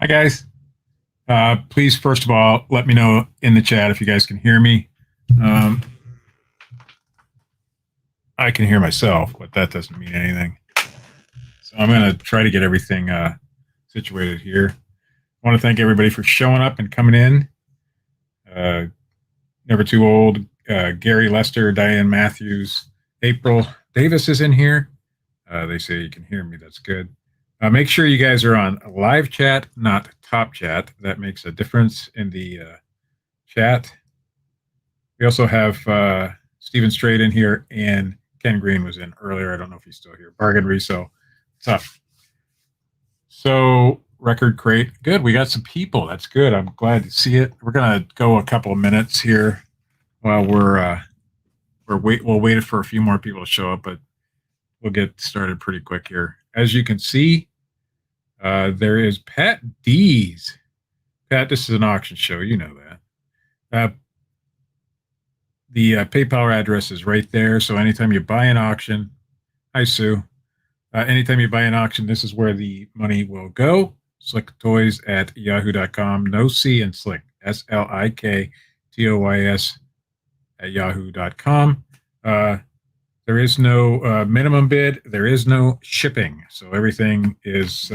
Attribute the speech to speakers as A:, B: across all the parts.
A: Hi, guys. Please, first of all, let me know in the chat if you guys can hear me. Um, I can hear myself, but that doesn't mean anything. So I'm going to try to get everything situated here. I want to thank everybody for showing up and coming in. Never Too Old, Gary Lester, Diane Matthews, April Davis is in here. They say you can hear me. That's good. Make sure you guys are on live chat, not top chat. That makes a difference in the chat. We also have Stephen Strait in here, and Ken Green was in earlier. I don't know if he's still here. Bargain Reso. Tough. So, record crate. Good. We got some people. That's good. I'm glad to see it. We're going to go a couple of minutes here while we'll wait for a few more people to show up, but we'll get started pretty quick here. As you can see, there is Pat D's. Pat, this is an auction show. You know that. The PayPal address is right there. So anytime you buy an auction, hi, Sue. Anytime you buy an auction, this is where the money will go. Slicktoys@yahoo.com. No C in Slick. SLIKTOYS @yahoo.com. There is no minimum bid. There is no shipping. So everything is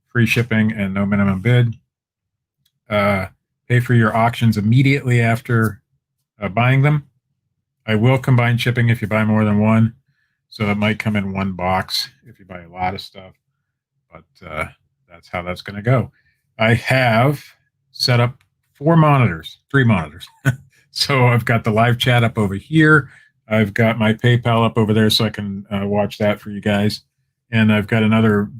A: free shipping and no minimum bid. Pay for your auctions immediately after buying them. I will combine shipping if you buy more than one. So it might come in one box if you buy a lot of stuff. But that's how that's going to go. I have set up three monitors. So I've got the live chat up over here. I've got my PayPal up over there so I can watch that for you guys. And I've got another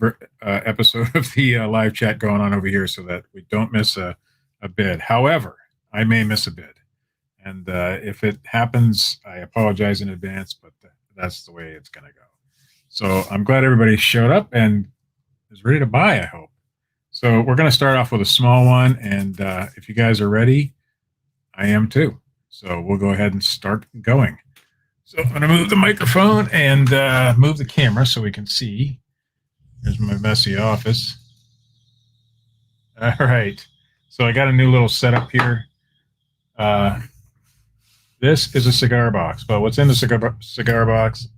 A: episode of the live chat going on over here so that we don't miss a bid. However, I may miss a bid. And if it happens, I apologize in advance, but that's the way it's going to go. So I'm glad everybody showed up and is ready to buy, I hope. So we're going to start off with a small one. And if you guys are ready, I am too. So we'll go ahead and start going. So I'm going to move the microphone and move the camera so we can see. Here's my messy office. All right. So I got a new little setup here. This is a cigar box. But what's in the cigar box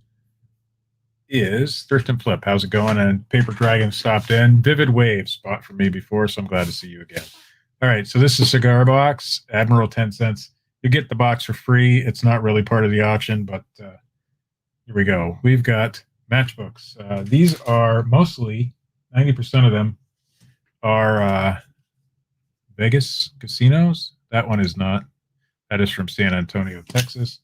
A: is Thrift and Flip. How's it going? And Paper Dragon stopped in. Vivid Waves bought from me before, so I'm glad to see you again. All right. So this is a cigar box. Admiral 10 cents. You get the box for free. It's not really part of the auction, but here we go. We've got matchbooks. These are mostly, 90% of them are Vegas casinos. That one is not. That is from San Antonio, Texas.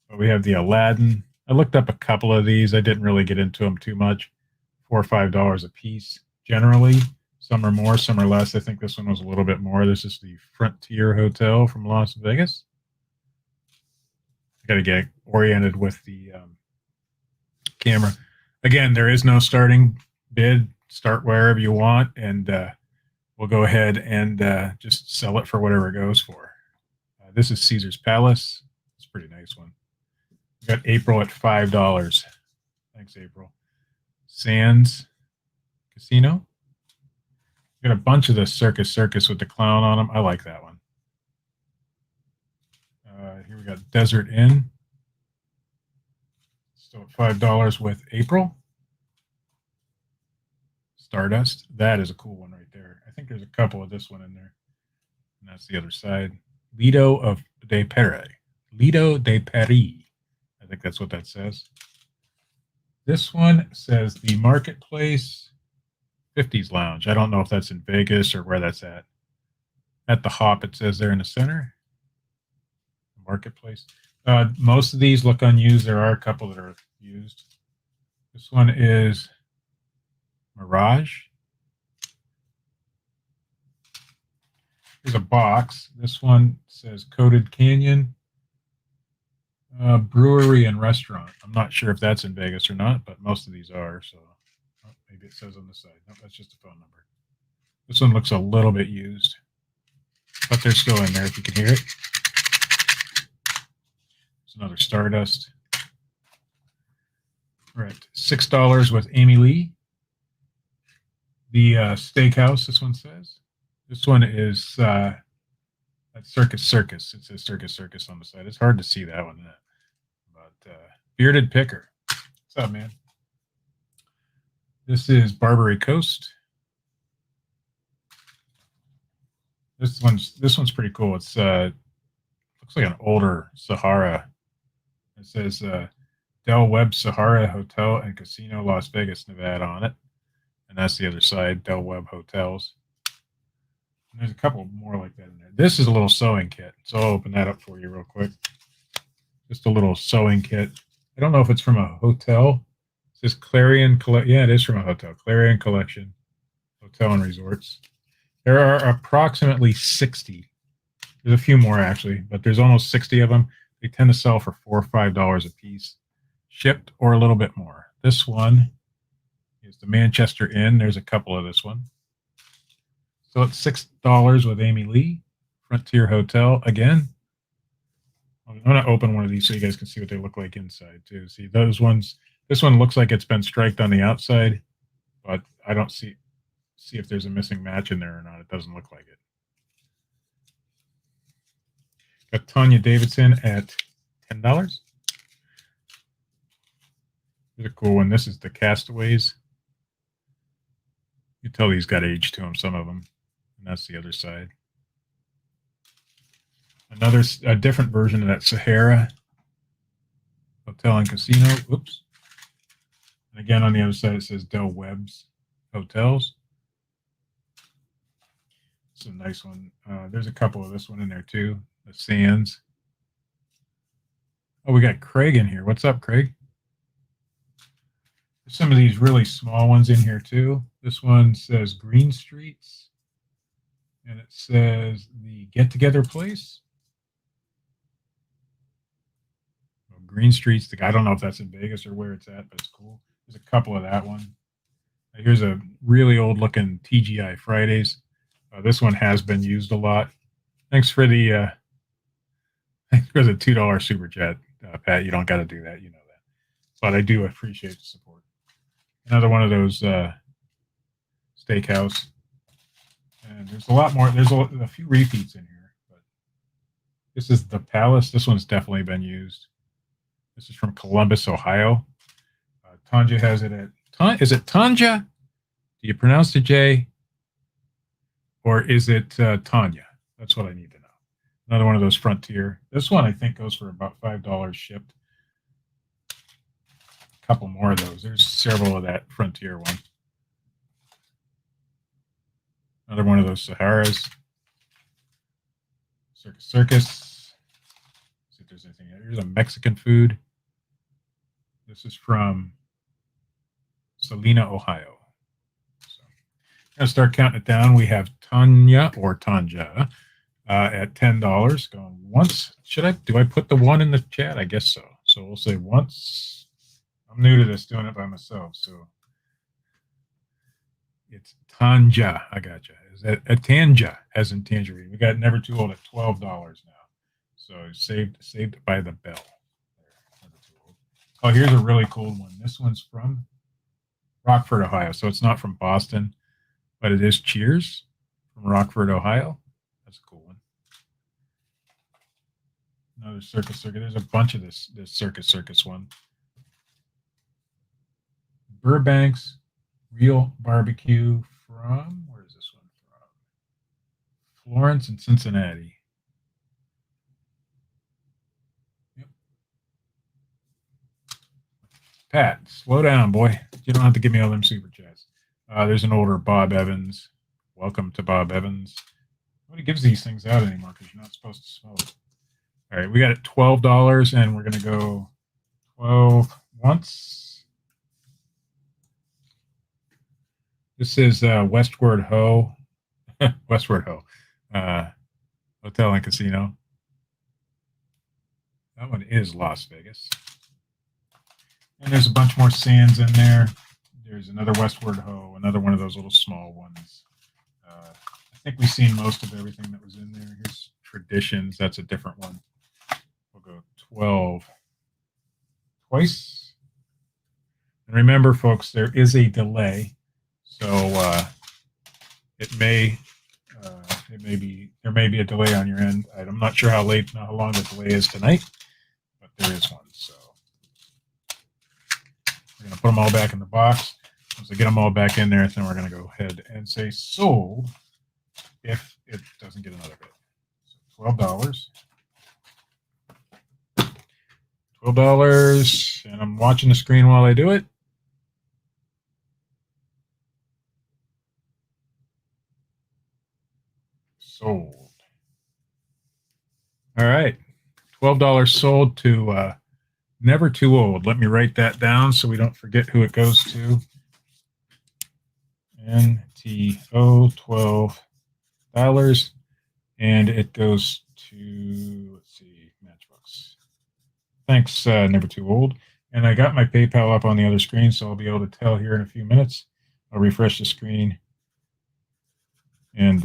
A: But we have the Aladdin. I looked up a couple of these. I didn't really get into them too much. $4 or $5 a piece generally. Some are more, some are less. I think this one was a little bit more. This is the Frontier Hotel from Las Vegas. I got to get oriented with the camera. Again, there is no starting bid. Start wherever you want, and we'll go ahead and just sell it for whatever it goes for. This is Caesar's Palace. It's a pretty nice one. We got April at $5. Thanks, April. Sands Casino. We got a bunch of the Circus with the clown on them. I like that one. Here we got Desert Inn. Still at $5 with April. Stardust. That is a cool one right there. I think there's a couple of this one in there. And that's the other side. Lido de Paris. I think that's what that says. This one says the Marketplace 50s Lounge. I don't know if that's in Vegas or where that's at. At the Hop, it says there in the center. Marketplace. Most of these look unused. There are a couple that are used. This one is Mirage. Here's a box. This one says Coated Canyon Brewery and Restaurant. I'm not sure if that's in Vegas or not, but most of these are. So maybe it says on the side. No, that's just a phone number. This one looks a little bit used, but they're still in there if you can hear it. There's another Stardust. We're at $6 with Amy Lee. The steakhouse, this one says. This one is Circus Circus. It says Circus Circus on the side. It's hard to see that one. But Bearded Picker. What's up, man? This is Barbary Coast. This one's pretty cool. It's looks like an older Sahara. It says Del Webb Sahara Hotel and Casino, Las Vegas, Nevada on it. And that's the other side, Del Webb Hotels. And there's a couple more like that in there. This is a little sewing kit. So I'll open that up for you real quick. Just a little sewing kit. I don't know if it's from a hotel. It says Clarion Collection. Yeah, it is from a hotel. Clarion Collection, Hotel and Resorts. There are approximately 60. There's a few more, actually, but there's almost 60 of them. They tend to sell for $4 or $5 a piece, shipped or a little bit more. This one is the Manchester Inn. There's a couple of this one. So it's $6 with Amy Lee. Frontier Hotel again. I'm going to open one of these so you guys can see what they look like inside, too. See, those ones, this one looks like it's been striped on the outside, but I don't see if there's a missing match in there or not. It doesn't look like it. Got Tanya Davidson at $10. Here's a cool one. This is the Castaways. You can tell these got age to them, some of them. And that's the other side. A different version of that Sahara Hotel and Casino. Oops. And again, on the other side, it says Del Webb's Hotels. It's a nice one. There's a couple of this one in there, too. The Sands. Oh, we got Craig in here. What's up, Craig? There's some of these really small ones in here, too. This one says Green Streets. And it says the Get-Together Place. Well, Green Streets. I don't know if that's in Vegas or where it's at, but it's cool. There's a couple of that one. Here's a really old-looking TGI Fridays. This one has been used a lot. Thanks for the $2 super chat, Pat. You don't got to do that, you know that. But I do appreciate the support. Another one of those steakhouse. And there's a lot more. There's a few repeats in here. But this is the Palace. This one's definitely been used. This is from Columbus, Ohio. Tanja has it at... Is it Tanja? Do you pronounce the J? Or is it Tanya? That's what I need to know. Another one of those Frontier. This one, I think, goes for about $5 shipped. A couple more of those. There's several of that Frontier one. Another one of those Saharas. Circus Circus. See if there's anything. Here's a Mexican food. This is from Salina, Ohio. Going to start counting it down. We have Tanya or Tanja at $10. Going once. Do I put the one in the chat? I guess so. So we'll say once. I'm new to this, doing it by myself. So it's Tanja. I got you. Is that a Tanja as in tangerine? We got Never Too Old at $12 now. So saved by the bell. Never Too Old. Oh, here's a really cool one. This one's from Rockford, Ohio. So it's not from Boston. But it is Cheers from Rockford, Ohio. That's a cool one. Another Circus Circus. There's a bunch of this Circus Circus one. Burbank's Real Barbecue from, where is this one from? Florence and Cincinnati. Yep. Pat, slow down, boy. You don't have to give me all them super chats. There's an older Bob Evans. Welcome to Bob Evans. Nobody gives these things out anymore because you're not supposed to smoke. All right, we got it $12, and we're going to go 12 once. This is Westward Ho. Westward Ho. Hotel and Casino. That one is Las Vegas. And there's a bunch more Sands in there. There's another Westward Ho, another one of those little small ones. I think we've seen most of everything that was in there. Here's Traditions. That's a different one. We'll go 12 twice. And remember, folks, there is a delay. So it may be there may be a delay on your end. I'm not sure how long the delay is tonight, but there is one. So we're going to put them all back in the box. Once I get them all back in there, then we're going to go ahead and say sold if it doesn't get another bid. So $12. $12, and I'm watching the screen while I do it. Sold. All right. $12 sold to Never Too Old. Let me write that down so we don't forget who it goes to. NTO, $12. And it goes to, let's see, Matchbooks. Thanks, Never Too Old. And I got my PayPal up on the other screen, so I'll be able to tell here in a few minutes. I'll refresh the screen, and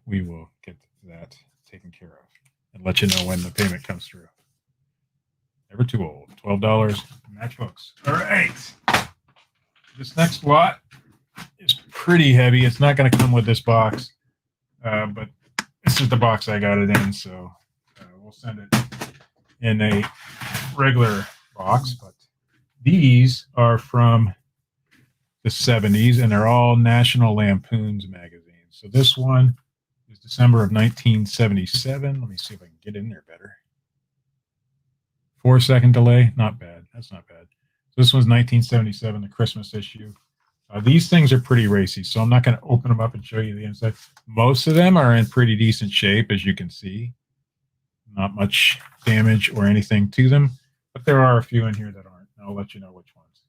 A: we will get that taken care of and let you know when the payment comes through. Never Too Old, $12, Matchbooks. All right. This next lot is pretty heavy. It's not going to come with this box, but this is the box I got it in, so we'll send it in a regular box. But these are from the 70s, and they're all National Lampoons magazines. So this one is December of 1977. Let me see if I can get in there better. 4-second delay, not bad. That's not bad. So this one's 1977, the Christmas issue. These things are pretty racy, so I'm not going to open them up and show you the inside. Most of them are in pretty decent shape, as you can see. Not much damage or anything to them, but there are a few in here that aren't. I'll let you know which ones.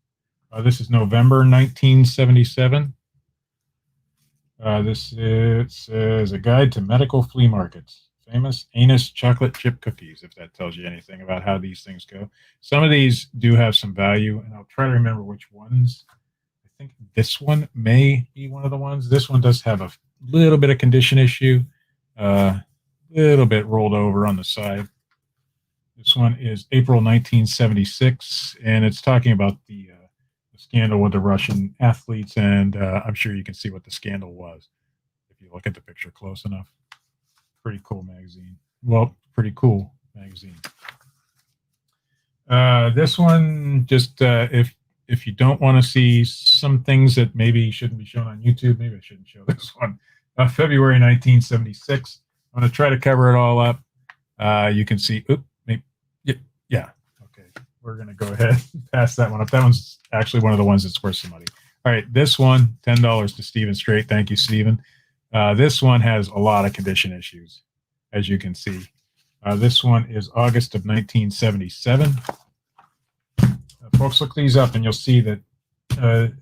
A: This is November 1977. This is a guide to medical flea markets. Famous anus chocolate chip cookies, if that tells you anything about how these things go. Some of these do have some value, and I'll try to remember which ones. I think this one may be one of the ones. This one does have a little bit of condition issue, little bit rolled over on the side. This one is April 1976, and it's talking about the scandal with the Russian athletes, and I'm sure you can see what the scandal was if you look at the picture close enough. Pretty cool magazine. Well, pretty cool magazine. This one, just if you don't want to see some things that maybe shouldn't be shown on YouTube, maybe I shouldn't show this one. February 1976. I'm going to try to cover it all up. You can see, yeah. Okay, we're going to go ahead and pass that one up. That one's actually one of the ones that's worth some money. All right, this one, $10 to Stephen Straight. Thank you, Stephen. This one has a lot of condition issues, as you can see. This one is August of 1977. Folks, look these up, and you'll see that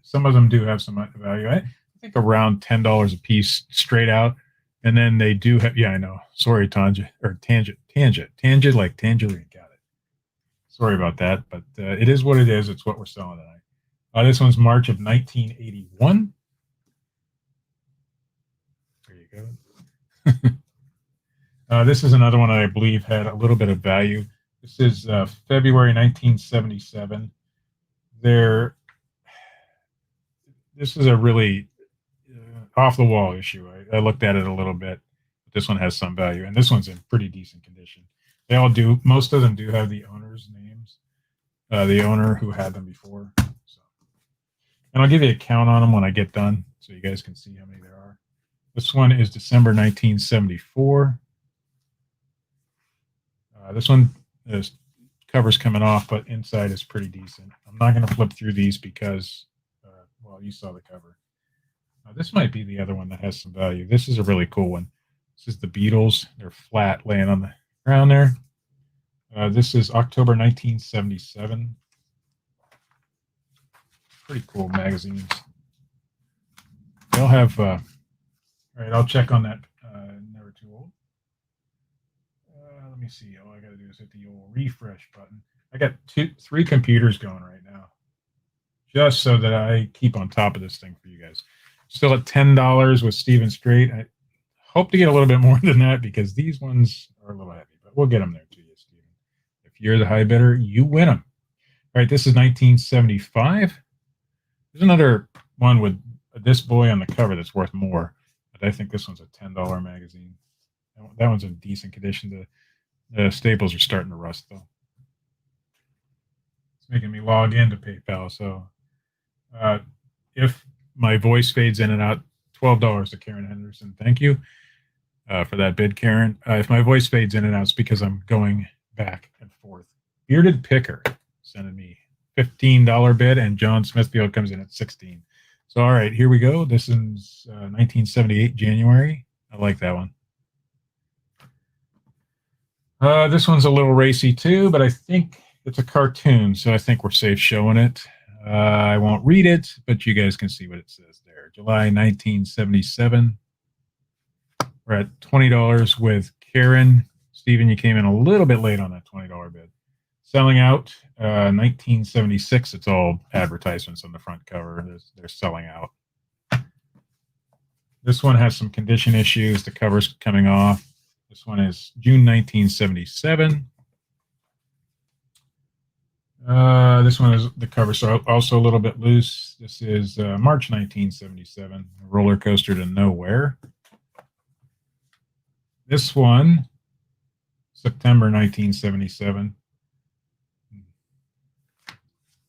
A: some of them do have some value. I think around $10 a piece straight out. And then they do have, yeah, I know. Sorry, tangent, like tangerine. Got it. Sorry about that, but it is what it is. It's what we're selling tonight. This one's March of 1981. There you go. This is another one I believe had a little bit of value. This is February 1977. This is a really off-the-wall issue. I looked at it a little bit. But this one has some value, and this one's in pretty decent condition. They all do. Most of them do have the owner's names, the owner who had them before. So, and I'll give you a count on them when I get done, so you guys can see how many there are. This one is December 1974. This one is cover's coming off, but inside is pretty decent. I'm not going to flip through these because, well, you saw the cover. This might be the other one that has some value. This is a really cool one. This is the Beatles. They're flat laying on the ground there. This is October 1977. Pretty cool magazines. They'll have, all right, I'll check on that. Never Too Old. Let me see. All I got to do is hit the old refresh button. I got 3 computers going right now, just so that I keep on top of this thing for you guys. Still at $10 with Stephen Straight. I hope to get a little bit more than that because these ones are a little heavy, but we'll get them there to you, Stephen. If you're the high bidder, you win them. All right, this is 1975. There's another one with this boy on the cover that's worth more. but I think this one's a $10 magazine. That one's in decent condition. The staples are starting to rust, though. It's making me log into PayPal. So if my voice fades in and out, $12 to Karen Henderson. Thank you for that bid, Karen. If my voice fades in and out, it's because I'm going back and forth. Bearded Picker sending me $15 bid, and John Smithfield comes in at 16. So, all right, here we go. This is 1978 January. I like that one. This one's a little racy too, but I think it's a cartoon, so I think we're safe showing it. I won't read it, but you guys can see what it says there. July 1977. We're at $20 with Karen. Steven, you came in a little bit late on that $20 bid. Selling out 1976. It's all advertisements on the front cover. They're selling out. This one has some condition issues. The cover's coming off. This one is June 1977. This one is the cover's also a little bit loose. This is March 1977. Roller Coaster to Nowhere. This one, September 1977.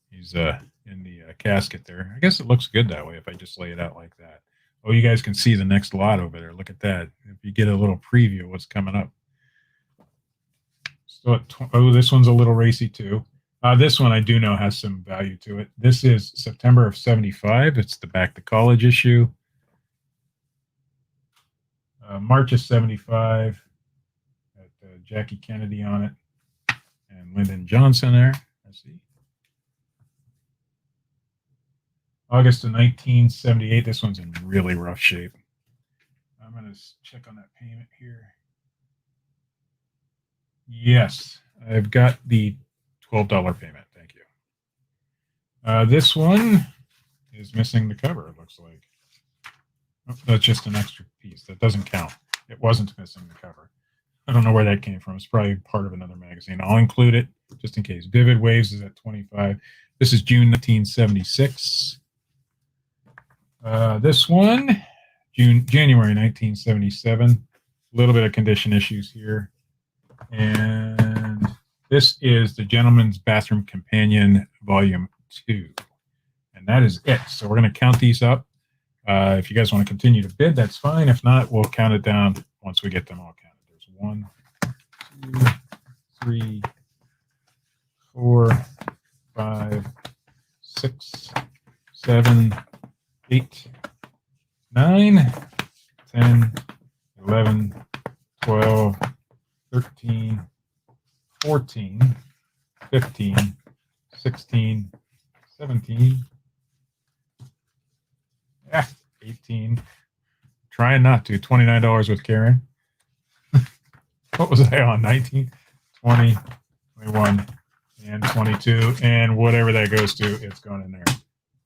A: He's in the casket there. I guess it looks good that way if I just lay it out like that. Oh, you guys can see the next lot over there. Look at that. If you get a little preview of what's coming up. So, this one's a little racy too. This one I do know has some value to it. This is September of 75. It's the Back to College issue. March of 75. Got Jackie Kennedy on it. And Lyndon Johnson there. Let's see. August of 1978. This one's in really rough shape. I'm going to check on that payment here. Yes, I've got the $12 payment. Thank you. This one is missing the cover, it looks like. Oh, that's just an extra piece. That doesn't count. It wasn't missing the cover. I don't know where that came from. It's probably part of another magazine. I'll include it just in case. Vivid Waves is at 25. This is June 1976. This one, January 1977. A little bit of condition issues here. And this is the Gentleman's Bathroom Companion, Volume 2. And that is it. So we're going to count these up. If you guys want to continue to bid, that's fine. If not, we'll count it down once we get them all counted. There's 1, 2, 3, 4, 5, 6, 7, 8, 9, 10, 11, 12, 13, 14, 15, 16, 17, 18. Trying not to. $29 with Karen. What was I on? 19, 20, 21, and 22. And whatever that goes to, it's going in there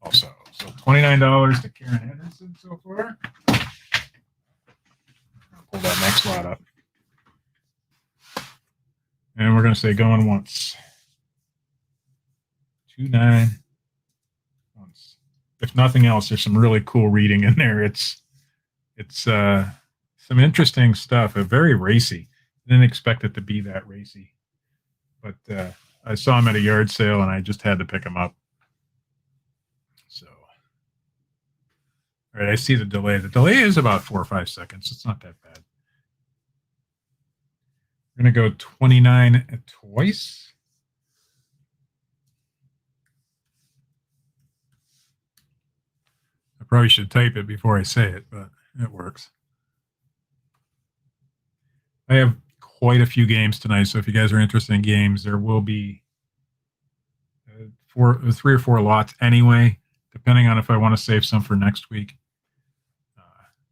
A: also. So $29 to Karen Henderson so far. I'll pull that next lot up. And we're going to say going once. 29 once. If nothing else, there's some really cool reading in there. It's some interesting stuff. Very racy. Didn't expect it to be that racy. But I saw him at a yard sale, and I just had to pick him up. So, all right, I see the delay. The delay is about 4 or 5 seconds. It's not that bad. We're going to go 29 twice. I probably should type it before I say it, but it works. I have quite a few games tonight, so if you guys are interested in games, there will be 3 or 4 lots anyway, depending on if I want to save some for next week.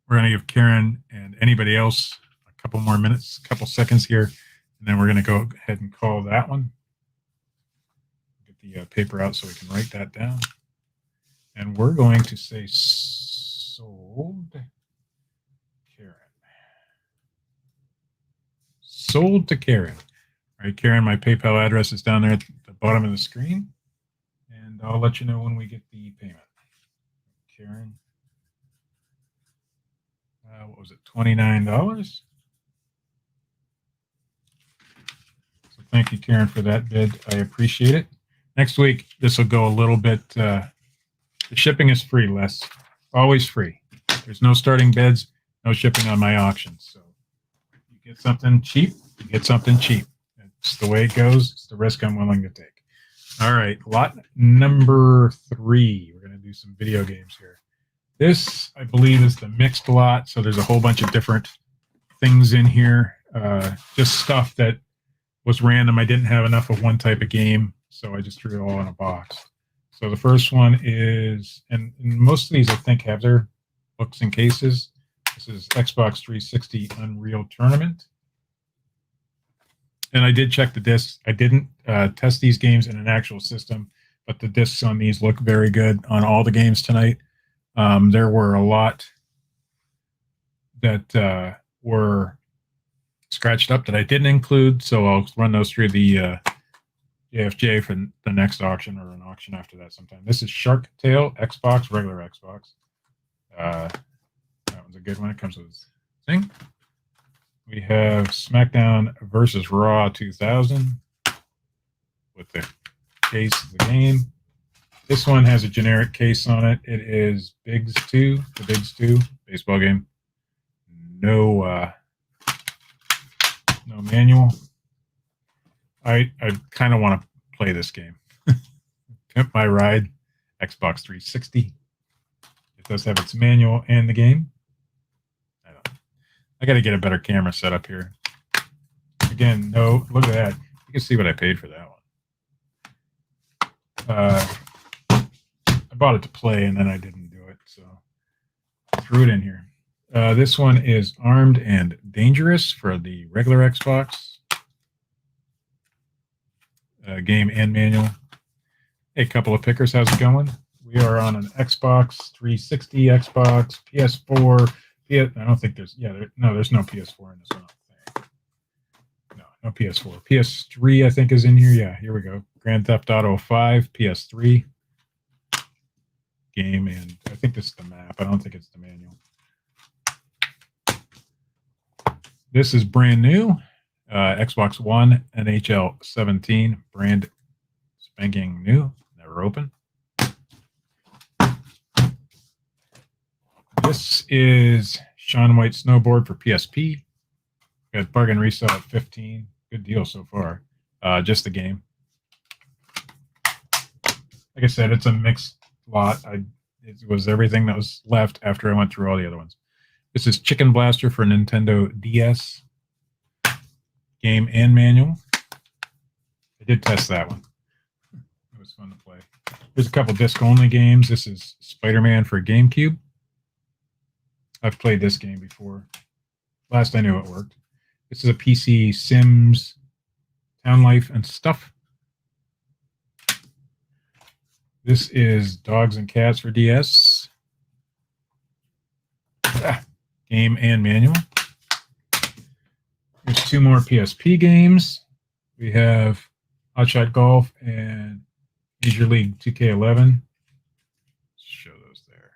A: We're going to give Karen and anybody else a couple more minutes, a couple seconds here, and then we're going to go ahead and call that one. Get the paper out so we can write that down. And we're going to say sold Karen. Sold to Karen. All right, Karen, my PayPal address is down there at the bottom of the screen. And I'll let you know when we get the payment. Karen. what was it, $29? So thank you, Karen, for that bid. I appreciate it. Next week, this will go a little bit. The shipping is free, Les. Always free. There's no starting bids, no shipping on my auctions. So you get something cheap, you get something cheap. It's the way it goes. It's the risk I'm willing to take. All right, lot number 3. We're going to do some video games here. This, I believe, is the mixed lot. So there's a whole bunch of different things in here. Just stuff that was random. I didn't have enough of one type of game, so I just threw it all in a box. So the first one is, and most of these I think have their books and cases. This is Xbox 360 Unreal Tournament. And I did check the discs. I didn't test these games in an actual system, but the discs on these look very good on all the games tonight. There were a lot that were scratched up that I didn't include, so I'll run those through the JFJ for the next auction or an auction after that sometime. This is Shark Tale Xbox, regular Xbox. That one's a good one. It comes with this thing. We have SmackDown versus Raw 2000 with the case of the game. This one has a generic case on it. It is Bigs 2, the Bigs 2 baseball game. No manual. I kind of want to play this game. Pimp My Ride, Xbox 360. It does have its manual and the game. I got to get a better camera set up here. Again, no, look at that. You can see what I paid for that one. I bought it to play and then I didn't do it, so I threw it in here. This one is Armed and Dangerous for the regular Xbox. Game and manual. Hey, a couple of pickers, how's it going? We are on an Xbox 360, Xbox, PS4. I don't think there's, there's no PS4 in this one. No PS4. PS3, I think, is in here. Yeah, here we go. Grand Theft Auto 5, PS3 game, and I think this is the map. I don't think it's the manual. This is brand new. Xbox One, NHL 17, brand spanking new, never open. This is Shaun White Snowboard for PSP. Got bargain resale at 15. Good deal so far. Just the game. Like I said, it's a mixed lot. It was everything that was left after I went through all the other ones. This is Chicken Blaster for Nintendo DS. Game and manual. I did test that one. It was fun to play. There's a couple disc-only games. This is Spider-Man for GameCube. I've played this game before. Last I knew it worked. This is a PC Sims, Town Life and Stuff. This is Dogs and Cats for DS. Game and manual. There's 2 more PSP games. We have Hot Shot Golf and Major League 2K11. Let's show those there.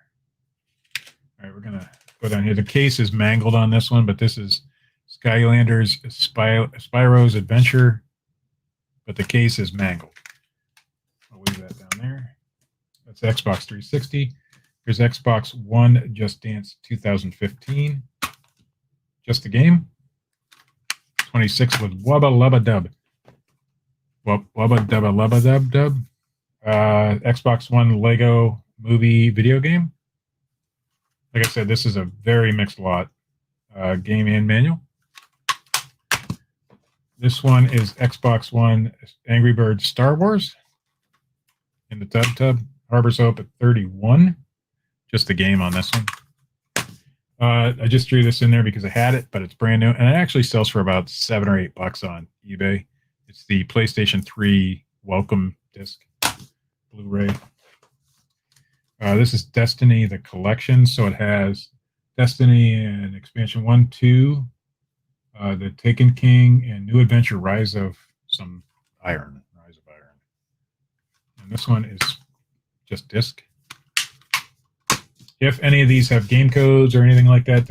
A: All right, we're going to go down here. The case is mangled on this one, but this is Skylanders Spyro's Adventure, but the case is mangled. I'll leave that down there. That's Xbox 360. Here's Xbox One Just Dance 2015. Just the game. 26 with Wubba Lubba Dub. Wubba Dubba Lubba Dub Dub. Xbox One Lego Movie video game. Like I said, this is a very mixed lot. Game and manual. This one is Xbox One Angry Birds Star Wars. In the tub. Harbor Soap at 31. Just the game on this one. I just threw this in there because I had it, but it's brand new, and it actually sells for about $7 or $8 on eBay. It's the PlayStation 3 Welcome Disc Blu-ray. This is Destiny the Collection, so it has Destiny and Expansion 1, 2, The Taken King, and New Adventure Rise of Iron. And this one is just disc. If any of these have game codes or anything like that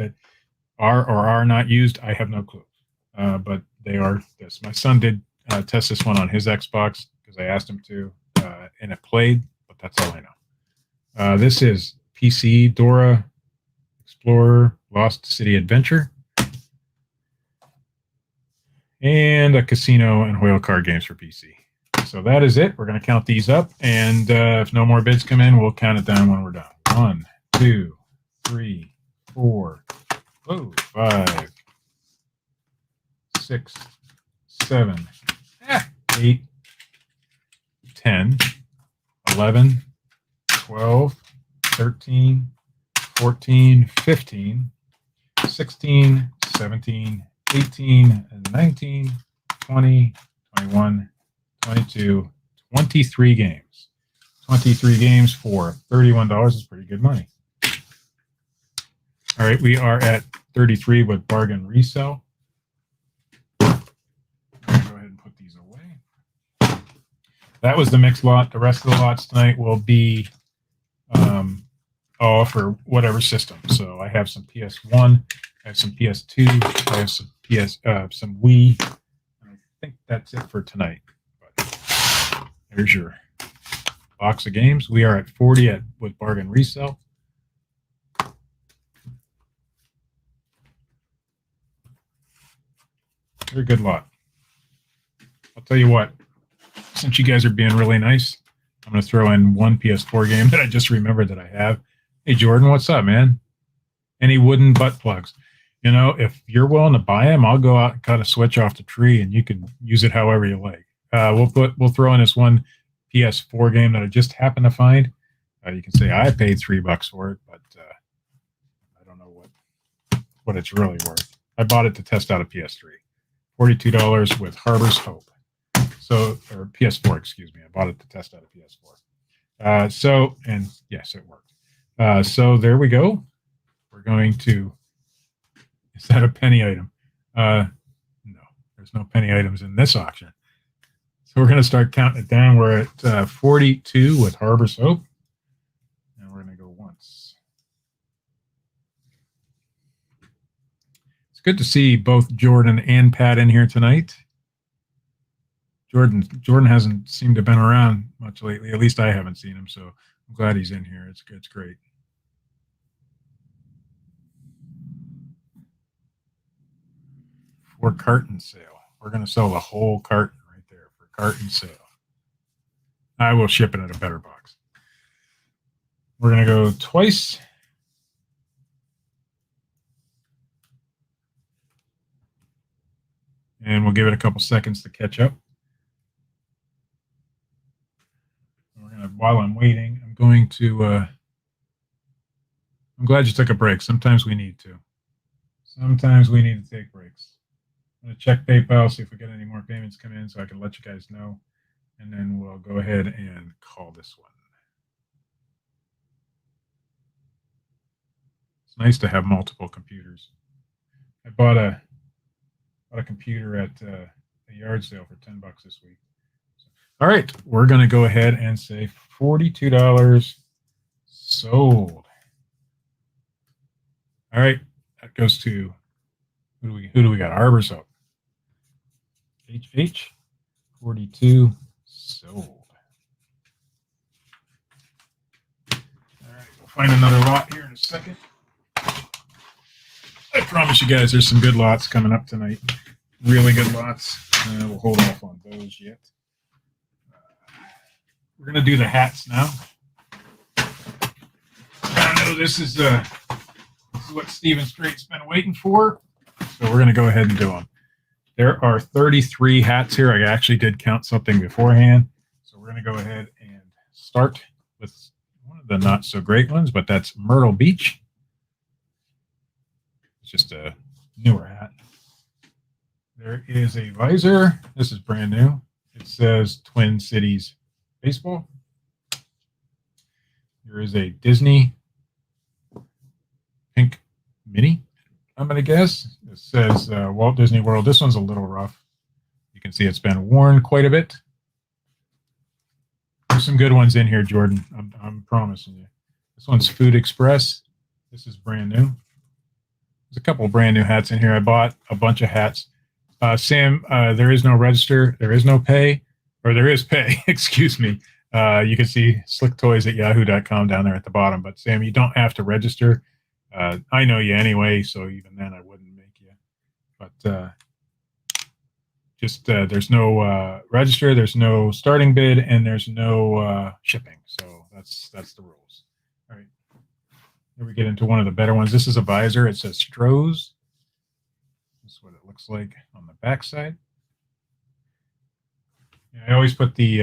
A: are or are not used, I have no clue. But they are this. My son did test this one on his Xbox because I asked him to, and it played, but that's all I know. This is PC Dora Explorer Lost City Adventure and a casino and Hoyle card games for PC. So that is it. We're going to count these up, and if no more bids come in, we'll count it down when we're done. 1, 2, 3, 4, 5, 6, 7, 8, 10, 11, 12, 13, 14, 15, 16, 17, 18, 19, 20, 21, 22, 23 games. 23 games for $31 is pretty good money. All right, we are at 33 with bargain resell. Go ahead and put these away. That was the mixed lot. The rest of the lots tonight will be all for whatever system. So I have some PS1, I have some PS2, I have some some Wii. I think that's it for tonight. But there's your box of games. We are at 40 with bargain resell. They're a good lot. I'll tell you what, since you guys are being really nice, I'm going to throw in one PS4 game that I just remembered that I have. Hey, Jordan, what's up, man? Any wooden butt plugs? You know, if you're willing to buy them, I'll go out and cut a switch off the tree, and you can use it however you like. We'll throw in this one PS4 game that I just happened to find. You can say I paid $3 for it, but I don't know what it's really worth. I bought it to test out a PS3. $42 with Harbor's Hope. So, or PS4, excuse me. I bought it to test out a PS4. And yes, it worked. So there we go. We're going to, is that a penny item? No, there's no penny items in this auction. So we're going to start counting it down. We're at 42 with Harbor's Hope. And we're going to go once. It's good to see both Jordan and Pat in here tonight. Jordan hasn't seemed to have been around much lately. At least I haven't seen him, so I'm glad he's in here. It's great. For carton sale. We're going to sell the whole carton right there for carton sale. I will ship it in a better box. We're going to go twice. And we'll give it a couple seconds to catch up. While I'm waiting, I'm going to, I'm glad you took a break. Sometimes we need to. Sometimes we need to take breaks. I'm going to check PayPal, see if we get any more payments come in so I can let you guys know. And then we'll go ahead and call this one. It's nice to have multiple computers. I bought a computer at a yard sale for $10 this week. All right, we're going to go ahead and say $42 sold. All right, that goes to who do we got? Harbor's Hope. HH 42 sold. All right, we'll find another lot here in a second. I promise you guys there's some good lots coming up tonight. Really good lots. We'll hold off on those yet. We're going to do the hats now. I know this is what Stephen Straight's been waiting for, so we're going to go ahead and do them. There are 33 hats here. I actually did count something beforehand, so we're going to go ahead and start with one of the not-so-great ones, but that's Myrtle Beach. It's just a newer hat. There is a visor. This is brand new. It says Twin Cities Baseball. There is a Disney pink mini, I'm going to guess. It says Walt Disney World. This one's a little rough. You can see it's been worn quite a bit. There's some good ones in here, Jordan. I'm promising you. This one's Food Express. This is brand new. There's a couple of brand new hats in here. I bought a bunch of hats. Sam, there is no register. There is no pay. Or there is pay, excuse me. You can see slicktoys@yahoo.com down there at the bottom. But Sam, you don't have to register. I know you anyway, so even then I wouldn't make you. But there's no register, there's no starting bid, and there's no shipping. So that's the rules. All right. Here we get into one of the better ones. This is a visor. It says Stroh's. This is what it looks like on the back side. Yeah, I always put the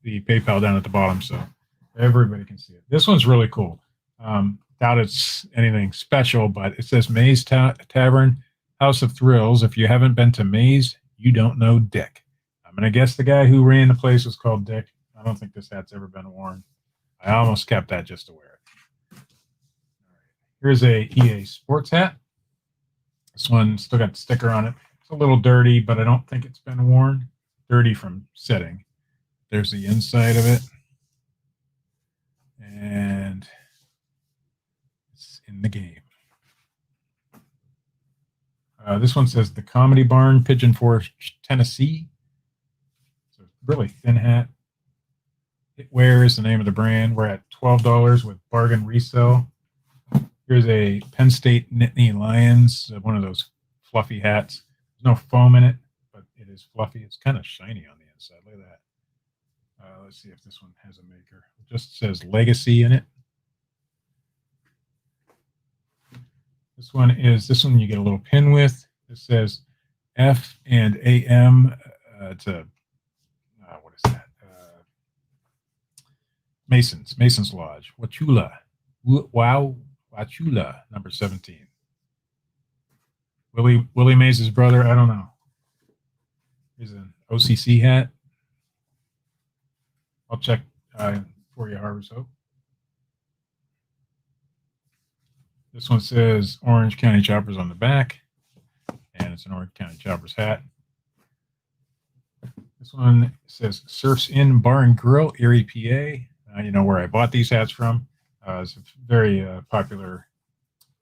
A: PayPal down at the bottom so everybody can see it. This one's really cool. Doubt it's anything special, but it says Maze Tavern, House of Thrills. If you haven't been to Maze, you don't know Dick. I'm going to guess the guy who ran the place was called Dick. I don't think this hat's ever been worn. I almost kept that just to wear it. All right. Here's a EA Sports hat. This one still got the sticker on it. It's a little dirty, but I don't think it's been worn. Dirty from setting. There's the inside of it. And it's in the game. This one says the Comedy Barn, Pigeon Forge, Tennessee. So really thin hat. Hitwear is the name of the brand. We're at $12 with bargain resale. Here's a Penn State Nittany Lions, one of those fluffy hats. There's no foam in it, but it is fluffy. It's kind of shiny on the inside. Look at that. Let's see if this one has a maker. It just says Legacy in it. This one you get a little pin with. It says F and AM. It's a, what is that? Mason's Lodge. Wachula. Wow. Wachula, number 17. Willie Mays' brother, I don't know. He's an OCC hat. I'll check for you, Harvard's Hope. This one says Orange County Choppers on the back, and it's an Orange County Choppers hat. This one says Surf's Inn Bar and Grill, Erie, PA. You know where I bought these hats from. It's a very popular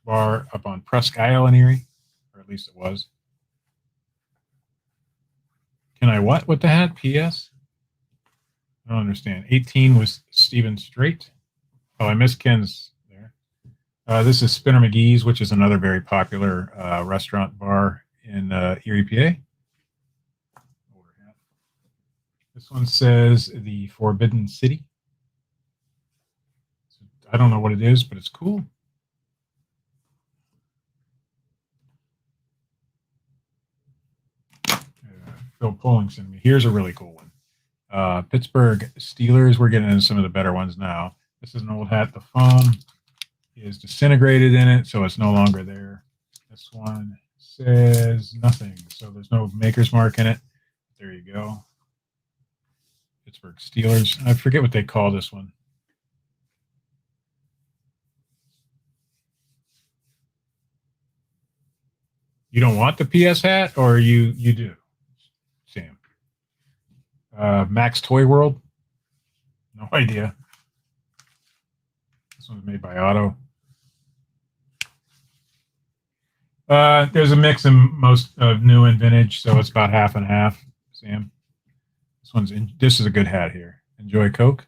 A: bar up on Presque Isle in Erie, or at least it was. Can I what with the hat? P.S. I don't understand. 18 was Steven Strait. Oh, I missed Ken's there. This is Spinner McGee's, which is another very popular restaurant bar in Erie, PA. This one says the Forbidden City. I don't know what it is, but it's cool. Phil Poling sent me. Here's a really cool one. Pittsburgh Steelers. We're getting into some of the better ones now. This is an old hat. The foam is disintegrated in it, so it's no longer there. This one says nothing, so there's no maker's mark in it. There you go. Pittsburgh Steelers. I forget what they call this one. You don't want the PS hat, or you do, Sam? Max Toy World? No idea. This one's made by Otto. There's a mix in most of new and vintage, so it's about half and half, Sam. This is a good hat here. Enjoy Coke.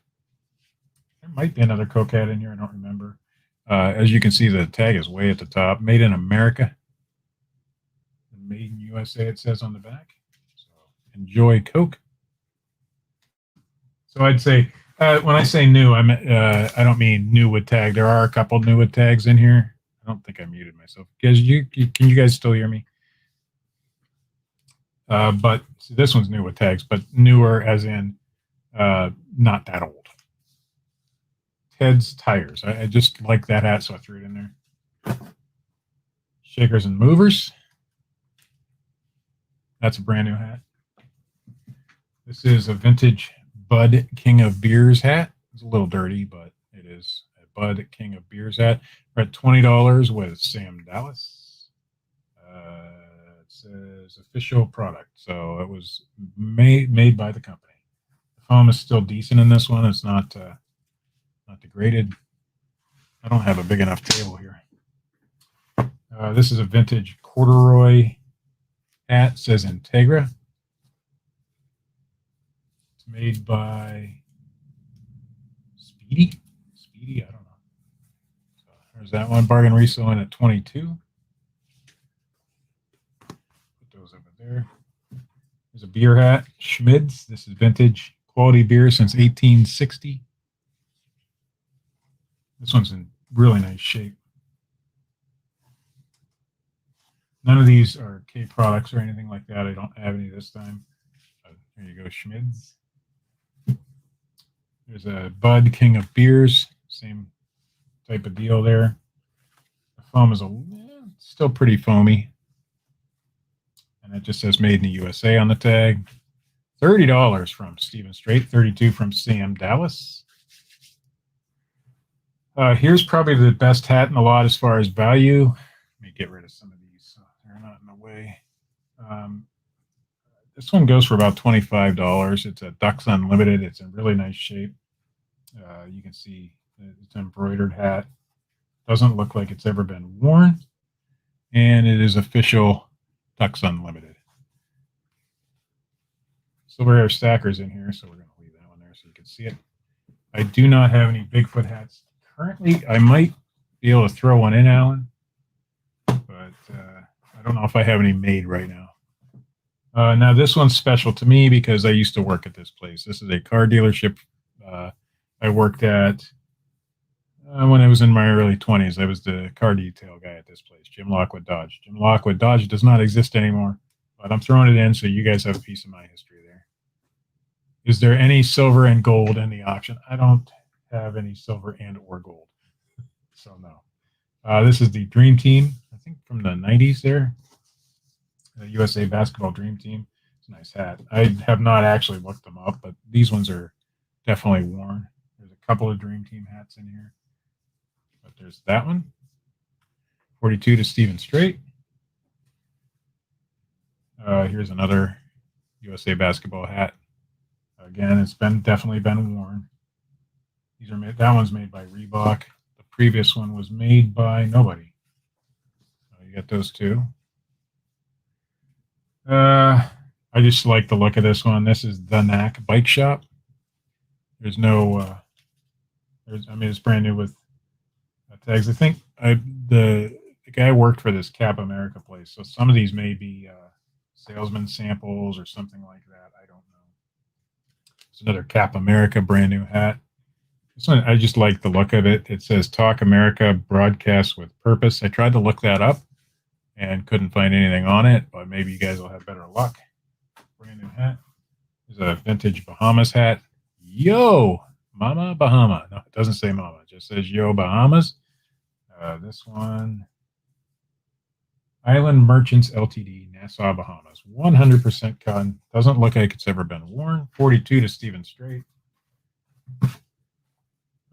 A: There might be another Coke hat in here. I don't remember. As you can see, the tag is way at the top. Made in America. Made in USA, it says on the back. So enjoy Coke. So I'd say, when I say new, I don't mean new with tag. There are a couple new with tags in here. I don't think I muted myself. Can you guys still hear me? But see, this one's new with tags, but newer as in not that old. Ted's Tires. I just like that hat, so I threw it in there. Shakers and Movers. That's a brand new hat. This is a vintage Bud King of Beers hat. It's a little dirty, but it is a Bud King of Beers hat. We're at $20 with Sam Dallas. It says official product. So it was made by the company. The foam is still decent in this one. It's not degraded. I don't have a big enough table here. This is a vintage corduroy hat. It says Integra. It's made by Speedy. I don't know. So there's that one. Bargain resale in at 22. Put those over there. There's a beer hat. Schmid's. This is vintage quality beer since 1860. This one's in really nice shape. None of these are K products or anything like that. I don't have any this time. There you go, Schmid's. There's a Bud King of Beers. Same type of deal there. The foam is still pretty foamy. And it just says made in the USA on the tag. $30 from Stephen Strait. $32 from Sam Dallas. Here's probably the best hat in the lot as far as value. Let me get rid of some of these so they're not in the way. This one goes for about $25. It's a Ducks Unlimited. It's in really nice shape. You can see it's an embroidered hat. Doesn't look like it's ever been worn. And it is official Ducks Unlimited. Silver Hair Stacker's in here, so we're going to leave that one there so you can see it. I do not have any Bigfoot hats currently. I might be able to throw one in, Alan, but I don't know if I have any made right now. Now, this one's special to me because I used to work at this place. This is a car dealership I worked at when I was in my early 20s. I was the car detail guy at this place, Jim Lockwood Dodge. Jim Lockwood Dodge does not exist anymore, but I'm throwing it in so you guys have a piece of my history there. Is there any silver and gold in the auction? I don't have any silver and or gold, so no. This is the Dream Team, I think from the 90s there. The USA Basketball Dream Team. It's a nice hat. I have not actually looked them up, but these ones are definitely worn. There's a couple of Dream Team hats in here, but there's that one. 42 to Stephen Strait. Here's another USA Basketball hat. Again, it's definitely been worn. These are made. That one's made by Reebok. The previous one was made by nobody. So you got those two. I just like the look of this one. This is the Knack Bike Shop. There's no, it's brand new with tags. I think the guy worked for this Cap America place, so some of these may be salesman samples or something like that. I don't know. It's another Cap America brand new hat. This one, I just like the look of it. It says Talk America Broadcast with Purpose. I tried to look that up and couldn't find anything on it, but maybe you guys will have better luck. Brand new hat. There's a vintage Bahamas hat. Yo, Mama Bahama. No, it doesn't say Mama. It just says Yo Bahamas. This one, Island Merchants Ltd, Nassau, Bahamas. 100% cotton. Doesn't look like it's ever been worn. 42 to Stephen Strait.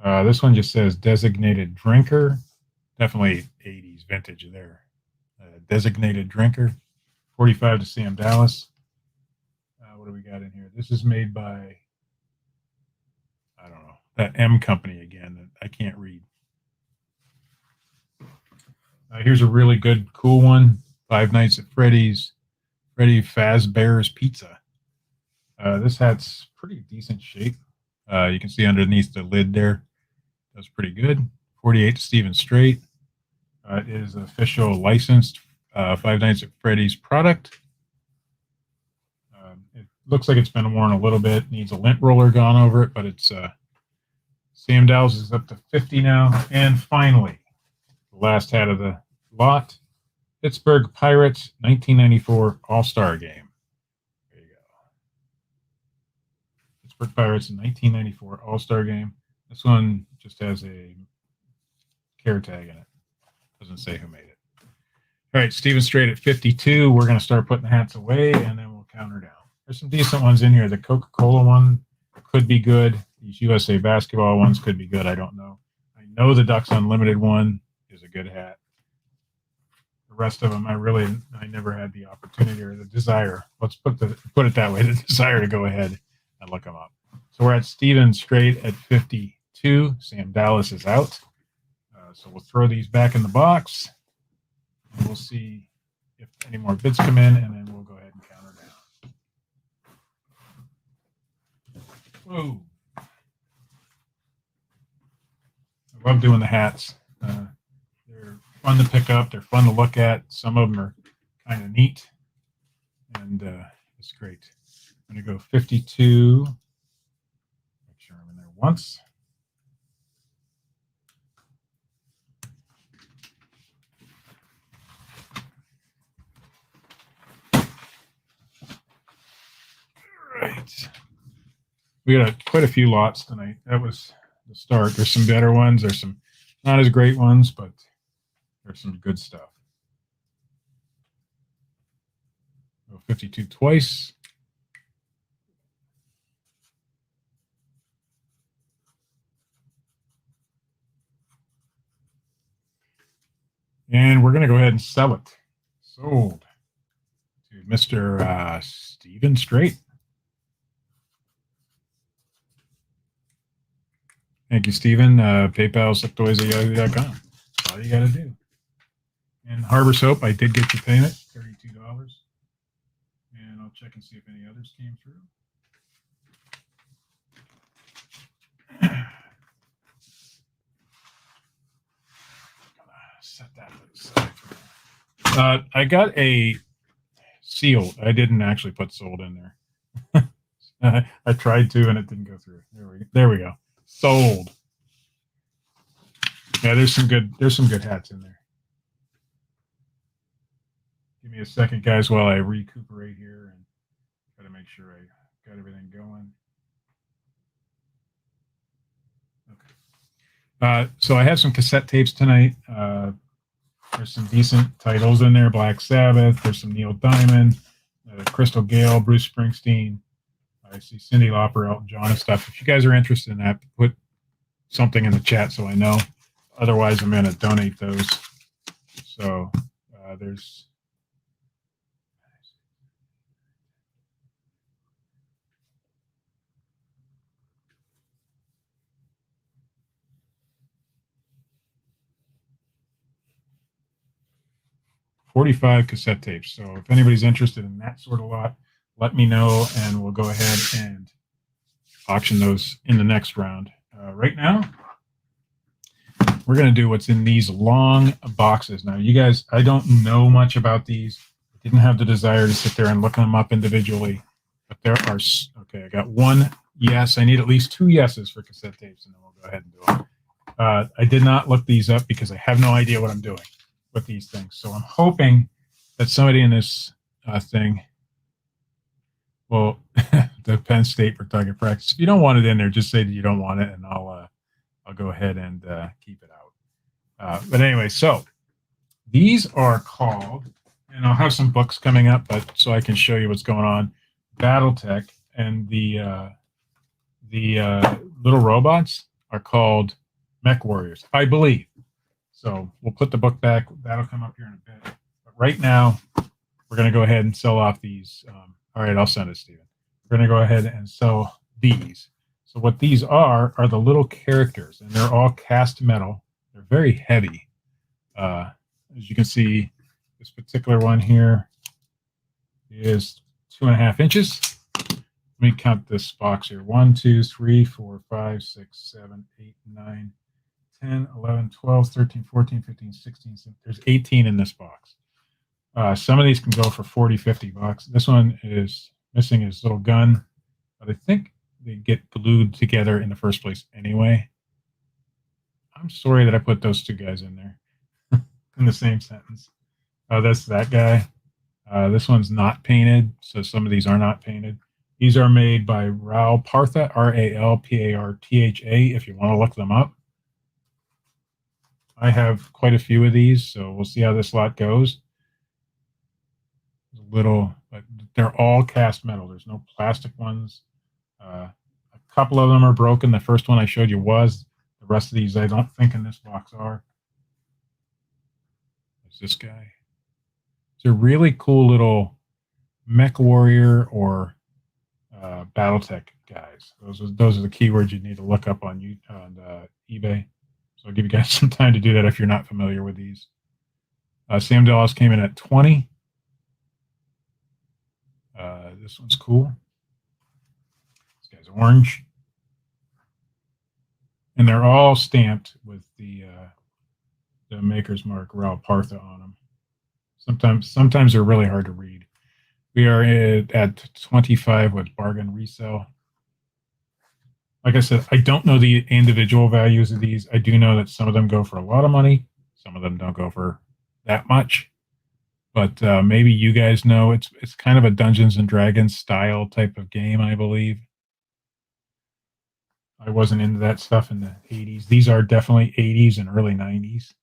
A: This one just says Designated Drinker. Definitely 80s vintage there. Designated Drinker. 45 to Sam Dallas. What do we got in here? This is made by, I don't know, that M company again that I can't read. Here's a really good, cool one. Five Nights at Freddy's. Freddy Fazbear's Pizza. This hat's pretty decent shape. You can see underneath the lid there. That's pretty good. 48 to Stephen Strait. It is official licensed Five Nights at Freddy's product. It looks like it's been worn a little bit. Needs a lint roller gone over it, but it's Sam Dallas is up to 50 now. And finally, the last hat of the lot, Pittsburgh Pirates 1994 All-Star Game. There you go. Pittsburgh Pirates 1994 All-Star Game. This one just has a care tag in it. Doesn't say who made it. All right, Stephen Strait at 52. We're going to start putting the hats away, and then we'll counter down. There's some decent ones in here. The Coca-Cola one could be good. These USA Basketball ones could be good. I don't know. I know the Ducks Unlimited one is a good hat. The rest of them, I never had the opportunity or the desire. Let's put it that way, the desire to go ahead and look them up. So we're at Stephen Strait at 52. Sam Dallas is out. So we'll throw these back in the box. we'll see if any more bids come in, and then we'll go ahead and count her down. Whoa. I love doing the hats. They're fun to pick up. They're fun to look at. Some of them are kind of neat, and it's great. I'm going to go 52. Make sure I'm in there once. Right. We got quite a few lots tonight. That was the start. There's some better ones. There's some not as great ones, but there's some good stuff. 52 twice. And we're going to go ahead and sell it. Sold to Mr. Stephen Straight. Thank you, Stephen. PayPal, SlickToys@yahoo.com. That's all you got to do. And Harbor Soap, I did get your payment, $32. And I'll check and see if any others came through. Set that aside for now. I got a sealed. I didn't actually put sold in there. I tried to, and it didn't go through. There we go. Sold. Yeah, there's some good hats in there. Give me a second, guys, while I recuperate here and try to make sure I got everything going. Okay. So I have some cassette tapes tonight. There's some decent titles in there. Black Sabbath. There's some Neil Diamond, Crystal Gale, Bruce Springsteen. I see Cyndi Lauper, Elton John, and stuff. If you guys are interested in that, put something in the chat so I know. Otherwise, I'm going to donate those. So there's... $45 cassette tapes. So if anybody's interested in that sort of lot, let me know, and we'll go ahead and auction those in the next round. Right now, we're going to do what's in these long boxes. Now, you guys, I don't know much about these. I didn't have the desire to sit there and look them up individually. But there are, okay, I got one yes. I need at least 2 yeses for cassette tapes, and then we'll go ahead and do them. I did not look these up because I have no idea what I'm doing with these things. So I'm hoping that somebody in this thing, well, the Penn State for target practice. If you don't want it in there, just say that you don't want it, and I'll go ahead and keep it out. But anyway, so these are called, and I'll have some books coming up, but so I can show you what's going on. Battletech, and the little robots are called Mech Warriors, I believe. So we'll put the book back. That'll come up here in a bit. But right now, we're going to go ahead and sell off these. All right, I'll send it, Steven. We're going to go ahead and sell these. So what these are the little characters, and they're all cast metal. They're very heavy. As you can see, this particular one here is 2.5 inches. Let me count this box here. 1, 2, 3, 4, 5, 6, 7, 8, 9, 10, 11, 12, 13, 14, 15, 16. There's 18 in this box. Some of these can go for 40, 50 bucks. This one is missing his little gun, but I think they get glued together in the first place anyway. I'm sorry that I put those 2 guys in there in the same sentence. That's that guy. This one's not painted, so some of these are not painted. These are made by Raul Partha, Ralpartha, if you want to look them up. I have quite a few of these, so we'll see how this lot goes. Little, but they're all cast metal. There's no plastic ones. A couple of them are broken. The first one I showed you was. The rest of these I don't think in this box are. There's this guy. It's a really cool little Mech Warrior or Battletech guys. Those are the keywords you need to look up on eBay. So I'll give you guys some time to do that if you're not familiar with these. Sam Dallas came in at 20. This one's cool. This guy's orange. And they're all stamped with the maker's mark Raul Partha on them. Sometimes they're really hard to read. We are at 25 with bargain resale. Like I said, I don't know the individual values of these. I do know that some of them go for a lot of money. Some of them don't go for that much. But maybe you guys know. It's kind of a Dungeons and Dragons style type of game, I believe. I wasn't into that stuff in the 80s. These are definitely 80s and early 90s.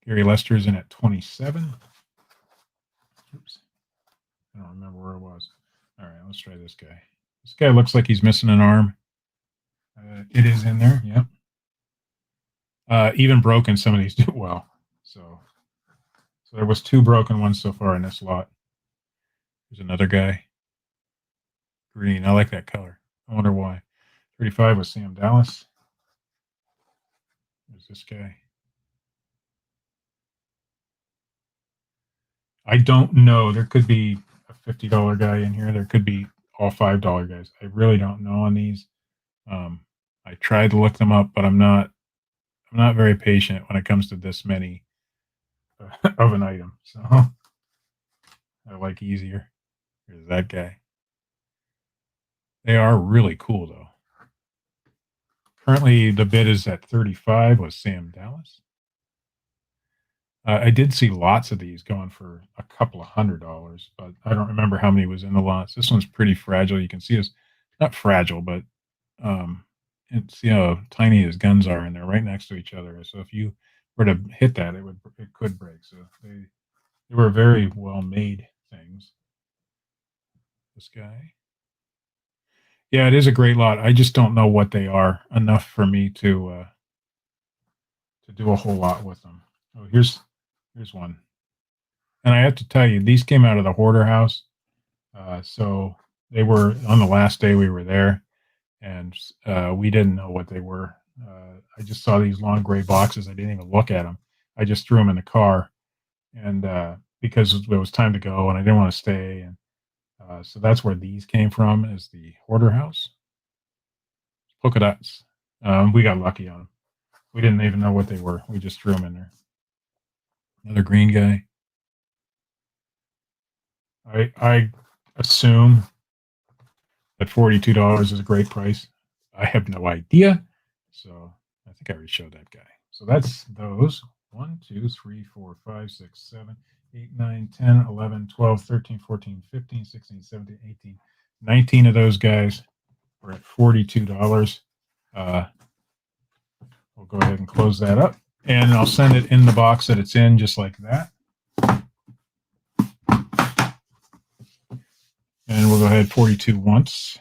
A: Gary Lester's in at 27. Oops. I don't remember where it was. All right, let's try this guy. This guy looks like he's missing an arm. It is in there, yep. Even broken, some of these do well. So there was 2 broken ones so far in this lot. There's another guy. Green. I like that color. I wonder why. 35 was Sam Dallas. There's this guy. I don't know. There could be a $50 guy in here. There could be all $5 guys. I really don't know on these. I tried to look them up, but I'm not very patient when it comes to this many of an item. So I like easier. Here's that guy. They are really cool, though. Currently, the bid is at 35 with Sam Dallas. I did see lots of these going for a couple of $100, but I don't remember how many was in the lots. This one's pretty fragile. You can see it's not fragile, but see how tiny his guns are, and they're right next to each other. So if you were to hit that, it could break. So they were very well made things. This guy. Yeah, it is a great lot. I just don't know what they are enough for me to do a whole lot with them. Oh, here's one. And I have to tell you, these came out of the hoarder house. So they were on the last day we were there, and we didn't know what they were. I just saw these long gray boxes. I didn't even look at them. I just threw them in the car, and because it was time to go, and I didn't want to stay, and so that's where these came from, is the hoarder house. Polka dots. We got lucky on them. We didn't even know what they were. We just threw them in there. Another green guy. I assume that $42 is a great price. I have no idea. So I think I already showed that guy. So that's those. 1, 2, 3, 4, 5, 6, 7, 8, 9, 10, 11, 12, 13, 14, 15, 16, 17, 18, 19 of those guys were at $42. We'll go ahead and close that up, and I'll send it in the box that it's in, just like that. And we'll go ahead 42 once.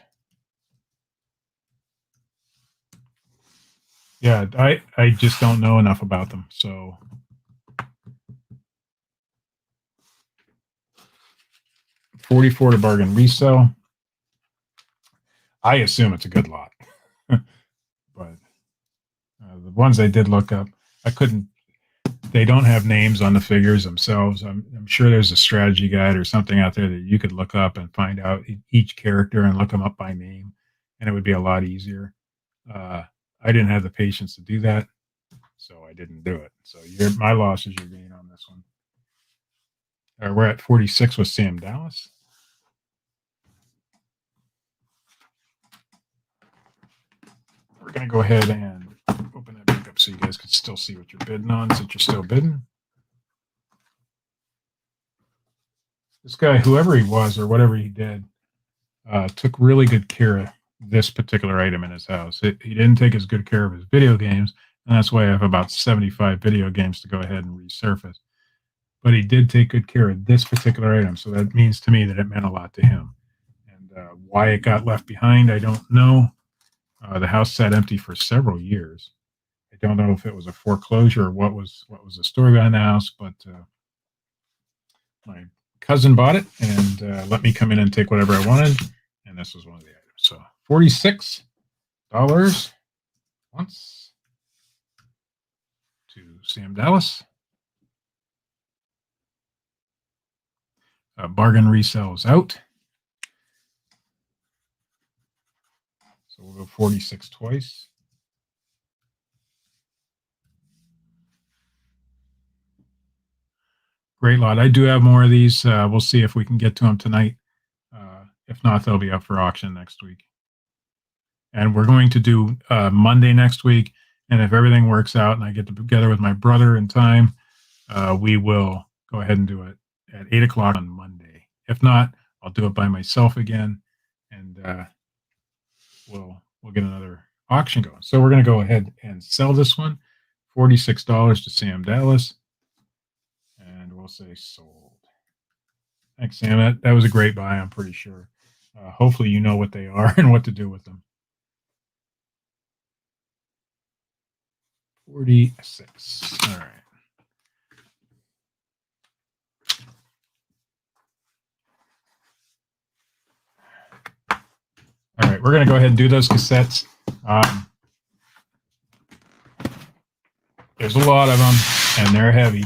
A: Yeah, I just don't know enough about them, so $44 to bargain resale. I assume it's a good lot, but the ones I did look up, I couldn't. They don't have names on the figures themselves. I'm sure there's a strategy guide or something out there that you could look up and find out each character and look them up by name, and it would be a lot easier. I didn't have the patience to do that, so I didn't do it. So my loss is your gain on this one. We're at 46 with Sam Dallas. We're going to go ahead and open that back up so you guys can still see what you're bidding on, since you're still bidding. This guy, whoever he was or whatever he did, took really good care of this particular item in his house. He didn't take as good care of his video games, and that's why I have about 75 video games to go ahead and resurface. But he did take good care of this particular item, so that means to me that it meant a lot to him. And why it got left behind, I don't know. The house sat empty for several years. I don't know if it was a foreclosure or what was the story behind the house, but my cousin bought it and let me come in and take whatever I wanted, and this was one of the items. So $46 once, Sam Dallas. Bargain resells out. So we'll go 46 twice. Great lot. I do have more of these. We'll see if we can get to them tonight. If not, they'll be up for auction next week. And we're going to do Monday next week. And if everything works out and I get together with my brother in time, we will go ahead and do it at 8 o'clock on Monday. If not, I'll do it by myself again, and we'll get another auction going. So we're going to go ahead and sell this one, $46 to Sam Dallas, and we'll say sold. Thanks, Sam. That was a great buy, I'm pretty sure. Hopefully you know what they are and what to do with them. 46. All right. All right, we're going to go ahead and do those cassettes. There's a lot of them, and they're heavy.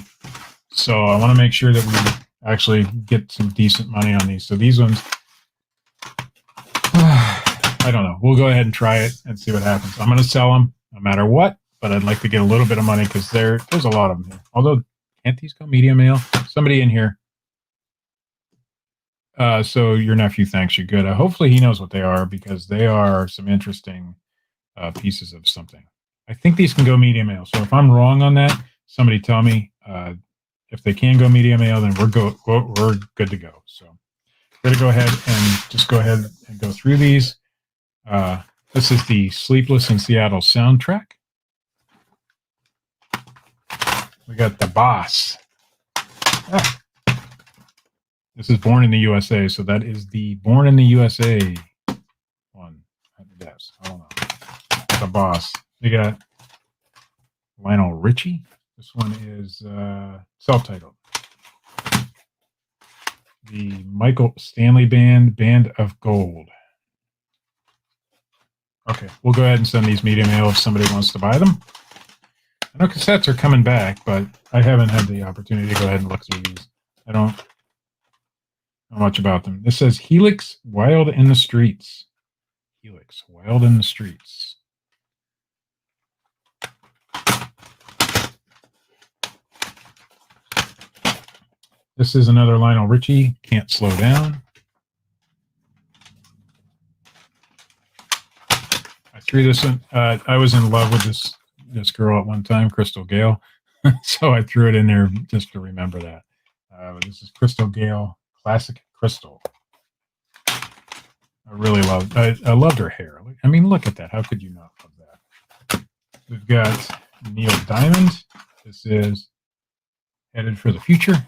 A: So I want to make sure that we actually get some decent money on these. So these ones, I don't know. We'll go ahead and try it and see what happens. I'm going to sell them no matter what, but I'd like to get a little bit of money because there's a lot of them here. Although, can't these go media mail? Somebody in here. So your nephew thanks you. Good. Hopefully he knows what they are because they are some interesting pieces of something. I think these can go media mail. So if I'm wrong on that, somebody tell me. If they can go media mail, then we're good to go. So we're going to go ahead and just go ahead and go through these. This is the Sleepless in Seattle soundtrack. We got The Boss. This is Born in the USA, so that is the Born in the USA one. I guess. I don't know. The Boss. We got Lionel Richie. This one is self-titled. The Michael Stanley Band, Band of Gold. Okay, we'll go ahead and send these media mail if somebody wants to buy them. I know cassettes are coming back, but I haven't had the opportunity to go ahead and look through these. I don't know much about them. This says Helix, Wild in the Streets. Helix, Wild in the Streets. This is another Lionel Richie, Can't Slow Down. I threw this in. I was in love with this girl at one time, Crystal Gale. So I threw it in there just to remember that. This is Crystal Gale, Classic Crystal. I really loved I loved her hair. I mean, look at that. How could you not love that? We've got Neil Diamond. This is Headed for the Future.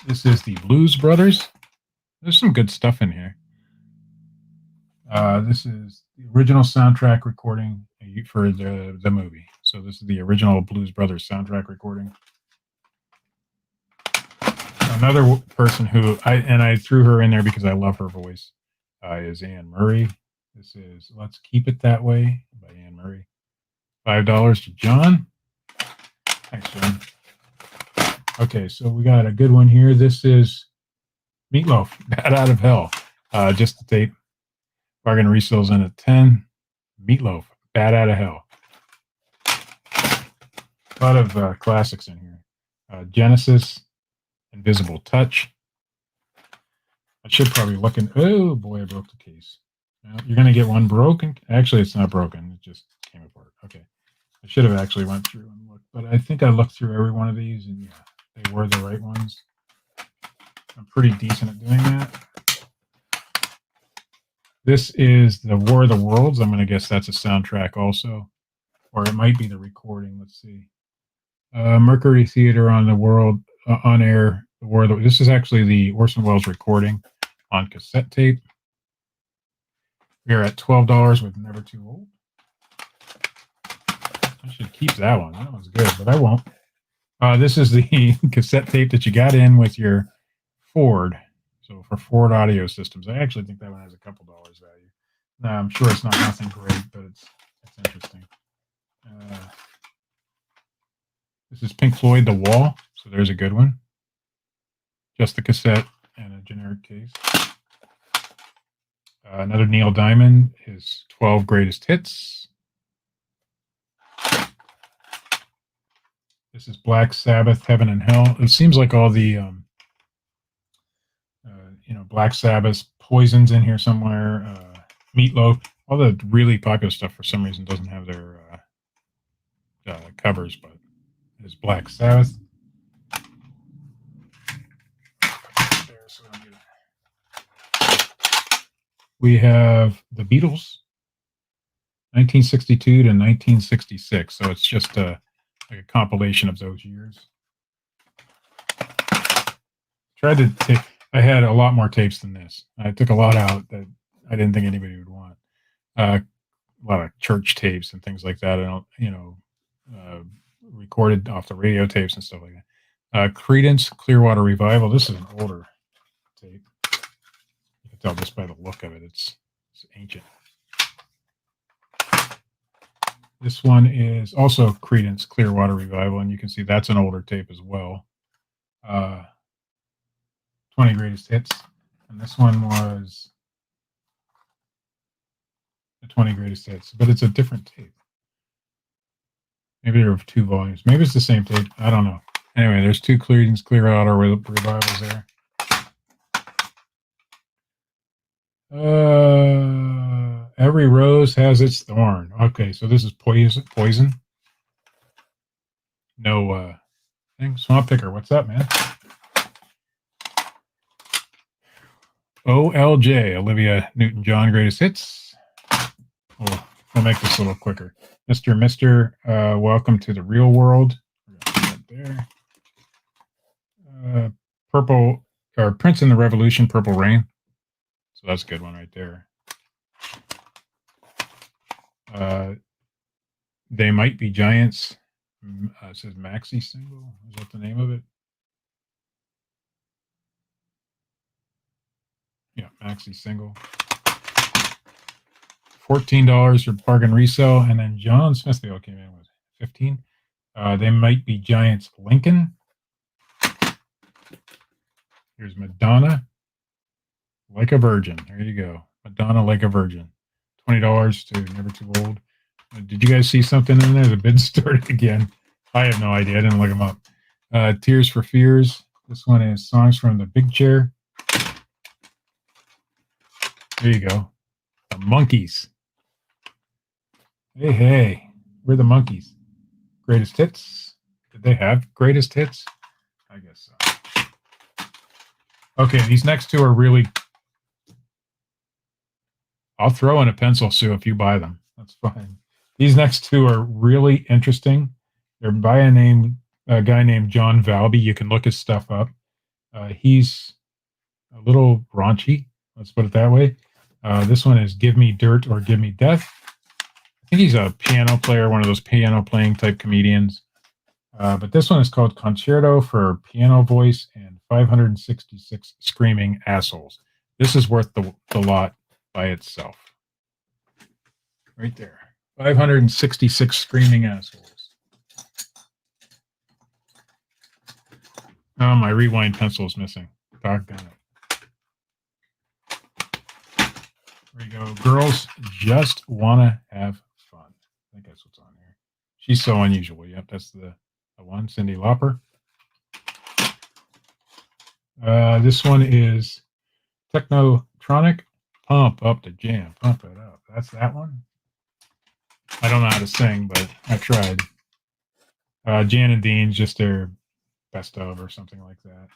A: This is the Blues Brothers. There's some good stuff in here. This is the original soundtrack recording for the movie. So this is the original Blues Brothers soundtrack recording. Another person who I threw her in there because I love her voice is Anne Murray. This is Let's Keep It That Way by Anne Murray. $5 to John. Thanks, John. Okay, so we got a good one here. This is Meatloaf, Bad Out of Hell. Just the tape. Bargain resales in at 10. Meatloaf, Bad Out of Hell. A lot of classics in here. Genesis, Invisible Touch. I should probably look in. Oh boy, I broke the case. Well, you're going to get one broken. Actually, it's not broken. It just came apart. Okay. I should have actually went through and looked, but I think I looked through every one of these, and yeah, they were the right ones. I'm pretty decent at doing that. This is the War of the Worlds. I'm going to guess that's a soundtrack also, or it might be the recording. Let's see. Mercury Theater on the World on air. The War of the. This is actually the Orson Welles recording on cassette tape. We are at $12 with Never Too Old. I should keep that one. That one's good, but I won't. This is the cassette tape that you got in with your Ford. So for Ford audio systems, I actually think that one has a couple dollars value. No, I'm sure it's not nothing great, but it's interesting. This is Pink Floyd, The Wall. So there's a good one. Just the cassette and a generic case. Another Neil Diamond, his 12 Greatest Hits. This is Black Sabbath, Heaven and Hell. It seems like all the, Black Sabbath, Poison's in here somewhere. Meatloaf, all the really popular stuff for some reason doesn't have their covers, but it's Black Sabbath. We have the Beatles, 1962 to 1966. So it's just like a compilation of those years. Tried to take. I had a lot more tapes than this. I took a lot out that I didn't think anybody would want. A lot of church tapes and things like that. Recorded off the radio tapes and stuff like that. Credence, Clearwater Revival. This is an older tape. You can tell just by the look of it. It's ancient. This one is also Credence, Clearwater Revival, and you can see that's an older tape as well. 20 Greatest Hits. And this one was the 20 Greatest Hits, but it's a different tape. Maybe there are 2 volumes. Maybe it's the same tape. I don't know. Anyway, there's 2 Credence Clearwater Revivals there. Every rose has its thorn. Okay, so this is Poison. No thing. Swamp Picker. What's up, man? OLJ, Olivia Newton-John, Greatest Hits. We'll make this a little quicker. Mr. Welcome to the Real World. There. Purple, or Prince and the Revolution, Purple Rain. So that's a good one right there. They Might Be Giants. It says Maxi single. Is that the name of it? Yeah, Maxi single. $14 for bargain resale, and then John Smithfield came in with $15. They Might Be Giants, Lincoln. Here's Madonna, Like a Virgin. There you go, Madonna, Like a Virgin. $20 to Never Too Old. Did you guys see something in there? The bid started again. I have no idea. I didn't look them up. Tears for Fears. This one is Songs from the Big Chair. There you go. The Monkees. Hey, we're the Monkees. Greatest Hits. Did they have Greatest Hits? I guess so. Okay, these next 2 are really... I'll throw in a pencil, Sue, if you buy them. That's fine. These next 2 are really interesting. They're by a guy named John Valby. You can look his stuff up. He's a little raunchy. Let's put it that way. This one is Give Me Dirt or Give Me Death. I think he's a piano player, one of those piano playing type comedians. But this one is called Concerto for Piano Voice and 566 Screaming Assholes. This is worth the lot by itself. Right there. 566 Screaming Assholes. Oh, my rewind pencil is missing. Doggone it. There you go. Girls Just Wanna Have Fun. I think that's what's on here. She's So Unusual. Yep, that's the one. Cyndi Lauper. This one is Technotronic. Pump Up the Jam. Pump it up. That's that one. I don't know how to sing, but I tried. Jan and Dean's just their best of or something like that.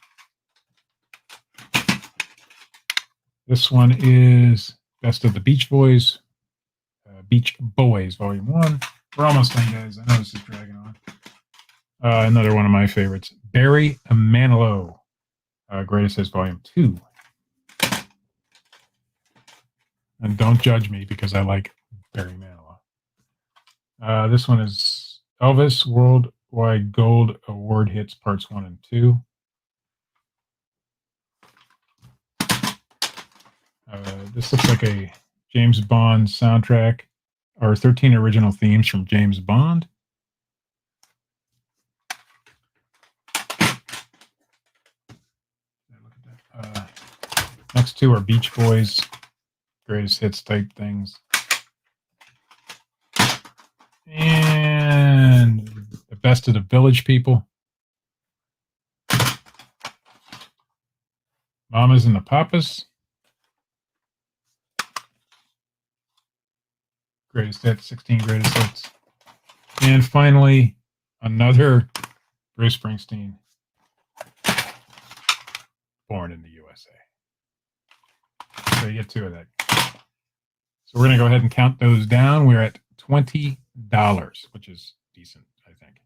A: This one is Best of the Beach Boys. Beach Boys, Volume 1. We're almost done, guys. I know this is dragging on. Another one of my favorites. Barry Manilow. Greatest Hits, Volume 2. And don't judge me because I like Barry Manilow. This one is Elvis Worldwide Gold Award Hits Parts 1 and 2. This looks like a James Bond soundtrack, or 13 original themes from James Bond. Next two are Beach Boys, greatest hits type things. And the Best of the Village People. Mamas and the Papas. Greatest hits, 16 greatest hits. And finally, another Bruce Springsteen. Born in the USA. So you get two of that. So we're going to go ahead and count those down. We're at $20, which is decent, I think.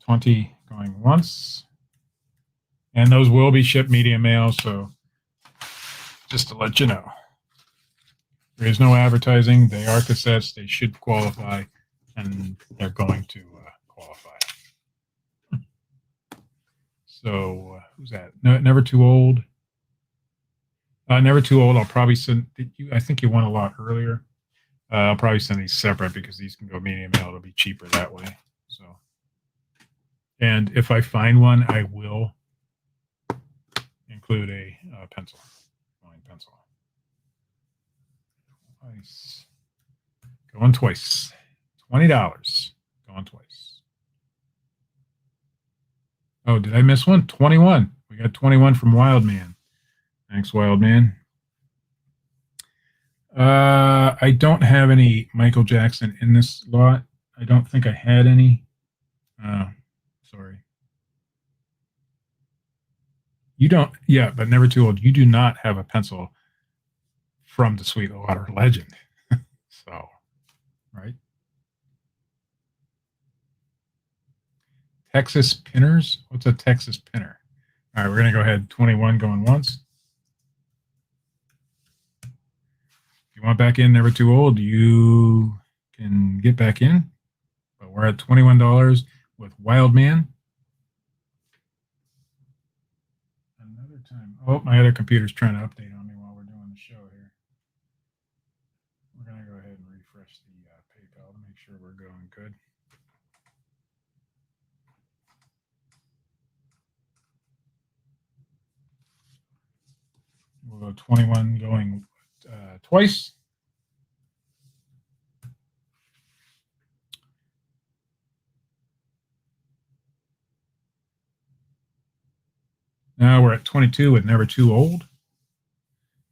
A: 20 going once. And those will be shipped media mail, so just to let you know. There is no advertising. They are cassettes. They should qualify, and they're going to qualify. So who's that? No, Never Too Old. Never Too Old. I'll probably send. I think you won a lot earlier. I'll probably send these separate because these can go media mail. It'll be cheaper that way. So, and if I find one, I will include a pencil, line pencil. Twice. Going twice. $20. Going twice. Oh, did I miss one? 21. We got 21 from Wildman. Thanks, Wildman. I don't have any Michael Jackson in this lot. I don't think I had any. Sorry. You don't, yeah, but Never Too Old. You do not have a pencil from the Sweetwater Legend. So, right? Texas Pinners? What's a Texas Pinner? All right, we're going to go ahead. 21 going once. If you want back in Never Too Old, you can get back in. But we're at $21 with Wildman. Another time. Oh, my other computer's trying to update on me while we're doing the show here. We're going to go ahead and refresh the PayPal to make sure we're going good. We'll go 21 going twice. Now we're at 22 with Never Too Old.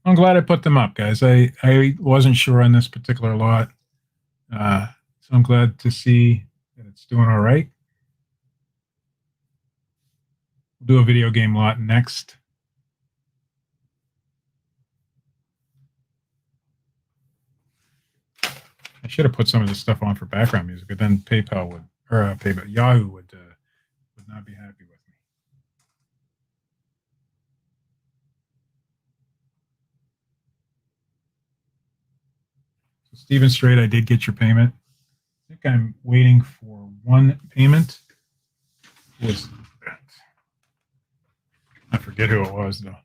A: I'm glad I put them up, guys. I wasn't sure on this particular lot. So I'm glad to see that it's doing all right. We'll do a video game lot next. I should have put some of this stuff on for background music, but then PayPal would, or Yahoo would not be happy with me. So Stephen Strait, I did get your payment. I think I'm waiting for one payment. I forget who it was though.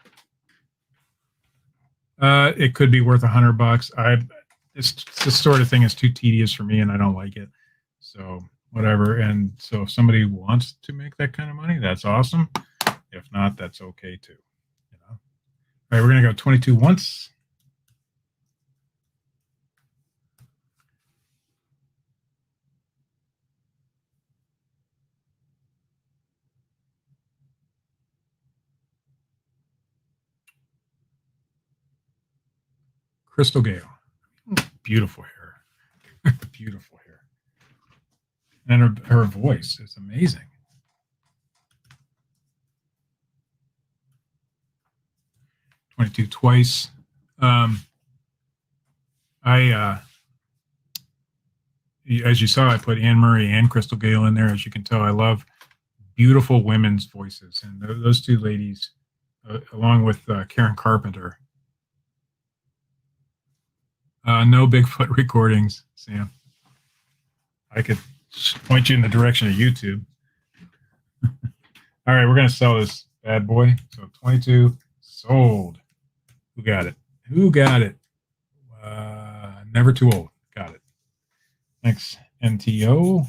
A: It could be worth $100. This sort of thing is too tedious for me, and I don't like it. So whatever. And so if somebody wants to make that kind of money, that's awesome. If not, that's okay too. You know. All right, we're gonna go 22 once. Crystal Gale. Beautiful hair. Beautiful hair. And her voice is amazing. $22 twice. As you saw, I put Anne Murray and Crystal Gale in there. As you can tell, I love beautiful women's voices. And those two ladies, along with Karen Carpenter. No Bigfoot recordings, Sam. I could point you in the direction of YouTube. All right, we're going to sell this bad boy. So 22 sold. Who got it? Who got it? Never Too Old. Got it. Next, NTO.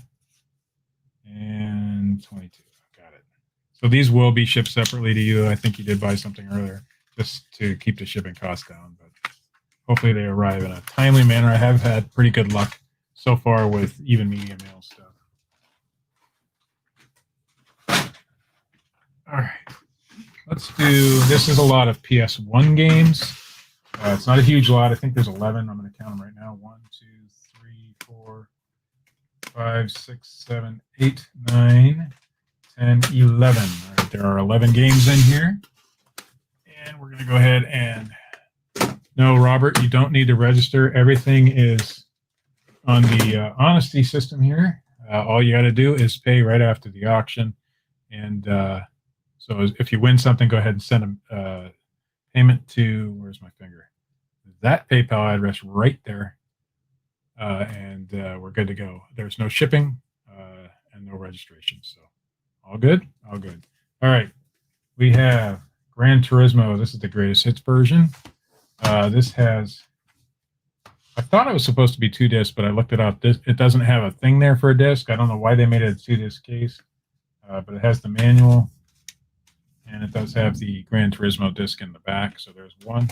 A: And 22. Got it. So these will be shipped separately to you. I think you did buy something earlier just to keep the shipping costs down. But hopefully they arrive in a timely manner. I have had pretty good luck so far with even medium mail stuff. All right. Let's do, this is a lot of PS1 games. It's not a huge lot. I think there's 11. I'm going to count them right now. 1, 2, 3, 4, 5, 6, 7, 8, 9, 10, 11. All right, there are 11 games in here. And we're going to go ahead and, no, Robert, you don't need to register. Everything is on the honesty system here. All you got to do is pay right after the auction. And so if you win something, go ahead and send a payment to, where's my finger? That PayPal address right there. And we're good to go. There's no shipping and no registration. So all good? All good. All right. We have Gran Turismo. This is the greatest hits version. This has, I thought it was supposed to be 2 discs, but I looked it up. It doesn't have a thing there for a disc. I don't know why they made it a 2-disc case, but it has the manual. And it does have the Gran Turismo disc in the back. So there's one.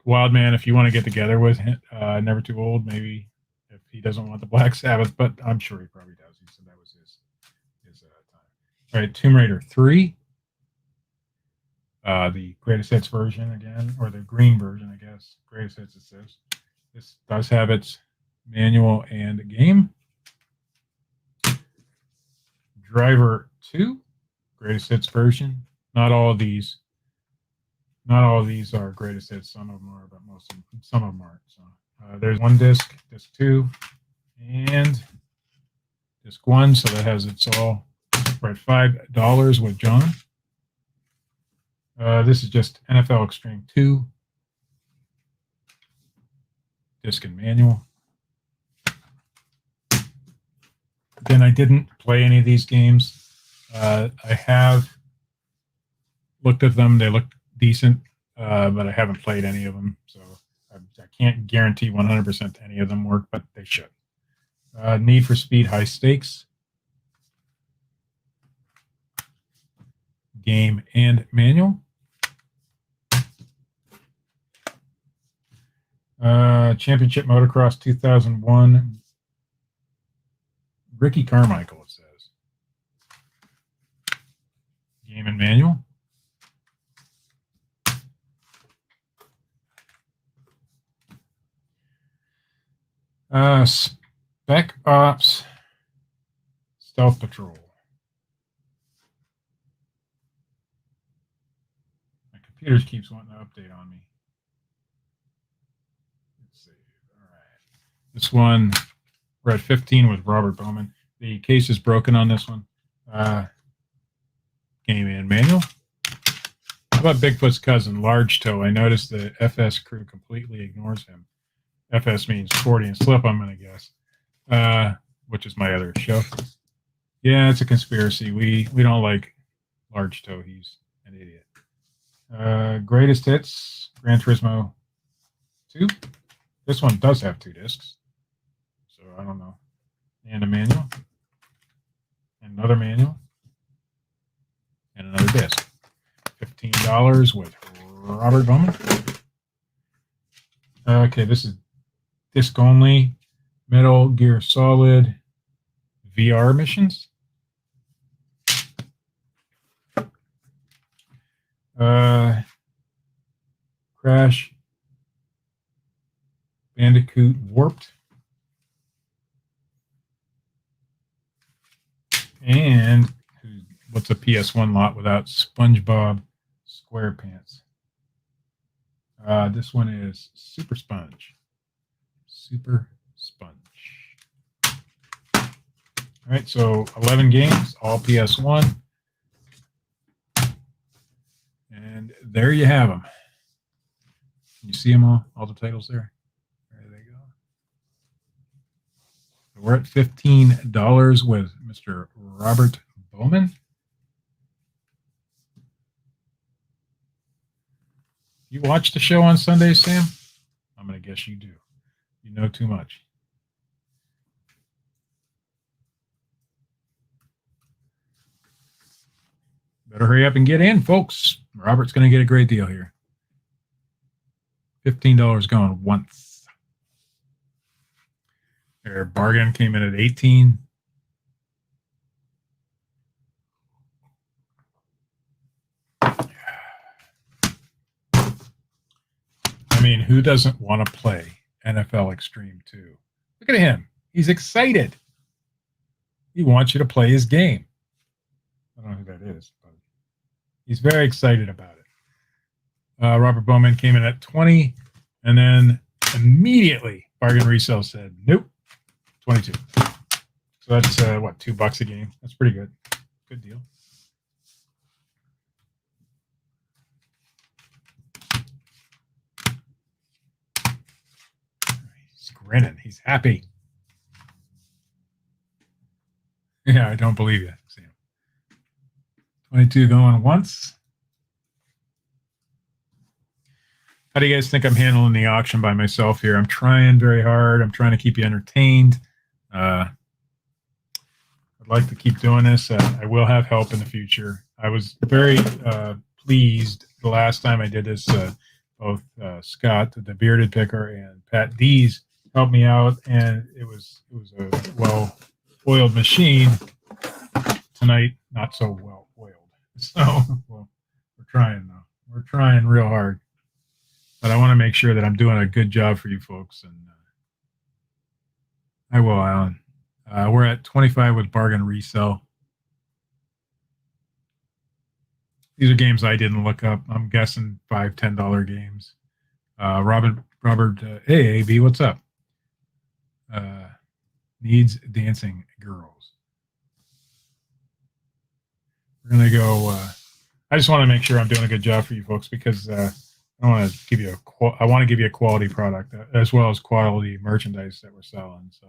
A: Wildman, if you want to get together with him, Never Too Old, maybe if he doesn't want the Black Sabbath, but I'm sure he probably does. He said that was his time. All right, Tomb Raider 3. The greatest hits version again, or the green version, I guess. Greatest hits, it says. This does have its manual and game. Driver 2, greatest hits version. Not all of these are greatest hits. Some of them are, but some of them aren't. So there's one disc, disc 2, and disc 1. So that has its all. We're at $5 with John. This is just NFL Extreme 2, disc and manual. Again, I didn't play any of these games. I have looked at them. They look decent, but I haven't played any of them. So I can't guarantee 100% any of them work, but they should. Need for Speed High Stakes. Game and manual. Championship Motocross 2001. Ricky Carmichael, it says. Game and manual. Spec Ops Stealth Patrol. My computer keeps wanting to update on me. Let's see. All right. This one, we're at 15 with Robert Bowman. The case is broken on this one. Game and manual. How about Bigfoot's cousin, Large Toe? I noticed the FS crew completely ignores him. FS means 40 and slip, I'm going to guess, which is my other show. Yeah, it's a conspiracy. We don't like Large Toe. He's an idiot. Greatest hits, Gran Turismo 2. This one does have 2 discs, so I don't know. And a manual, and another manual, and another disc. $15 with Robert Bowman. Okay, this is disc only. Metal Gear Solid VR missions. Crash Bandicoot Warped. And what's a PS1 lot without SpongeBob SquarePants? This one is Super Sponge. Super Sponge. All right, so 11 games, all PS1. And there you have them. Can you see them all the titles there? There they go. So we're at $15 with Mr. Robert Bowman. You watch the show on Sundays, Sam? I'm going to guess you do. You know too much. Better hurry up and get in, folks. Robert's going to get a great deal here. $15 going once. Their bargain came in at 18. I mean, who doesn't want to play NFL Extreme 2? Look at him. He's excited. He wants you to play his game. I don't know who that is, but he's very excited about it. Robert Bowman came in at 20, and then immediately Bargain Resale said, nope, 22. So that's, what, $2 a game? That's pretty good. Good deal. He's grinning. He's happy. Yeah, I don't believe you, Sam. 22 going once. How do you guys think I'm handling the auction by myself here? I'm trying very hard. I'm trying to keep you entertained. I'd like to keep doing this. I will have help in the future. I was very pleased the last time I did this. Both Scott, the bearded picker, and Pat Dees helped me out, and it was a well-oiled machine. Tonight, not so well-oiled. So well, we're trying though. We're trying real hard. But I want to make sure that I'm doing a good job for you folks, and I will, Alan. We're at 25 with Bargain Resell. These are games I didn't look up. I'm guessing $5, $10 games. Robert, hey, AB, what's up? Needs dancing girls. We're going to go. I just want to make sure I'm doing a good job for you folks because I want to give you a quality product as well as quality merchandise that we're selling. So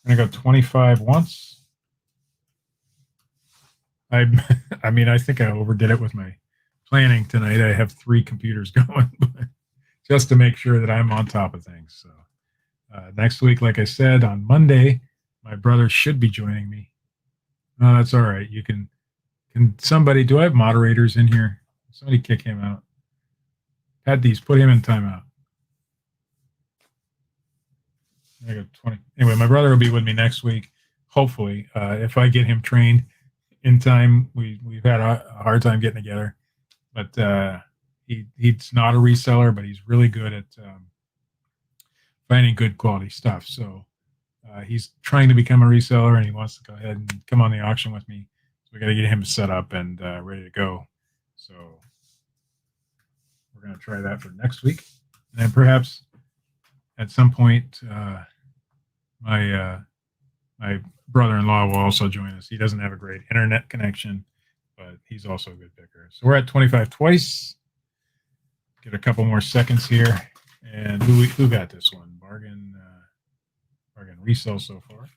A: I'm going to go 25 once. I mean, I think I overdid it with my planning tonight. I have 3 computers going just to make sure that I'm on top of things. So next week, like I said, on Monday, my brother should be joining me. No, that's all right. You can somebody, do I have moderators in here? Somebody kick him out. Pat Dees, put him in timeout. I got 20. Anyway, my brother will be with me next week, hopefully, if I get him trained in time. We've had a hard time getting together, but he's not a reseller, but he's really good at finding good quality stuff. So he's trying to become a reseller, and he wants to go ahead and come on the auction with me. So we got to get him set up and ready to go. So we're going to try that for next week, and then perhaps at some point my brother-in-law will also join us. He doesn't have a great internet connection, but he's also a good picker. So we're at 25 twice. Get a couple more seconds here. And who got this one? Bargain Resell so far.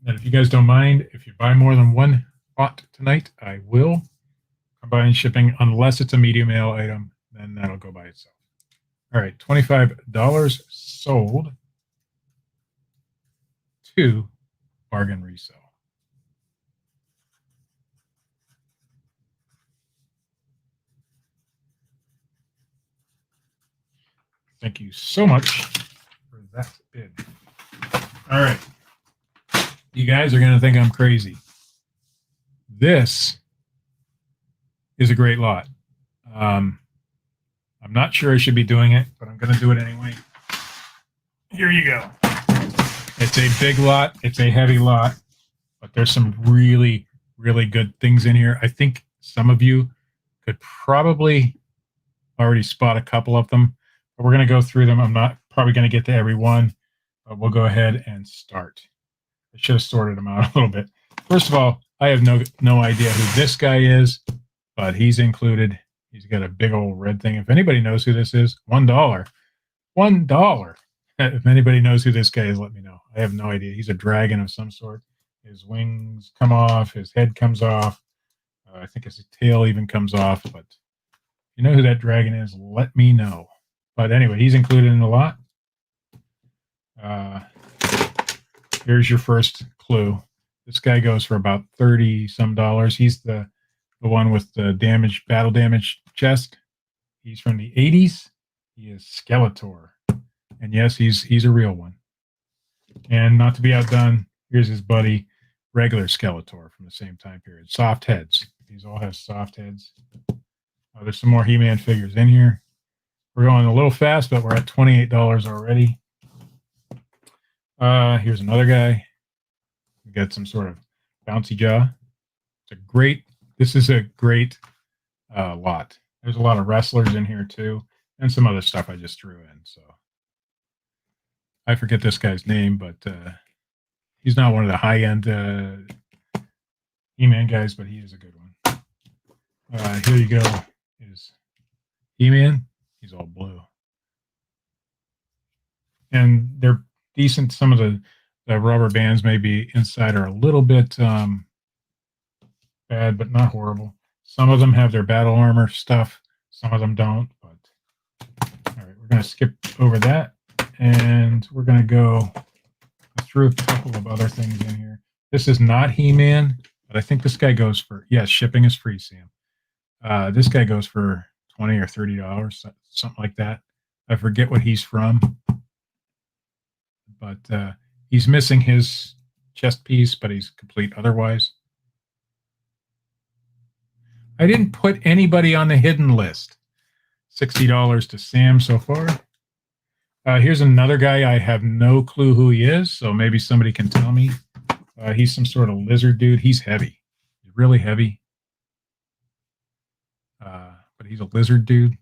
A: And if you guys don't mind, if you buy more than one lot tonight, I will combine shipping unless it's a medium mail item. Then that'll go by itself. All right, $25 sold to Bargain Resell. Thank you so much for that bid. All right. You guys are going to think I'm crazy. This is a great lot. I'm not sure I should be doing it, but I'm going to do it anyway. Here you go. It's a big lot. It's a heavy lot, but there's some really, really good things in here. I think some of you could probably already spot a couple of them, but we're going to go through them. I'm not probably going to get to every one, but we'll go ahead and start. I should have sorted them out a little bit. First of all, I have no idea who this guy is, but he's included. He's got a big old red thing. If anybody knows who this is, $1. $1. If anybody knows who this guy is, let me know. I have no idea. He's a dragon of some sort. His wings come off. His head comes off. I think his tail even comes off, but if you know who that dragon is, let me know. But anyway, he's included in the lot. Here's your first clue. This guy goes for about $30-some. He's the one with the battle damage chest. He's from the 80s. He is Skeletor. And yes, he's a real one. And not to be outdone, here's his buddy, regular Skeletor from the same time period. Soft heads. These all have soft heads. There's some more He-Man figures in here. We're going a little fast, but we're at $28 already. Here's another guy. We got some sort of bouncy jaw. This is a great lot. There's a lot of wrestlers in here too, and some other stuff I just threw in. So I forget this guy's name, but he's not one of the high-end He-Man guys, but he is a good one. Here you go. Is He-Man. He's all blue. And they're decent. Some of the rubber bands maybe inside are a little bit bad, but not horrible. Some of them have their battle armor stuff. Some of them don't. But all right, we're going to skip over that. And we're going to go through a couple of other things in here. This is not He-Man, but I think this guy goes for, yes, shipping is free, Sam. This guy goes for $20 or $30, something like that. I forget what he's from. But he's missing his chest piece, but he's complete otherwise. I didn't put anybody on the hidden list. $60 to Sam so far. Here's another guy. I have no clue who he is, so maybe somebody can tell me. He's some sort of lizard dude. He's heavy. He's really heavy. But he's a lizard dude.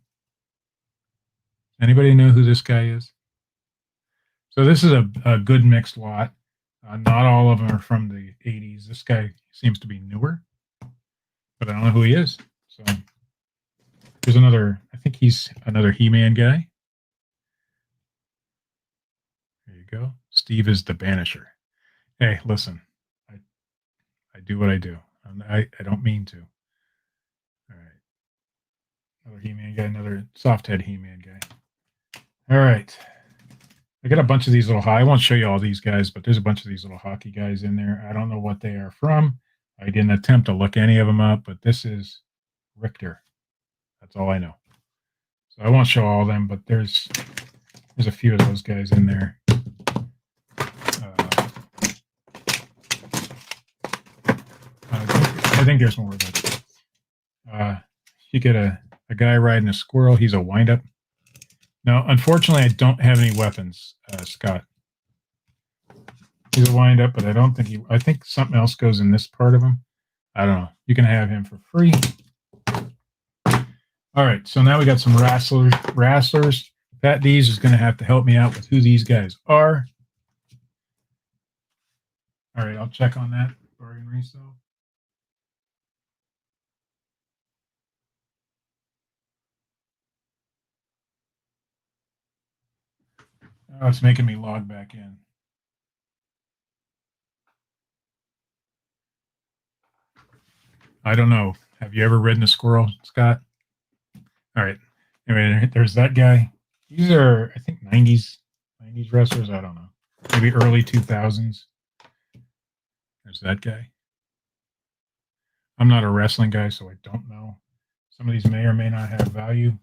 A: Anybody know who this guy is? So this is a good mixed lot. Not all of them are from the 80s. This guy seems to be newer, but I don't know who he is. So there's another, I think he's another He-Man guy. There you go. Steve is the Banisher. Hey, listen, I do what I do. I don't mean to. All right. Another He-Man guy, another soft head He-Man guy. All right. I got a bunch of these little I won't show you all these guys, but there's a bunch of these little hockey guys in there. I don't know what they are from. I didn't attempt to look any of them up, but this is Richter. That's all I know. So I won't show all of them, but there's a few of those guys in there. I think there's more, but you get a guy riding a squirrel. He's a wind-up. No, unfortunately, I don't have any weapons, Scott. He's a wind-up, but I don't think I think something else goes in this part of him. I don't know. You can have him for free. All right, so now we got some wrestlers. Pat D's is going to have to help me out with who these guys are. All right, I'll check on that. Bargain resale. Oh, it's making me log back in. I don't know. Have you ever ridden a squirrel, Scott? All right. Anyway, there's that guy. These are, I think, 90s wrestlers. I don't know. Maybe early 2000s. There's that guy. I'm not a wrestling guy, so I don't know. Some of these may or may not have value.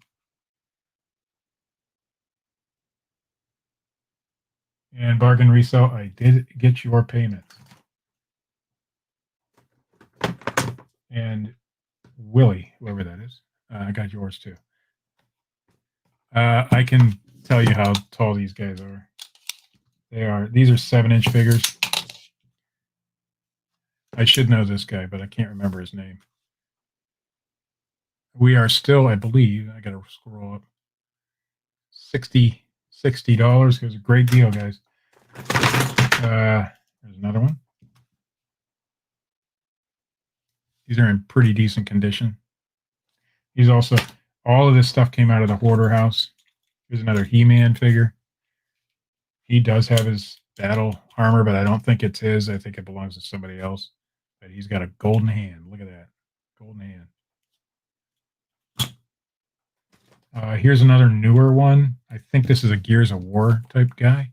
A: And bargain resale, I did get your payment. And Willie, whoever that is, I got yours too. I can tell you how tall these guys are. These are 7-inch figures. I should know this guy, but I can't remember his name. We are still, I believe, I got to scroll up. $60. It was a great deal, guys. There's another one. These are in pretty decent condition. These also, all of this stuff came out of the Hoarder house. Here's another He-Man figure. He does have his battle armor, but I don't think it's his. I think it belongs to somebody else. But he's got a golden hand. Look at that. golden hand. Here's another newer one. I think this is a Gears of War type guy.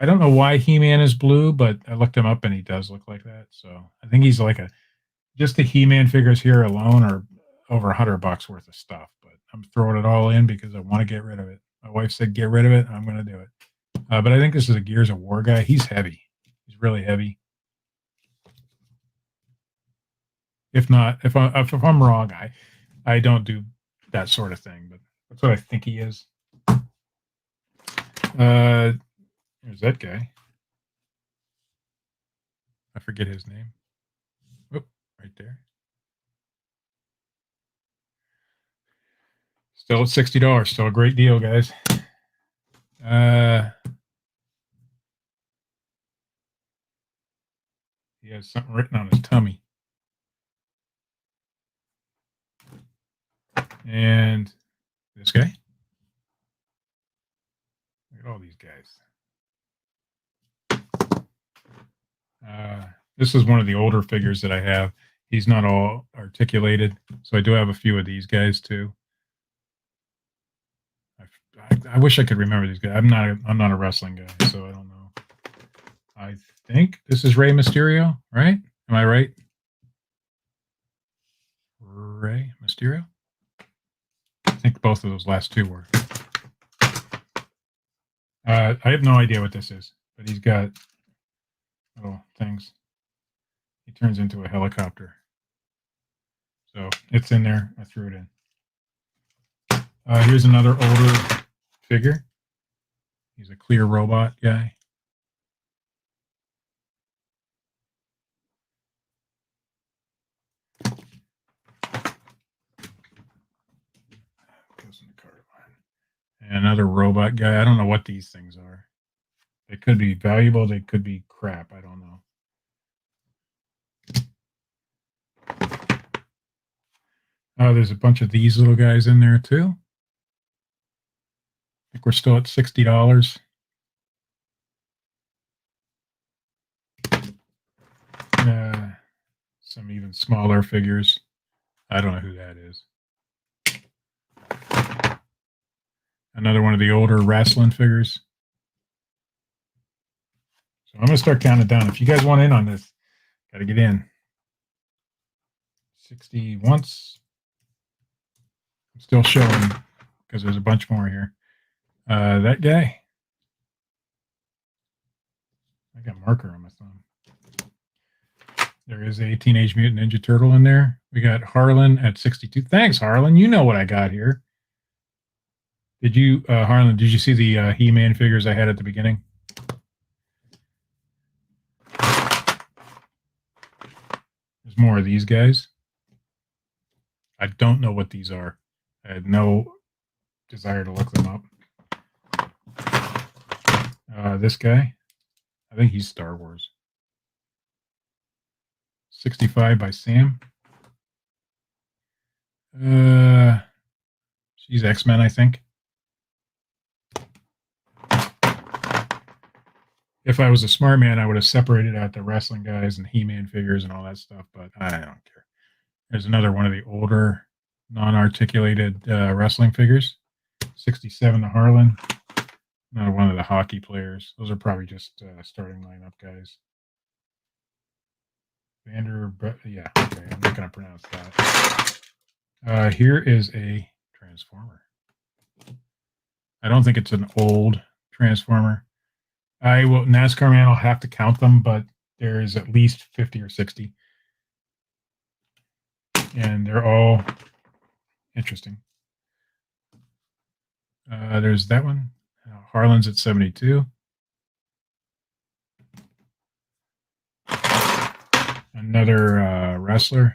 A: I don't know why He-Man is blue, but I looked him up and he does look like that. So I think he's like just the He-Man figures here alone are over $100 worth of stuff. But I'm throwing it all in because I want to get rid of it. My wife said get rid of it. I'm going to do it. But I think this is a Gears of War guy. He's heavy. He's really heavy. If not, if I'm wrong, I don't do that sort of thing, but that's what I think he is. There's that guy. I forget his name. Oh, right there. Still at $60. Still a great deal, guys. He has something written on his tummy. And this guy. Look at all these guys. This is one of the older figures that I have. He's not all articulated, so I do have a few of these guys too. I wish I could remember these guys. I'm not a wrestling guy, so I don't know. I think this is Rey Mysterio, right? Am I right? Rey Mysterio? I think both of those last two were. I have no idea what this is, but he's got little things. He turns into a helicopter. So it's in there. I threw it in. Here's another older figure. He's a clear robot guy. Goes in the card line. And another robot guy. I don't know what these things are. They could be valuable. They could be crap. I don't know. There's a bunch of these little guys in there too. I think we're still at $60. Some even smaller figures. I don't know who that is. Another one of the older wrestling figures. So I'm going to start counting down. If you guys want in on this, got to get in. 60 once. I'm still showing because there's a bunch more here. That guy. I got marker on my thumb. There is a Teenage Mutant Ninja Turtle in there. We got Harlan at 62. Thanks, Harlan. You know what I got here. Did you, Harlan, did you see the He-Man figures I had at the beginning? There's more of these guys. I don't know what these are. I had no desire to look them up. This guy, I think he's Star Wars. 65 by Sam. She's X-Men, I think. If I was a smart man, I would have separated out the wrestling guys and He-Man figures and all that stuff, but I don't care. There's another one of the older, non-articulated wrestling figures. 67 to Harlan. Another one of the hockey players. Those are probably just starting lineup guys. Yeah, okay, I'm not going to pronounce that. Here is a Transformer. I don't think it's an old Transformer. NASCAR man, I'll have to count them, but there is at least 50 or 60. And they're all interesting. There's that one. Harlan's at 72. Another wrestler.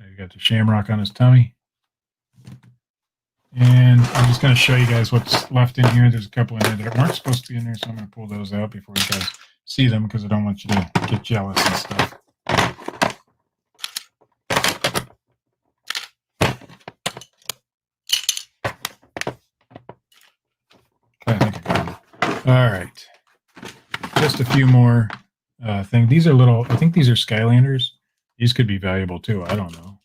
A: You got the shamrock on his tummy. And I'm just going to show you guys what's left in here. There's a couple in there that weren't supposed to be in there, so I'm going to pull those out before you guys see them because I don't want you to get jealous and stuff. I think I got them. All right. Just a few more things. These are little, I think these are Skylanders. These could be valuable too. I don't know.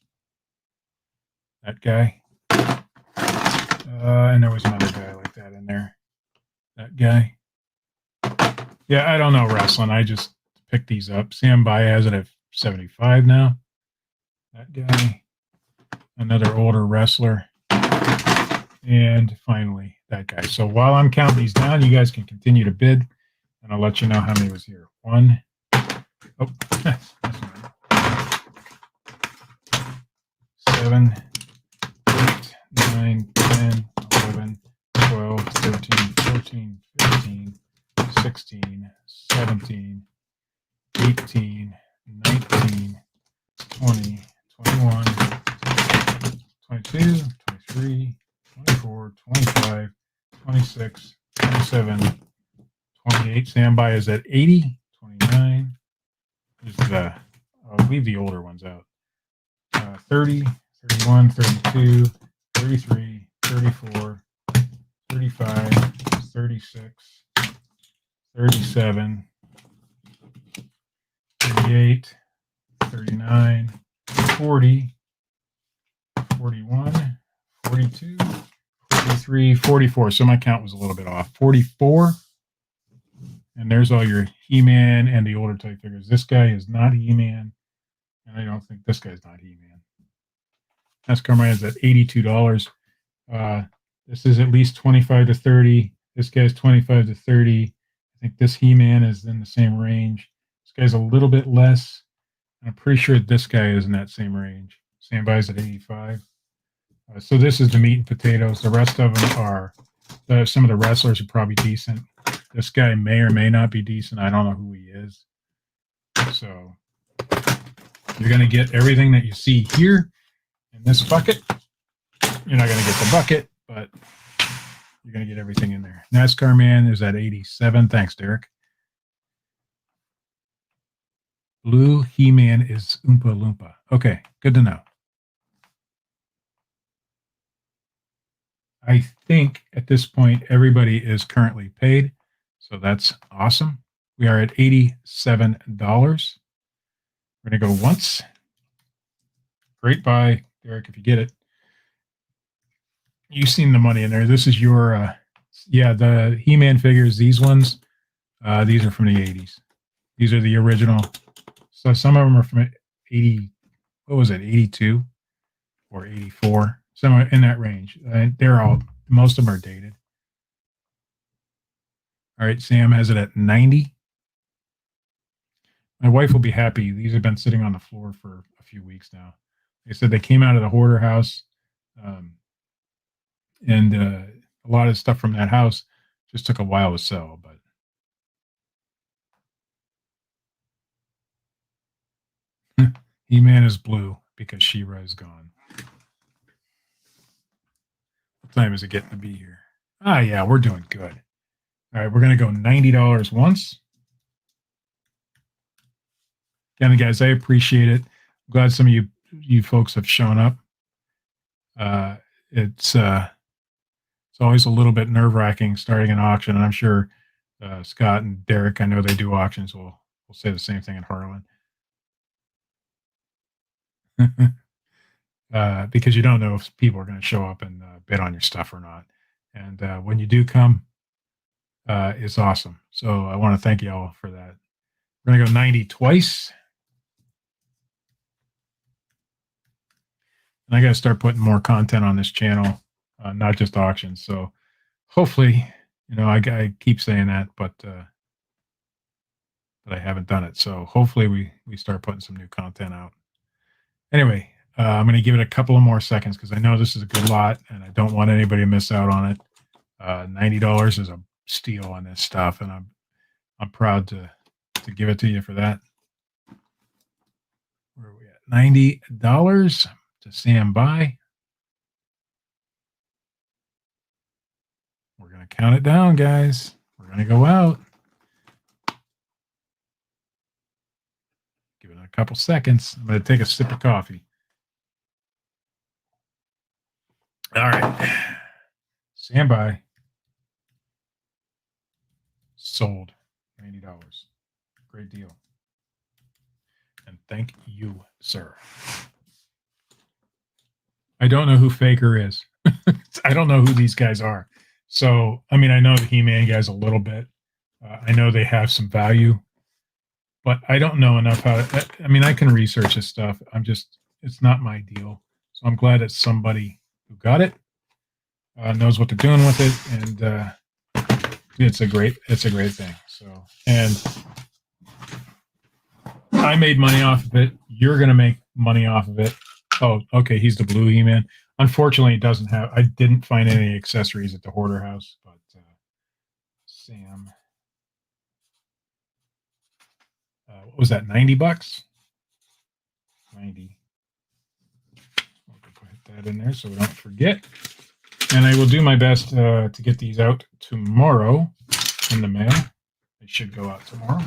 A: That guy. And there was another guy like that in there. That guy. Yeah, I don't know wrestling. I just picked these up. Sam Bai has it at 75 now. That guy. Another older wrestler. And finally, that guy. So while I'm counting these down, you guys can continue to bid, and I'll let you know how many was here. 1. Oh, that's not 7, 8, 9, 10, 11, 12, 13, 14, 15, 16, 17, 18, 19, 20, 21, 22, 23, 24, 25, 26, 27, 28. Standby is at 80, 29. I'll leave the older ones out. 30, 31, 32, 33, 34, 35, 36, 37, 38, 39, 40, 41, 42, 43, 44. So my count was a little bit off. 44. And there's all your He-Man and the older type figures. This guy is not He-Man. And I don't think this guy's not He-Man. NASCAR Man is at $82. This is at least 25 to 30. This guy's 25 to 30. I think this He-Man is in the same range. This guy's a little bit less. I'm pretty sure this guy is in that same range. Standby's at 85. So this is the meat and potatoes. The rest of them are, some of the wrestlers are probably decent. This guy may or may not be decent. I don't know who he is. So you're going to get everything that you see here in this bucket. You're not going to get the bucket, but you're going to get everything in there. NASCAR Man is at 87. Thanks, Derek. Blue He-Man is Oompa Loompa. Okay, good to know. I think at this point, everybody is currently paid. So that's awesome. We are at $87. We're going to go once. Great buy, Derek, if you get it. You've seen the money in there. This is your, the He-Man figures, these ones, these are from the 80s. These are the original. So some of them are from 80, what was it, 82 or 84? Somewhere in that range. Most of them are dated. All right, Sam has it at 90. My wife will be happy. These have been sitting on the floor for a few weeks now. They said they came out of the hoarder house, and a lot of stuff from that house just took a while to sell. But He-Man is blue because She-Ra is gone. What time is it getting to be here? Yeah, we're doing good. All right, we're going to go $90 once. Again, guys, I appreciate it. I'm glad some of you folks have shown up. It's always a little bit nerve-wracking starting an auction, and I'm sure Scott and Derek, I know they do auctions, will say the same thing in Harlan. Because you don't know if people are going to show up and bid on your stuff or not. And when you do come, it's awesome. So I want to thank you all for that. We're going to go 90 twice. And I got to start putting more content on this channel, not just auctions. So hopefully, I keep saying that, but I haven't done it. So hopefully we start putting some new content out. Anyway, I'm going to give it a couple of more seconds because I know this is a good lot and I don't want anybody to miss out on it. $90 is a steal on this stuff, and I'm proud to give it to you for that. Where are we at? $90 to Sam By. We're going to count it down, guys. We're going to go out. Give it a couple seconds. I'm going to take a sip of coffee. All right. Stand by. Sold. $90. Great deal. And thank you, sir. I don't know who Faker is. I don't know who these guys are. So, I mean, I know the He-Man guys a little bit. I know they have some value, but I don't know enough how to, I mean, I can research this stuff. It's not my deal. So I'm glad it's somebody who got it, knows what they're doing with it. And it's a great thing. So, and I made money off of it. You're going to make money off of it. Oh, okay. He's the blue He-Man. Unfortunately, it doesn't have. I didn't find any accessories at the hoarder house, but Sam, what was that? $90. 90. I'll put that in there so we don't forget. And I will do my best to get these out tomorrow in the mail. They should go out tomorrow.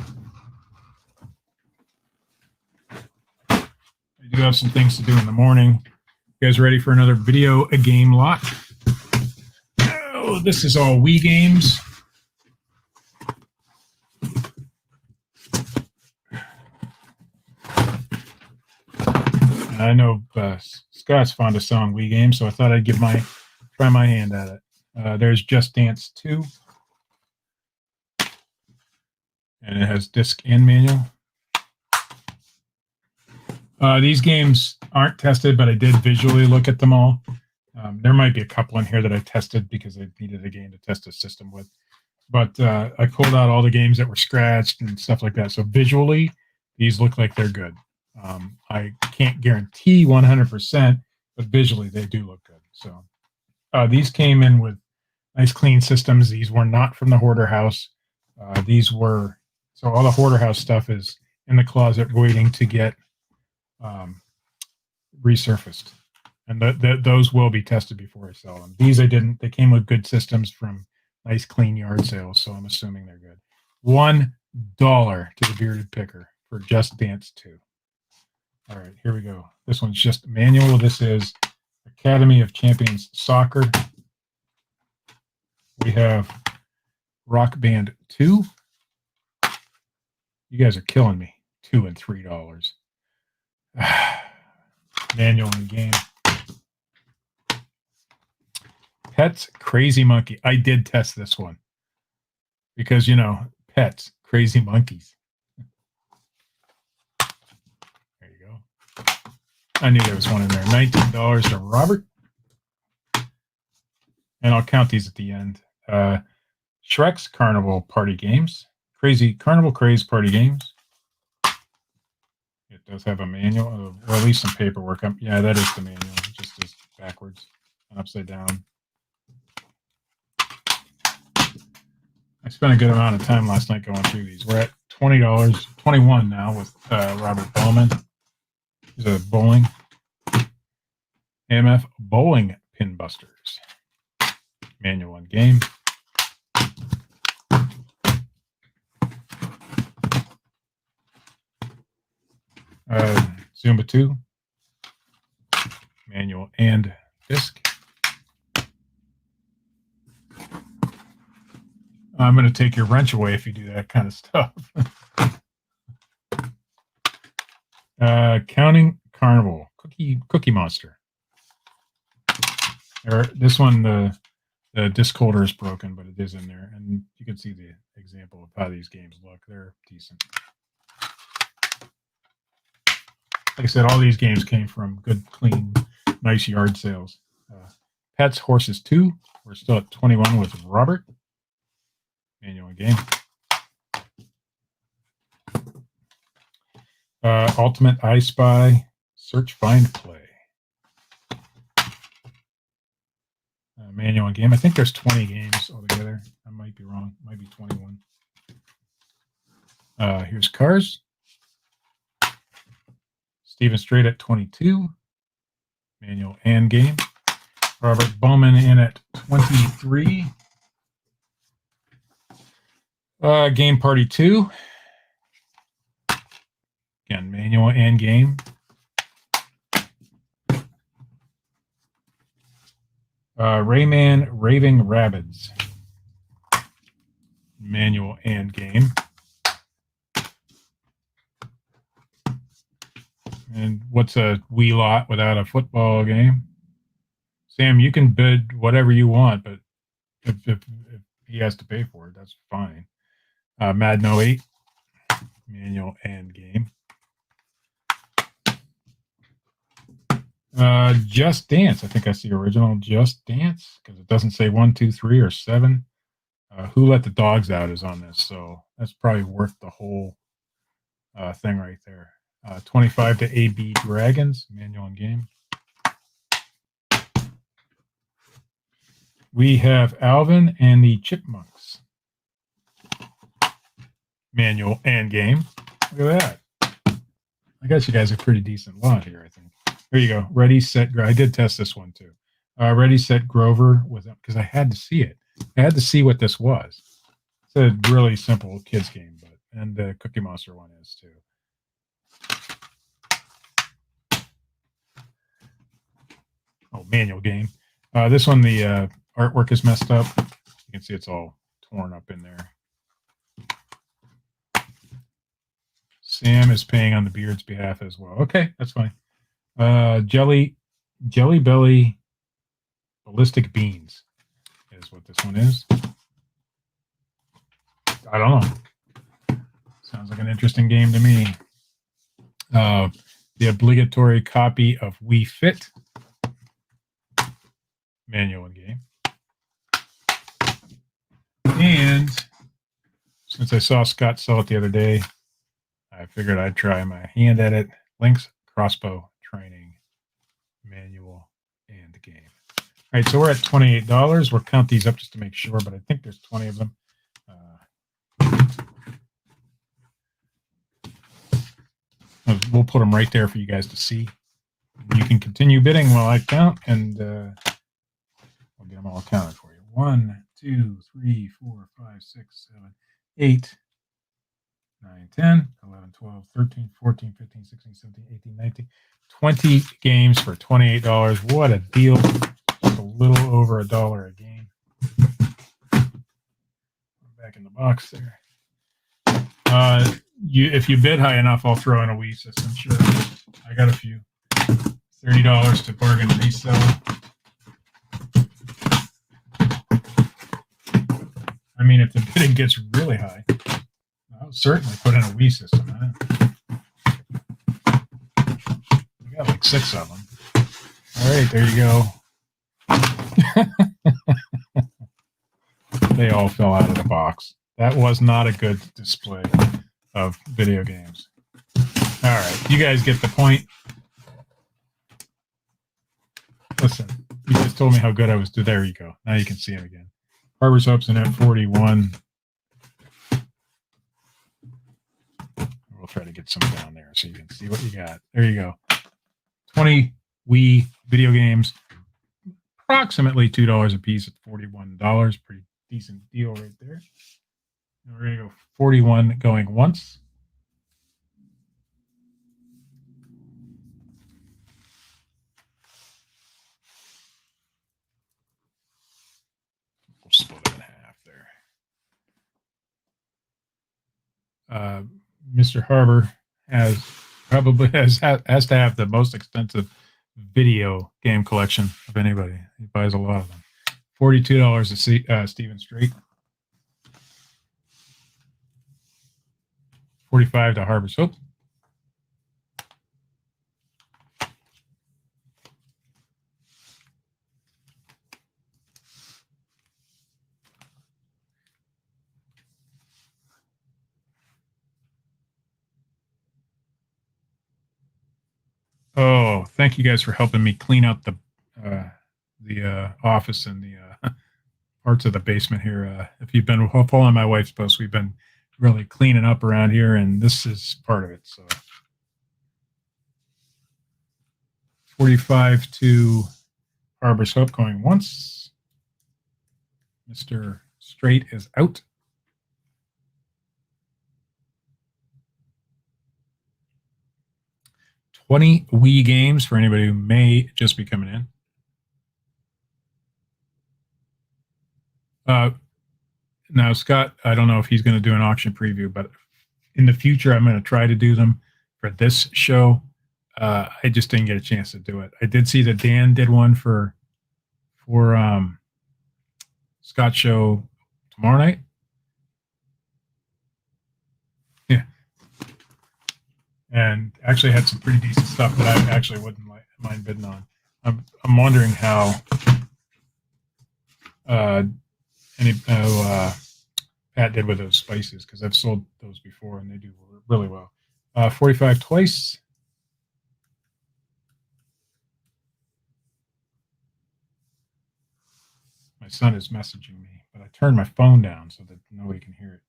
A: I do have some things to do in the morning. You guys ready for another video a game lot? Oh, this is all Wii games. I know Scott's fond of selling Wii games, so I thought I'd try my hand at it. There's Just Dance 2. And it has disc and manual. These games aren't tested, but I did visually look at them all. There might be a couple in here that I tested because I needed a game to test a system with. But I pulled out all the games that were scratched and stuff like that. So visually, these look like they're good. I can't guarantee 100%, but visually they do look good. So these came in with nice clean systems. These were not from the hoarder house. These were, so all the hoarder house stuff is in the closet waiting to get resurfaced, and those will be tested before I sell them. These I didn't. They came with good systems from nice clean yard sales, so I'm assuming they're good. $1 to the bearded picker for Just Dance 2. All right, here we go. This one's just manual. This is Academy of Champions Soccer. We have Rock Band 2. You guys are killing me. $2 and $3. Manual in game. Pets Crazy Monkey. I did test this one because, you know, pets, crazy monkeys. There you go. I knew there was one in there. $19 to Robert. And I'll count these at the end. Shrek's Carnival Party Games. Carnival Craze Party Games. It does have a manual, or at least some paperwork. Yeah, that is the manual. It just is backwards and upside down. I spent a good amount of time last night going through these. We're at $20, $21 now with Robert Bowman. He's a bowling. AMF Bowling Pin Busters. Manual and game. Zumba 2. Manual and disc. I'm going to take your wrench away if you do that kind of stuff. Counting Carnival. Cookie Monster. This one, the disc holder is broken, but it is in there. And you can see the example of how these games look. They're decent. Like I said, all these games came from good, clean, nice yard sales. Pets Horses 2. We're still at 21 with Robert. Manual game. Ultimate I Spy Search Find Play. Manual game. I think there's 20 games altogether. I might be wrong. Might be 21. Here's Cars. Steven Strait at 22. Manual and game. Robert Bowman in at 23. Game Party 2. Again, manual and game. Rayman Raving Rabbids. Manual and game. And what's a wee lot without a football game? Sam, you can bid whatever you want, but if he has to pay for it, that's fine. Madden 08, manual and game. Just Dance. I think I see original Just Dance because it doesn't say 1, 2, 3, or 7. Who Let the Dogs Out is on this, so that's probably worth the whole thing right there. 25 to AB Dragons, manual and game. We have Alvin and the Chipmunks, manual and game. Look at that. I guess you guys are pretty decent lot here, I think. There you go. Ready, Set, I did test this one too. Ready, Set, Grover with them because I had to see it. I had to see what this was. It's a really simple kids game, and the Cookie Monster one is too. Oh, manual game. This one, the artwork is messed up. You can see it's all torn up in there. Sam is paying on the Beard's behalf as well. Okay, that's fine. Jelly Belly Ballistic Beans is what this one is. I don't know. Sounds like an interesting game to me. The obligatory copy of Wii Fit, manual and game. And since I saw Scott sell it the other day, I figured I'd try my hand at it. Link's Crossbow Training, manual and game. All right, so we're at $28. We'll count these up just to make sure, but I think there's 20 of them. We'll put them right there for you guys to see. You can continue bidding while I count, and I'll get them all counted for you. 1, 2, 3, 4, 5, 6, 7, 8, 9, 10, 11, 12, 13, 14, 15, 16, 17, 18, 19, 20 games for $28. What a deal. Just a little over $1 a game. Back in the box there. If you bid high enough, I'll throw in a Wii system. Sure. I got a few. $30 to bargain resell. I mean, if the bidding gets really high, I'll certainly put in a Wii system. We got like 6 of them. All right, there you go. They all fell out of the box. That was not a good display of video games. All right, you guys get the point. Listen, you just told me how good I was. There you go. Now you can see him again. Harbor's Hope's in at 41. We'll try to get some down there so you can see what you got. There you go. 20 Wii video games, approximately $2 a piece at $41. Pretty decent deal right there. And we're going to go 41 going once. We'll split it in half there. Mr. Harbor probably has to have the most extensive video game collection of anybody. He buys a lot of them. $42 to see Stephen Strait. 45 to Harbor's Hope. Oh, thank you guys for helping me clean out the office and the parts of the basement here. If you've been following my wife's post, we've been really cleaning up around here, and this is part of it. So 45 to Harbor's Hope going once. Mr. Strait is out. $20 Wii games for anybody who may just be coming in. Now, Scott, I don't know if he's going to do an auction preview, but in the future, I'm going to try to do them for this show. I just didn't get a chance to do it. I did see that Dan did one for Scott's show tomorrow night. Yeah, and actually had some pretty decent stuff that I actually wouldn't mind bidding on. I'm wondering how Pat did with those spices, because I've sold those before and they do really well. 45 twice. My son is messaging me, but I turned my phone down so that nobody can hear it.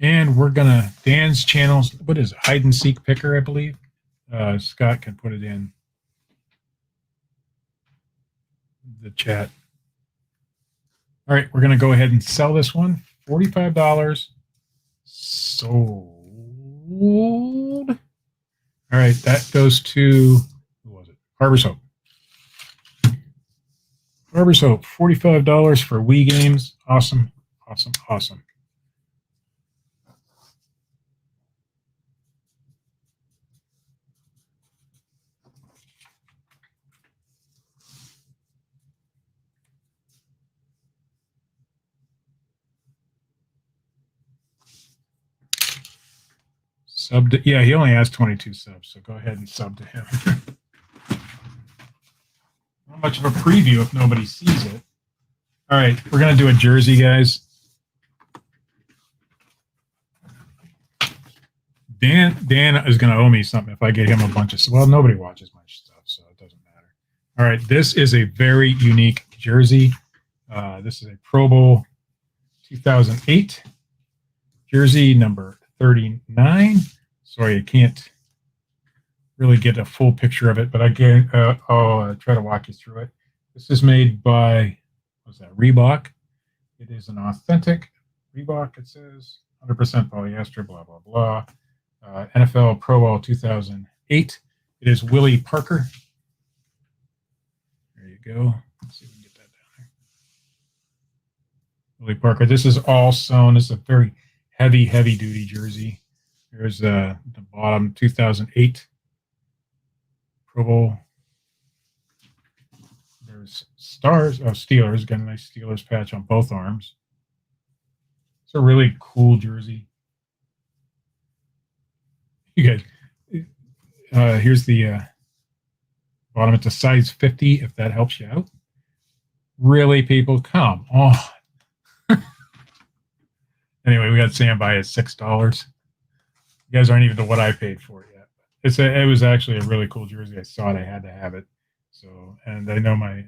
A: And we're gonna Dan's channels. What is it? Hide and seek picker, I believe. Scott can put it in the chat. All right, we're gonna go ahead and sell this one. $45. Sold. All right, that goes to, who was it? Harbor's Hope. Harbor's Hope, $45 for Wii games. Awesome, awesome, awesome. Sub to, yeah, he only has 22 subs, so go ahead and sub to him. Not much of a preview if nobody sees it. All right, we're going to do a jersey, guys. Dan is going to owe me something if I get him a bunch of... Well, nobody watches my stuff, so it doesn't matter. All right, this is a very unique jersey. This is a Pro Bowl 2008 jersey number 39. Sorry, I can't really get a full picture of it, but again, I'll try to walk you through it. This is made by, what's that, Reebok. It is an authentic Reebok, it says, 100% polyester, blah, blah, blah. NFL Pro Bowl 2008. It is Willie Parker. There you go. Let's see if we can get that down there. Willie Parker. This is all sewn. This is a very heavy duty jersey. There's the bottom 2008 Pro Bowl. There's stars. Oh, Steelers. Got a nice Steelers patch on both arms. It's a really cool jersey. You guys, here's the bottom. It's a size 50, if that helps you out. Really, people, come on. Anyway, we got Sam by at $6. You guys aren't even to what I paid for it yet. It was actually a really cool jersey. I saw it. I had to have it. So, and I know my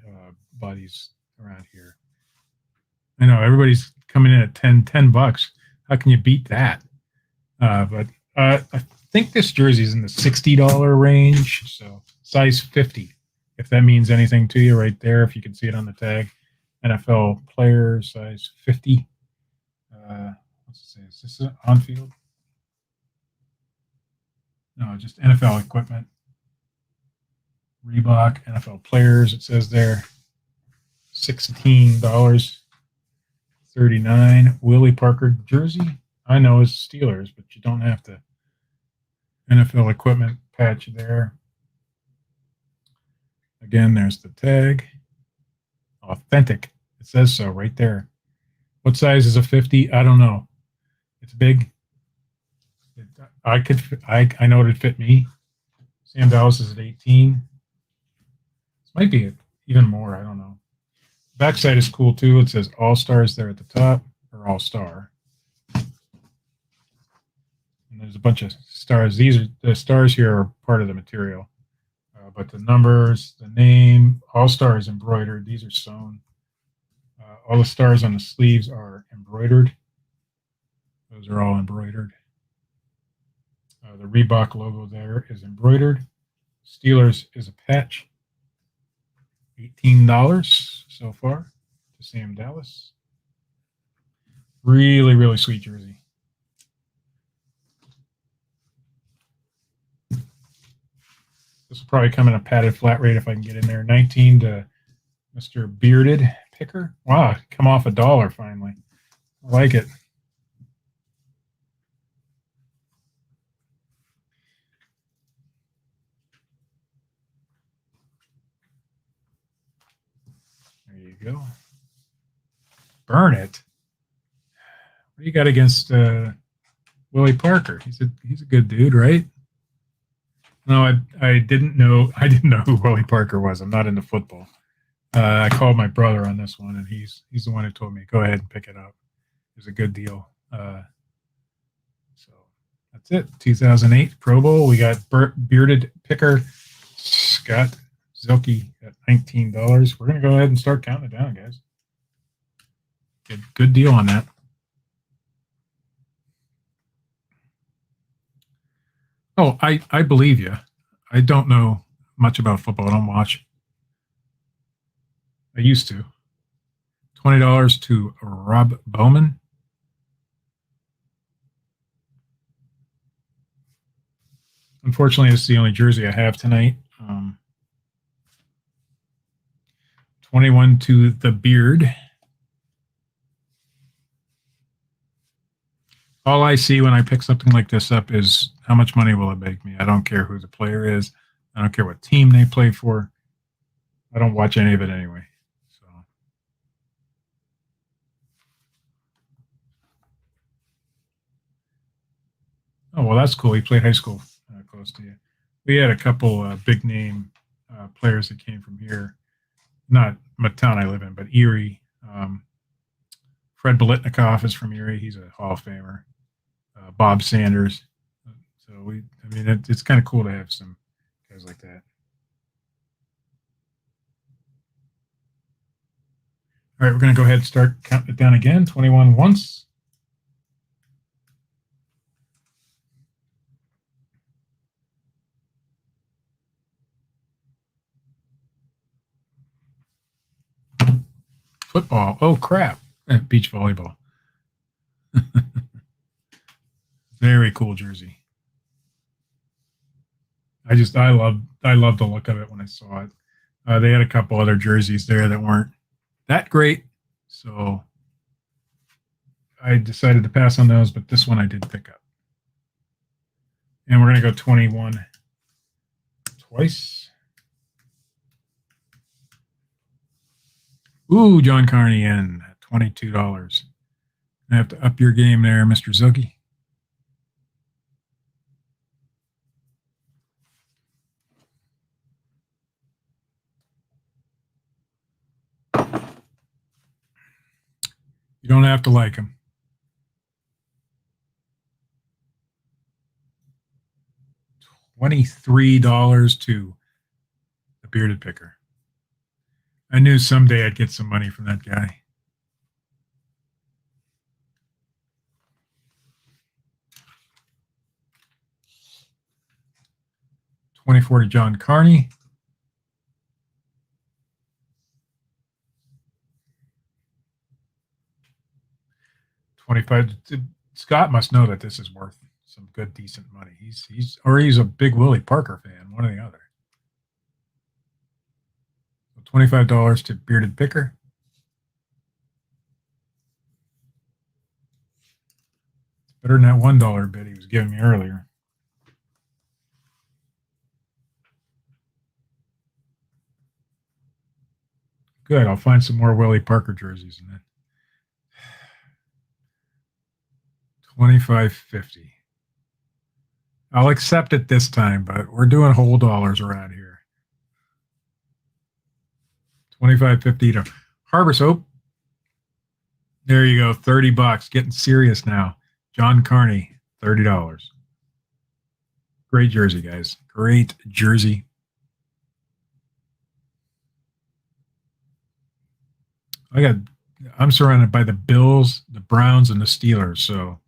A: buddies around here. I know everybody's coming in at $10. How can you beat that? But I think this jersey is in the $60 range. So size 50, if that means anything to you, right there. If you can see it on the tag, NFL player size 50. What's it say? Is this on field? No, just NFL equipment. Reebok, NFL players, it says there. $16.39. Willie Parker jersey. I know it's Steelers, but you don't have to. NFL equipment patch there. Again, there's the tag. Authentic. It says so right there. What size is a 50? I don't know. It's big. I know it'd fit me. Sam Dallas is at 18. This might be even more. I don't know. Backside is cool too. It says All Stars there at the top, or All Star. And there's a bunch of stars. The stars here are part of the material, but the numbers, the name, All Stars embroidered. These are sewn. All the stars on the sleeves are embroidered. Those are all embroidered. The Reebok logo there is embroidered. Steelers is a patch. $18 so far to Sam Dallas. Really sweet jersey. This will probably come in a padded flat rate if I can get in there. 19 to Mr. Bearded Picker. Wow, come off $1 finally. I like it. There you go. Burn it. What do you got against Willie Parker? He's a good dude, right? No, I didn't know who Willie Parker was. I'm not into football. I called my brother on this one, and he's the one who told me go ahead and pick it up. It was a good deal. So that's it. 2008 Pro Bowl. We got Bearded Picker Scott Zilke at $19. We're gonna go ahead and start counting it down, guys. Good deal on that. Oh, I believe you. I don't know much about football. I don't watch. I used to. $20 to Rob Bowman. Unfortunately, it's the only jersey I have tonight. 21 to the Beard. All I see when I pick something like this up is how much money will it make me. I don't care who the player is. I don't care what team they play for. I don't watch any of it anyway. So, oh, well, that's cool. He played high school close to you. We had a couple big name players that came from here. Not my town I live in, but Erie. Fred Bolitnikoff is from Erie. He's a Hall of Famer. Bob Sanders. So it's kind of cool to have some guys like that. All right, we're going to go ahead and start counting it down again. 21 once. Football. Oh, crap. Beach volleyball. Very cool jersey. I love the look of it when I saw it. They had a couple other jerseys there that weren't that great, so I decided to pass on those, but this one I did pick up. And we're going to go 21 twice. Ooh, John Carney in at $22. I have to up your game there, Mr. Zilke. You don't have to like him. $23 to the Bearded Picker. I knew someday I'd get some money from that guy. $24 to John Carney. $25. Scott must know that this is worth some good, decent money. He's a big Willie Parker fan, one or the other. So $25 to Bearded Picker. Better than that $1 bid he was giving me earlier. Good. I'll find some more Willie Parker jerseys in that. $25.50. I'll accept it this time, but we're doing whole dollars around here. $25.50 to Harbor Soap. There you go. $30. Getting serious now. John Carney, $30. Great jersey, guys. Great jersey. I'm surrounded by the Bills, the Browns, and the Steelers. So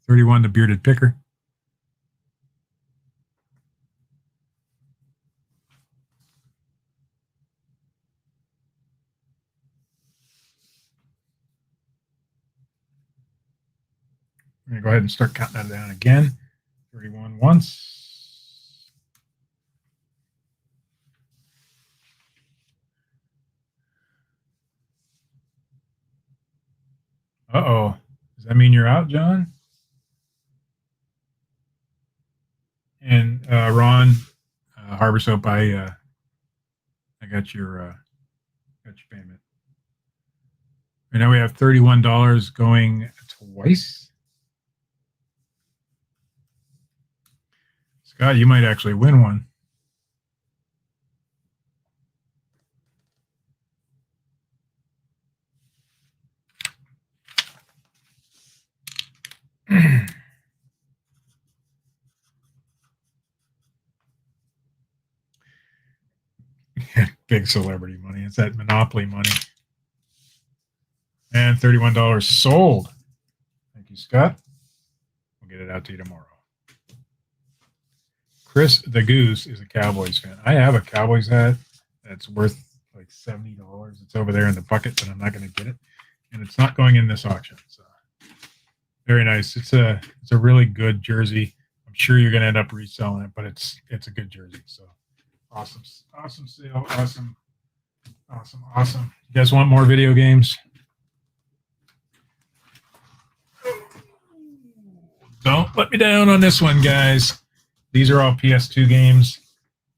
A: 31 to Bearded Picker. We're going to go ahead and start counting that down again. 31 once. Uh-oh. Does that mean you're out, John? And Ron, Harbor Soap, I got your payment. And now we have $31 going twice. Scott, you might actually win one. Big celebrity money. It's that Monopoly money. And $31 sold. Thank you, Scott. We'll get it out to you tomorrow. Chris the Goose is a Cowboys fan. I have a Cowboys hat that's worth like $70. It's over there in the bucket, but I'm not going to get it. And it's not going in this auction. So very nice. It's a really good jersey. I'm sure you're going to end up reselling it, but it's a good jersey. So awesome sale. Awesome. You guys want more video games? Don't let me down on this one, guys. These are all PS2 games.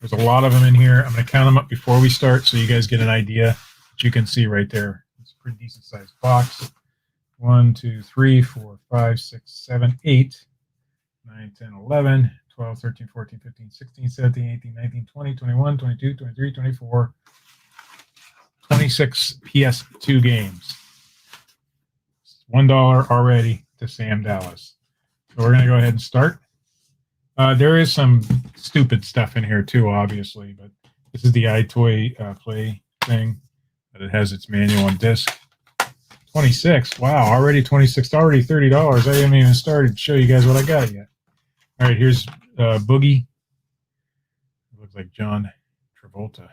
A: There's a lot of them in here. I'm going to count them up before we start so you guys get an idea. But you can see right there. It's a pretty decent sized box. 1, 2, 3, 4, 5, 6, 7, 8, 9, 10, 11, 12, 13, 14, 15, 16, 17, 18, 19, 20, 21, 22, 23, 24, 26 PS2 games. $1 already to Sam Dallas. So we're going to go ahead and start. There is some stupid stuff in here too, obviously, but this is the iToy Play thing. But it has its manual and disc. 26. Wow, already 26. Already $30. I haven't even started to show you guys what I got yet. All right, here's Boogie. It looks like John Travolta.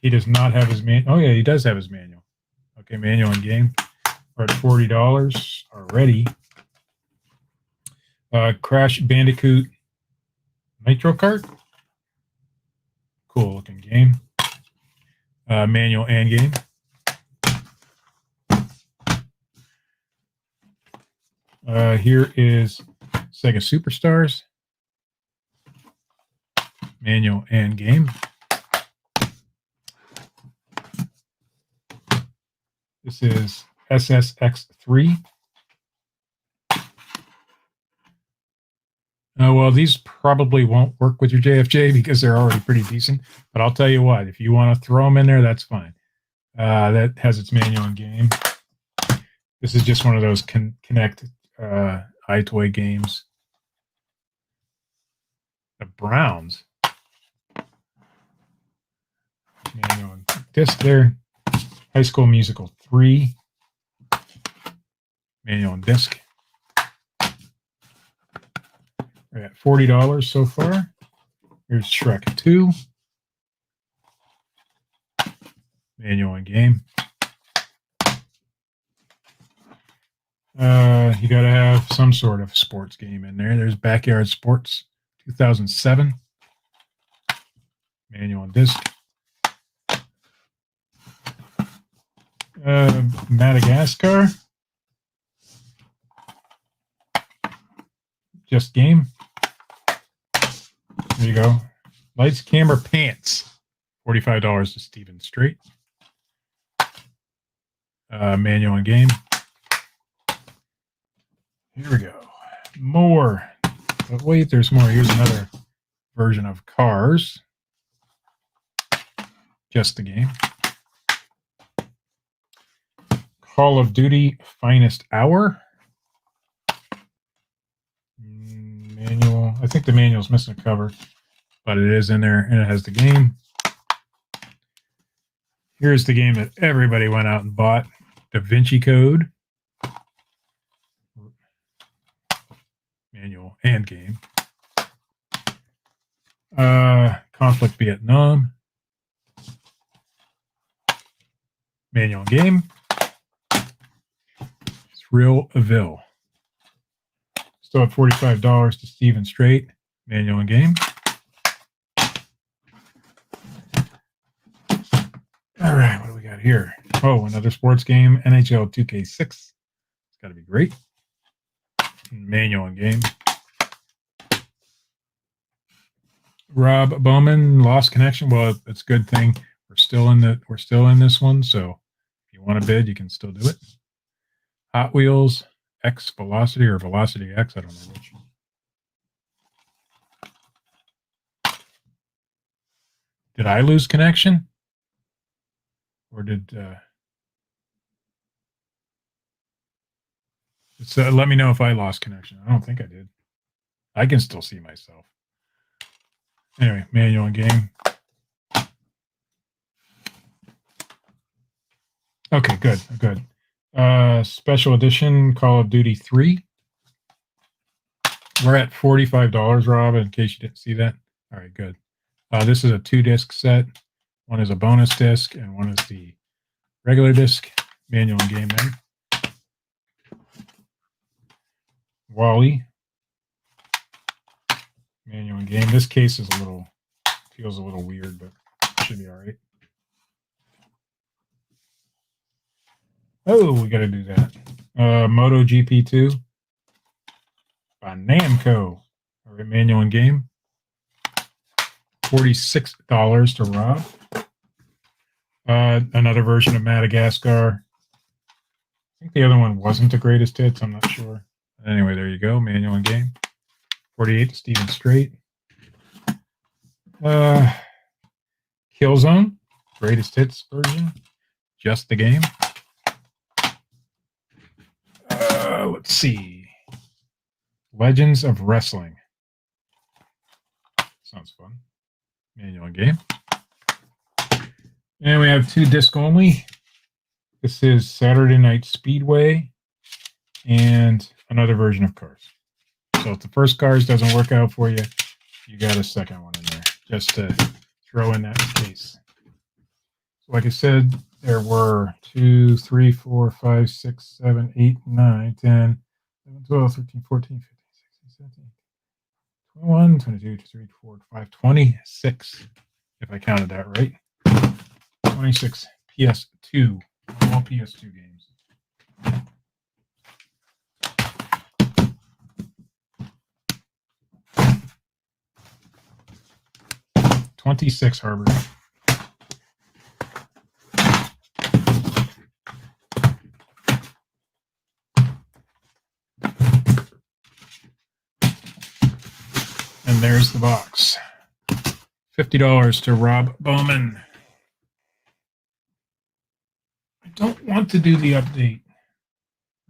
A: He does not have his manual. Oh yeah, he does have his manual. Okay, manual and game. We're at $40 already. Crash Bandicoot Nitro Kart. Cool looking game. Manual and game. Here is Sega Superstars. Manual and game. This is SSX3. Well, these probably won't work with your JFJ because they're already pretty decent. But I'll tell you what, if you want to throw them in there, that's fine. That has its manual and game. This is just one of those Connect iToy games. The Browns. Manual and disc there. High School Musical 3. Manual and disc. We're at $40 so far. Here's Shrek 2. Manual and game. You got to have some sort of sports game in there. There's Backyard Sports 2007. Manual and disc. Madagascar. Just game. There you go. Lights, camera, pants. $45 to Steven Strait. Manual and game. Here we go. More. But wait, there's more. Here's another version of Cars. Just the game. Call of Duty Finest Hour. Manual. I think the manual's missing a cover, but it is in there, and it has the game. Here's the game that everybody went out and bought. Da Vinci Code. Manual and game. Conflict Vietnam. Manual and game. Thrillville. Still at $45 to Steven Strait. Manual and game. All right, what do we got here? Oh, another sports game. NHL 2K6. got to be great. Manual and game. Rob Bowman, lost connection. Well, it's a good thing. We're still in this one, so if you want to bid, you can still do it. Hot Wheels X Velocity or Velocity X, I don't know which. Did I lose connection? Or did let me know if I lost connection. I don't think I did. I can still see myself. Anyway, manual and game. Okay, good. Special edition Call of Duty 3. We're at $45, Rob, in case you didn't see that. All right, good. This is a 2-disc set. One is a bonus disc, and one is the regular disc. Manual and game there. Wally. Manual and game. This case is feels a little weird, but should be all right. Oh, we got to do that. Moto GP2 by Namco. All right, manual and game. $46 to Rob. Another version of Madagascar. I think the other one wasn't the greatest hits. I'm not sure. Anyway, there you go. Manual and game. 48 to Steven Strait. Killzone. Greatest hits version. Just the game. Let's see. Legends of Wrestling. Sounds fun. Manual and game. And we have 2-disc only. This is Saturday Night Speedway and another version of Cars. So if the first Cars doesn't work out for you, you got a second one in there just to throw in that case. So like I said, there were 2, 3, 4, 5, 6, 7, 8, 9, 10, 11, 12, 13, 14, 15, 16, 17, 21, 22, 23, 24, 25, 26, if I counted that right. 26 PS2, all PS2 games. 26 Harbor. And there's the box. $50 to Rob Bowman. I don't want to do the update.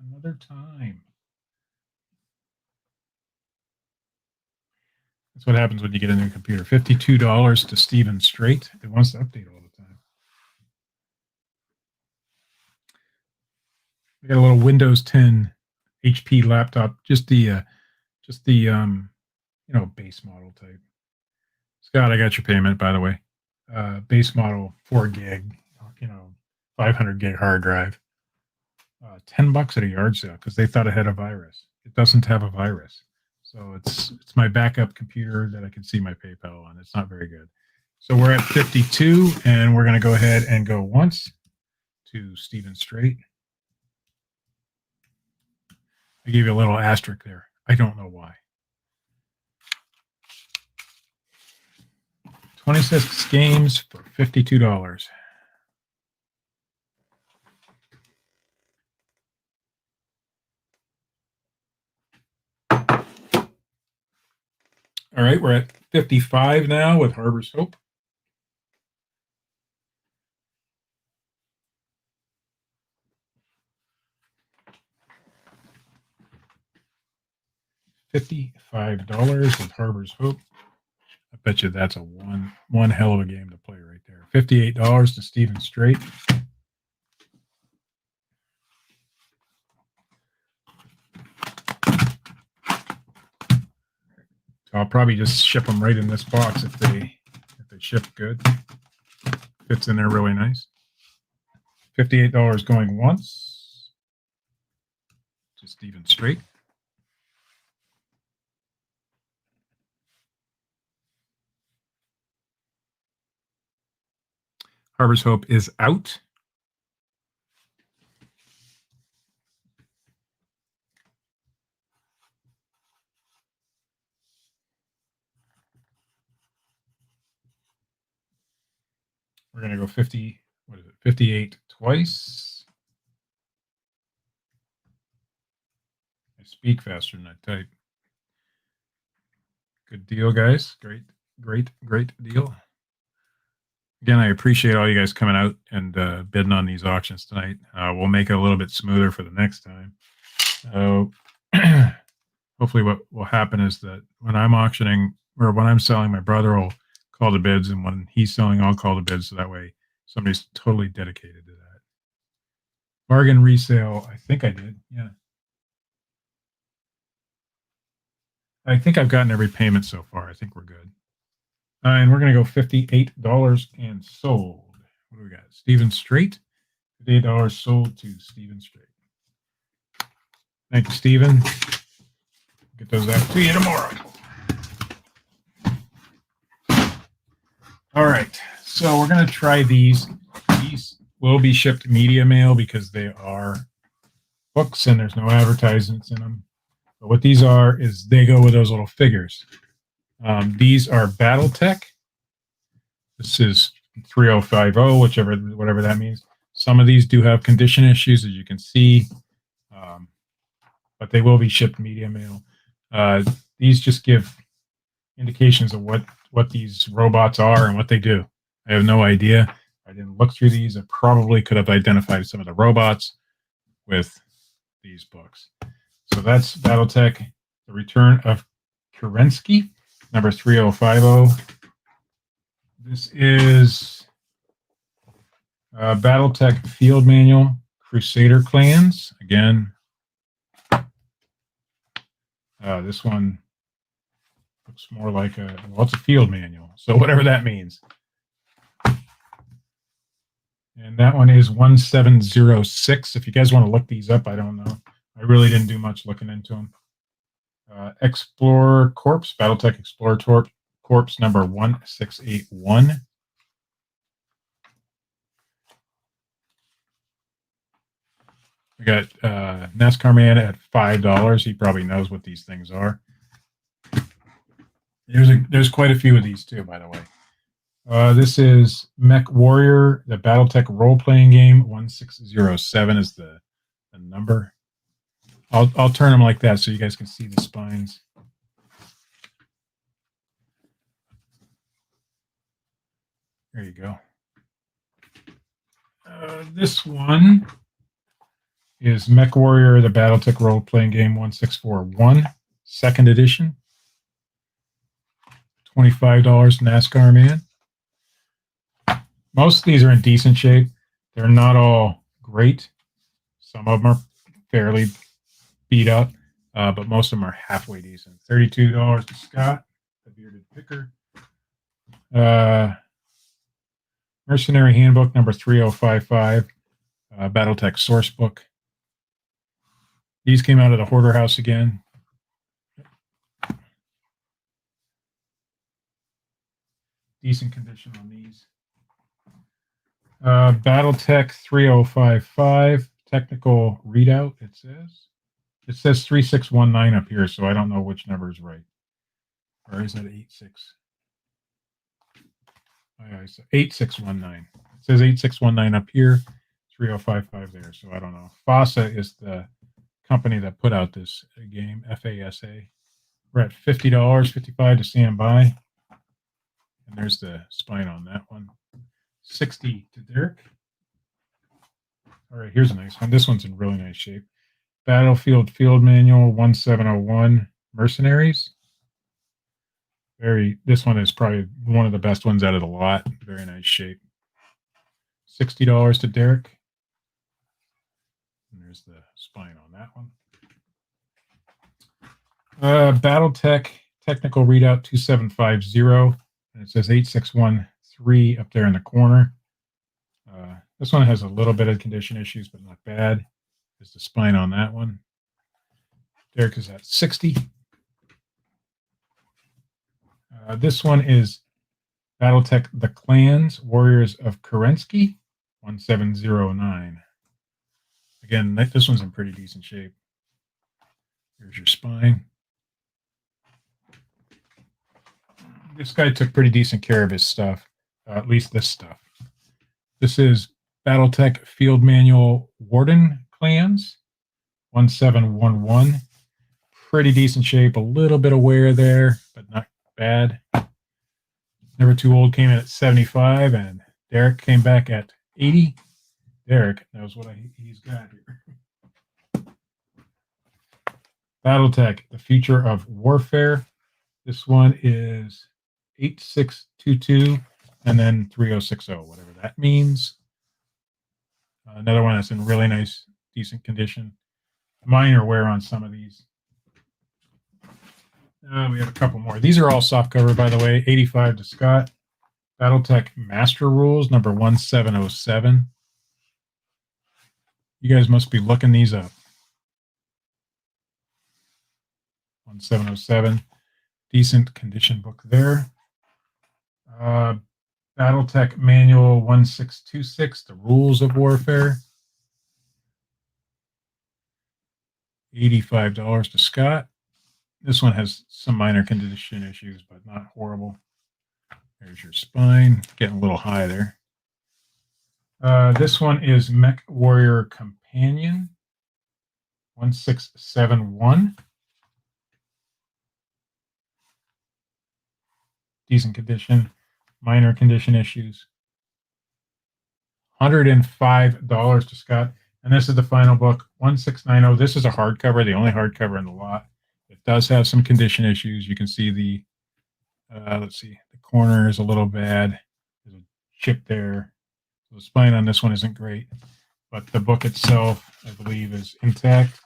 A: Another time. That's what happens when you get a new computer. $52 to Steven Strait. It wants to update all the time. I got a little Windows 10 HP laptop, just the base model type. Scott, I got your payment, by the way. Base model 4 gig, 500 gig hard drive. $10 at a yard sale because they thought it had a virus. It doesn't have a virus. So it's my backup computer that I can see my PayPal on. It's not very good. So we're at 52, and we're going to go ahead and go once to Steven Strait. I gave you a little asterisk there. I don't know why. 26 games for $52. All right, we're at 55 now with Harbor's Hope. $55 with Harbor's Hope. I bet you that's a one hell of a game to play right there. $58 to Steven Strait. I'll probably just ship them right in this box if they ship good. Fits in there really nice. $58 going once to Steven Strait. Harbor's Hope is out. going to go 50, what is it, 58 twice. I speak faster than I type. Good deal, guys. Great deal. Again, I appreciate all you guys coming out and bidding on these auctions tonight. We'll make it a little bit smoother for the next time. Hopefully what will happen is that when I'm auctioning or when I'm selling, my brother will call the bids, and when he's selling, I'll call the bids, so that way somebody's totally dedicated to that. Bargain resale, I think I did. Yeah. I think I've gotten every payment so far. I think we're good. And we're going to go $58 and sold. What do we got? Steven Strait. $58 sold to Steven Strait. Thank you, Steven. Get those out to you tomorrow. All right. So we're going to try these. These will be shipped media mail because they are books and there's no advertisements in them. But what these are is they go with those little figures. These are Battletech. This is 3050, whatever that means. Some of these do have condition issues, as you can see, but they will be shipped media mail. These just give indications of what these robots are and what they do. I have no idea. I didn't look through these. I probably could have identified some of the robots with these books. So that's Battletech, The Return of Kerensky, number 3050. This is Battletech Field Manual, Crusader Clans. Again, this one looks more like it's a field manual, so whatever that means. And that one is 1706. If you guys want to look these up, I don't know. I really didn't do much looking into them. Explorer Corps, Battletech Explorer Corps number 1681. We got NASCAR Man at $5. He probably knows what these things are. There's quite a few of these too, by the way. This is Mech Warrior, the Battletech role-playing game. 1607 is the number. I'll turn them like that so you guys can see the spines. There you go. This one is Mech Warrior, the Battletech role-playing game. 1641, second edition. $25 NASCAR Man. Most of these are in decent shape. They're not all great. Some of them are fairly beat up, but most of them are halfway decent. $32 to Scott, the bearded picker. Mercenary Handbook number 3055, Battletech Sourcebook. These came out of the Hoarder House again. Decent condition on these. Battletech 3055, technical readout, it says. It says 3619 up here, so I don't know which number is right. Or is that 86? 8619. It says 8619 up here, 3055 there, so I don't know. FASA is the company that put out this game, FASA. We're at $50, 55 to stand by. And there's the spine on that one. 60 to Derek. All right, here's a nice one. This one's in really nice shape. Battlefield Field Manual 1701 Mercenaries. This one is probably one of the best ones out of the lot. Very nice shape. $60 to Derek. And there's the spine on that one. Battletech Technical Readout 2750. And it says 8613 up there in the corner. This one has a little bit of condition issues, but not bad. There's the spine on that one. Derek is at 60. This one is Battletech The Clans, Warriors of Kerensky, 1709. Again, this one's in pretty decent shape. Here's your spine. This guy took pretty decent care of his stuff, at least this stuff. This is Battletech Field Manual Warden Clans 1711. Pretty decent shape, a little bit of wear there, but not bad. Never Too Old came in at 75, and Derek came back at 80. Derek knows what he's got here. Battletech, the Future of Warfare. This one is 8622 and then 3060, whatever that means. Another one that's in really nice, decent condition. Minor wear on some of these. We have a couple more. These are all soft cover, by the way. 85 to Scott. Battletech Master Rules, number 1707. You guys must be looking these up. 1707. Decent condition book there. Battletech Manual 1626, The Rules of Warfare. $85 to Scott. This one has some minor condition issues, but not horrible. There's your spine. Getting a little high there. This one is Mech Warrior Companion 1671. Decent condition, minor condition issues. $105 to Scott. And this is the final book, 1690. This is a hardcover, the only hardcover in the lot. It does have some condition issues. You can see the, let's see, the corner is a little bad. There's a chip there. The spine on this one isn't great, but the book itself, I believe, is intact.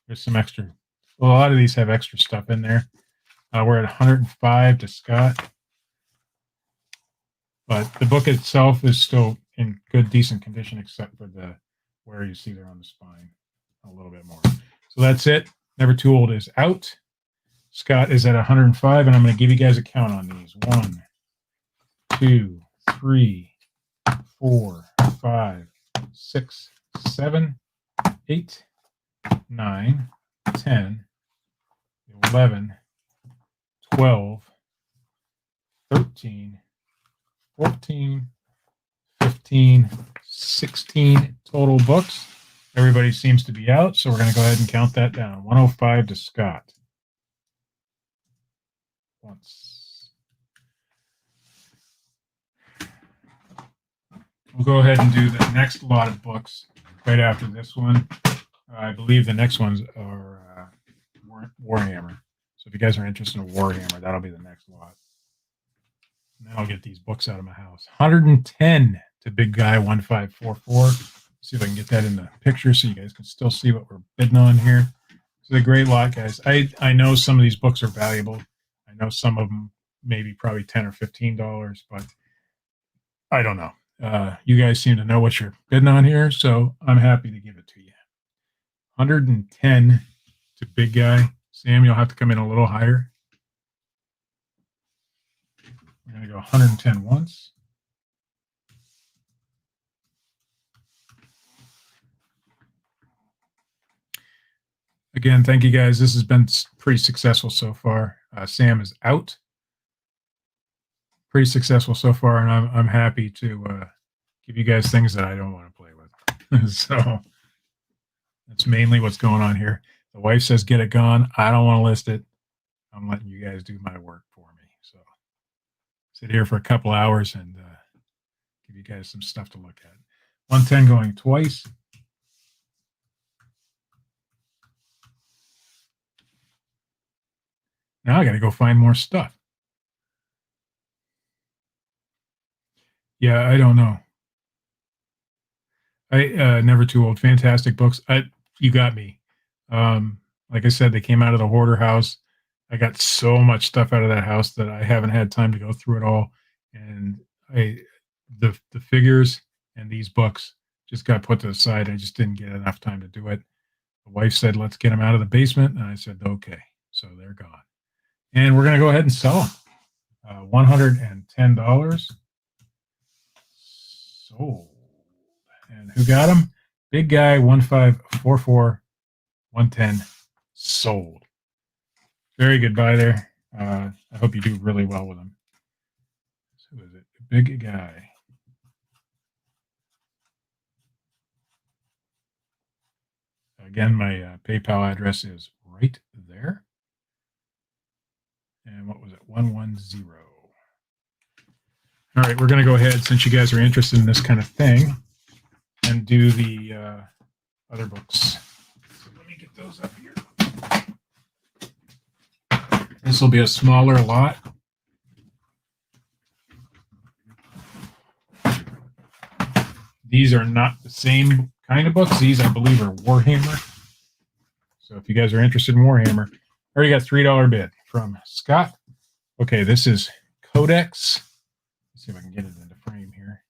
A: There's some extra, well, a lot of these have extra stuff in there. We're at 105 to Scott. But the book itself is still in good, decent condition, except for the where you see there on the spine a little bit more. So that's it. Never Too Old is out. Scott is at 105, and I'm going to give you guys a count on these. 1, 2, 3, 4, 5, 6, 7, 8, 9, 10, 11, 12, 13, 14, 15, 16 total books. Everybody seems to be out, so we're going to go ahead and count that down. 105 to Scott. Once. We'll go ahead and do the next lot of books right after this one. I believe the next ones are Warhammer. So if you guys are interested in Warhammer, that'll be the next lot. And then I'll get these books out of my house. 110 to Big Guy 1544. See if I can get that in the picture so you guys can still see what we're bidding on here. It's a great lot, guys. I know some of these books are valuable. I know some of them maybe probably $10 or $15, but I don't know. You guys seem to know what you're bidding on here, so I'm happy to give it to you. 110 to Big Guy. Sam, you'll have to come in a little higher. We're going to go 110 once. Again, thank you guys. This has been pretty successful so far. Sam is out. Pretty successful so far, and I'm happy to give you guys things that I don't want to play with. So that's mainly what's going on here. The wife says get it gone. I don't want to list it. I'm letting you guys do my work for me. So sit here for a couple hours and give you guys some stuff to look at. 110 going twice. Now I got to go find more stuff. Yeah, I don't know. I Never Too Old. Fantastic books. You got me. Like I said, they came out of the hoarder house. I got so much stuff out of that house that I haven't had time to go through it all. And the figures and these books just got put to the side. I just didn't get enough time to do it. The wife said, let's get them out of the basement. And I said, okay. So they're gone. And we're going to go ahead and sell them. $110. Sold. And who got them? Big Guy 1544 110 sold. Very good buy there. I hope you do really well with them. So who is it? Big Guy. Again, my PayPal address is right there. And what was it? 110. All right, we're going to go ahead, since you guys are interested in this kind of thing, and do the other books. So let me get those up here. This will be a smaller lot. These are not the same kind of books. These, I believe, are Warhammer. So if you guys are interested in Warhammer, I already got $3 bid from Scott. Okay, this is Codex. Let's see if I can get it into frame here.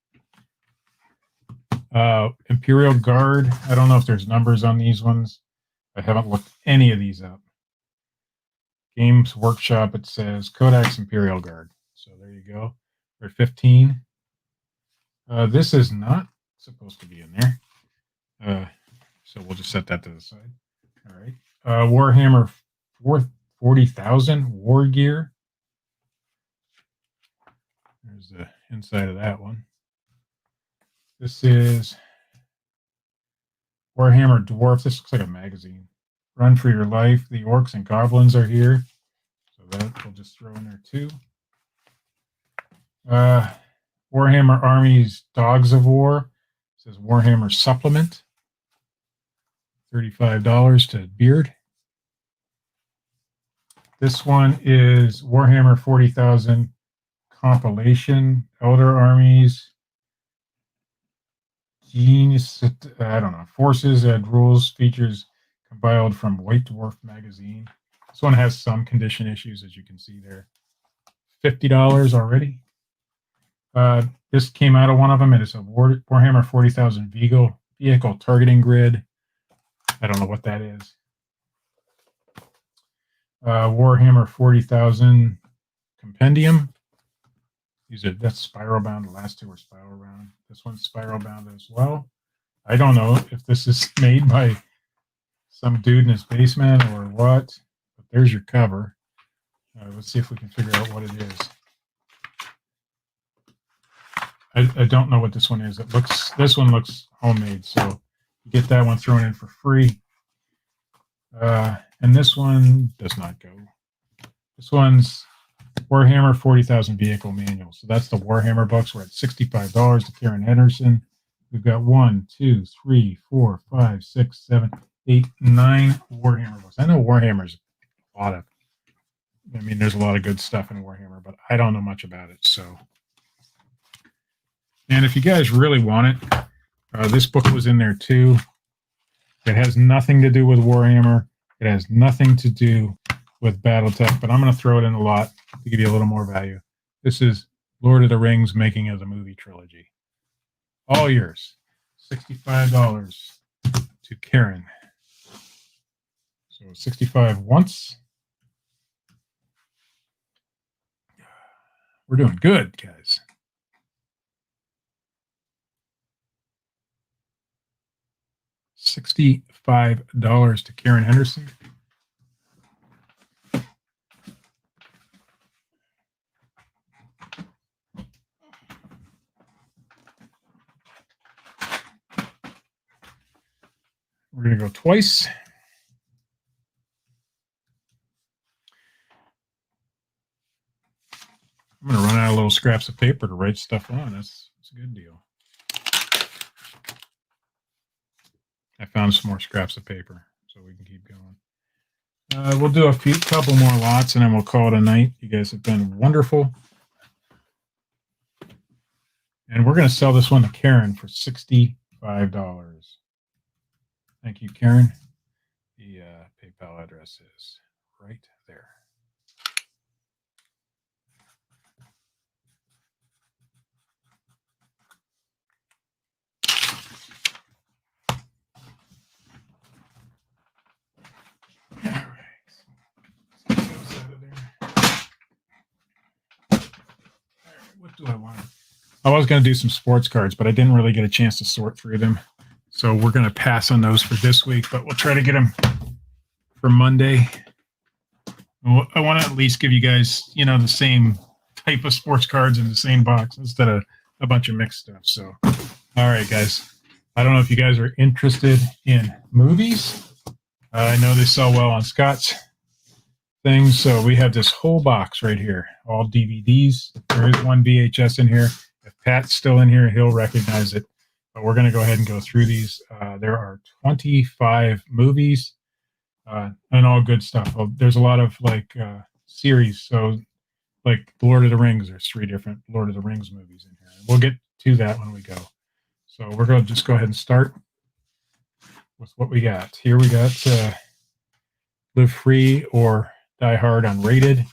A: Imperial Guard. I don't know if there's numbers on these ones. I haven't looked any of these up. Games Workshop, it says Codex Imperial Guard. So there you go. For 15. This is not supposed to be in there. So we'll just set that to the side. All right. Warhammer 40,000 War Gear. There's the inside of that one. This is Warhammer Dwarf. This looks like a magazine. Run for Your Life. The Orcs and Goblins are here. So that we'll just throw in there too. Warhammer Armies Dogs of War. It says Warhammer Supplement. $35 to Beard. This one is Warhammer 40,000 compilation. Elder Armies. Genius, I don't know. Forces and rules features compiled from White Dwarf magazine. This one has some condition issues, as you can see there. $50 already. This came out of one of them. It is a Warhammer 40,000 vehicle targeting grid. I don't know what that is. Warhammer 40,000 compendium. That's spiral bound. The last two are spiral bound. This one's spiral bound as well. I don't know if this is made by some dude in his basement or what. But there's your cover. Let's see if we can figure out what it is. I don't know what this one is. This one looks homemade, so you get that one thrown in for free. And this one does not go. This one's Warhammer 40,000 Vehicle Manual. So that's the Warhammer books. We're at $65 to Karen Henderson. We've got 1, 2, 3, 4, 5, 6, 7, 8, 9 Warhammer books. I know Warhammer's a lot of, there's a lot of good stuff in Warhammer, but I don't know much about it. So, and if you guys really want it, this book was in there too. It has nothing to do with Warhammer. It has nothing to do with Battletech, but I'm going to throw it in a lot to give you a little more value. This is Lord of the Rings Making of the Movie Trilogy. All yours. $65 to Karen. So 65 once. We're doing good, guys. $65 to Karen Henderson. We're going to go twice. I'm going to run out of little scraps of paper to write stuff on. That's a good deal. I found some more scraps of paper, so we can keep going. We'll do a couple more lots, and then we'll call it a night. You guys have been wonderful. And we're going to sell this one to Karen for $65. Thank you, Karen. The PayPal address is right there. All right. What do I want? I was going to do some sports cards, but I didn't really get a chance to sort through them. So we're going to pass on those for this week, but we'll try to get them for Monday. I want to at least give you guys, the same type of sports cards in the same box instead of a bunch of mixed stuff. So, all right, guys. I don't know if you guys are interested in movies, I know they sell well on Scott's things, so we have this whole box right here, all DVDs. There is one VHS in here. If Pat's still in here, he'll recognize it. But we're going to go ahead and go through these. There are 25 movies and all good stuff. Well, there's a lot of like series. So like Lord of the Rings, there's 3 different Lord of the Rings movies in here. We'll get to that when we go. So we're going to just go ahead and start with what we got. Here we got Live Free or Die Hard Unrated.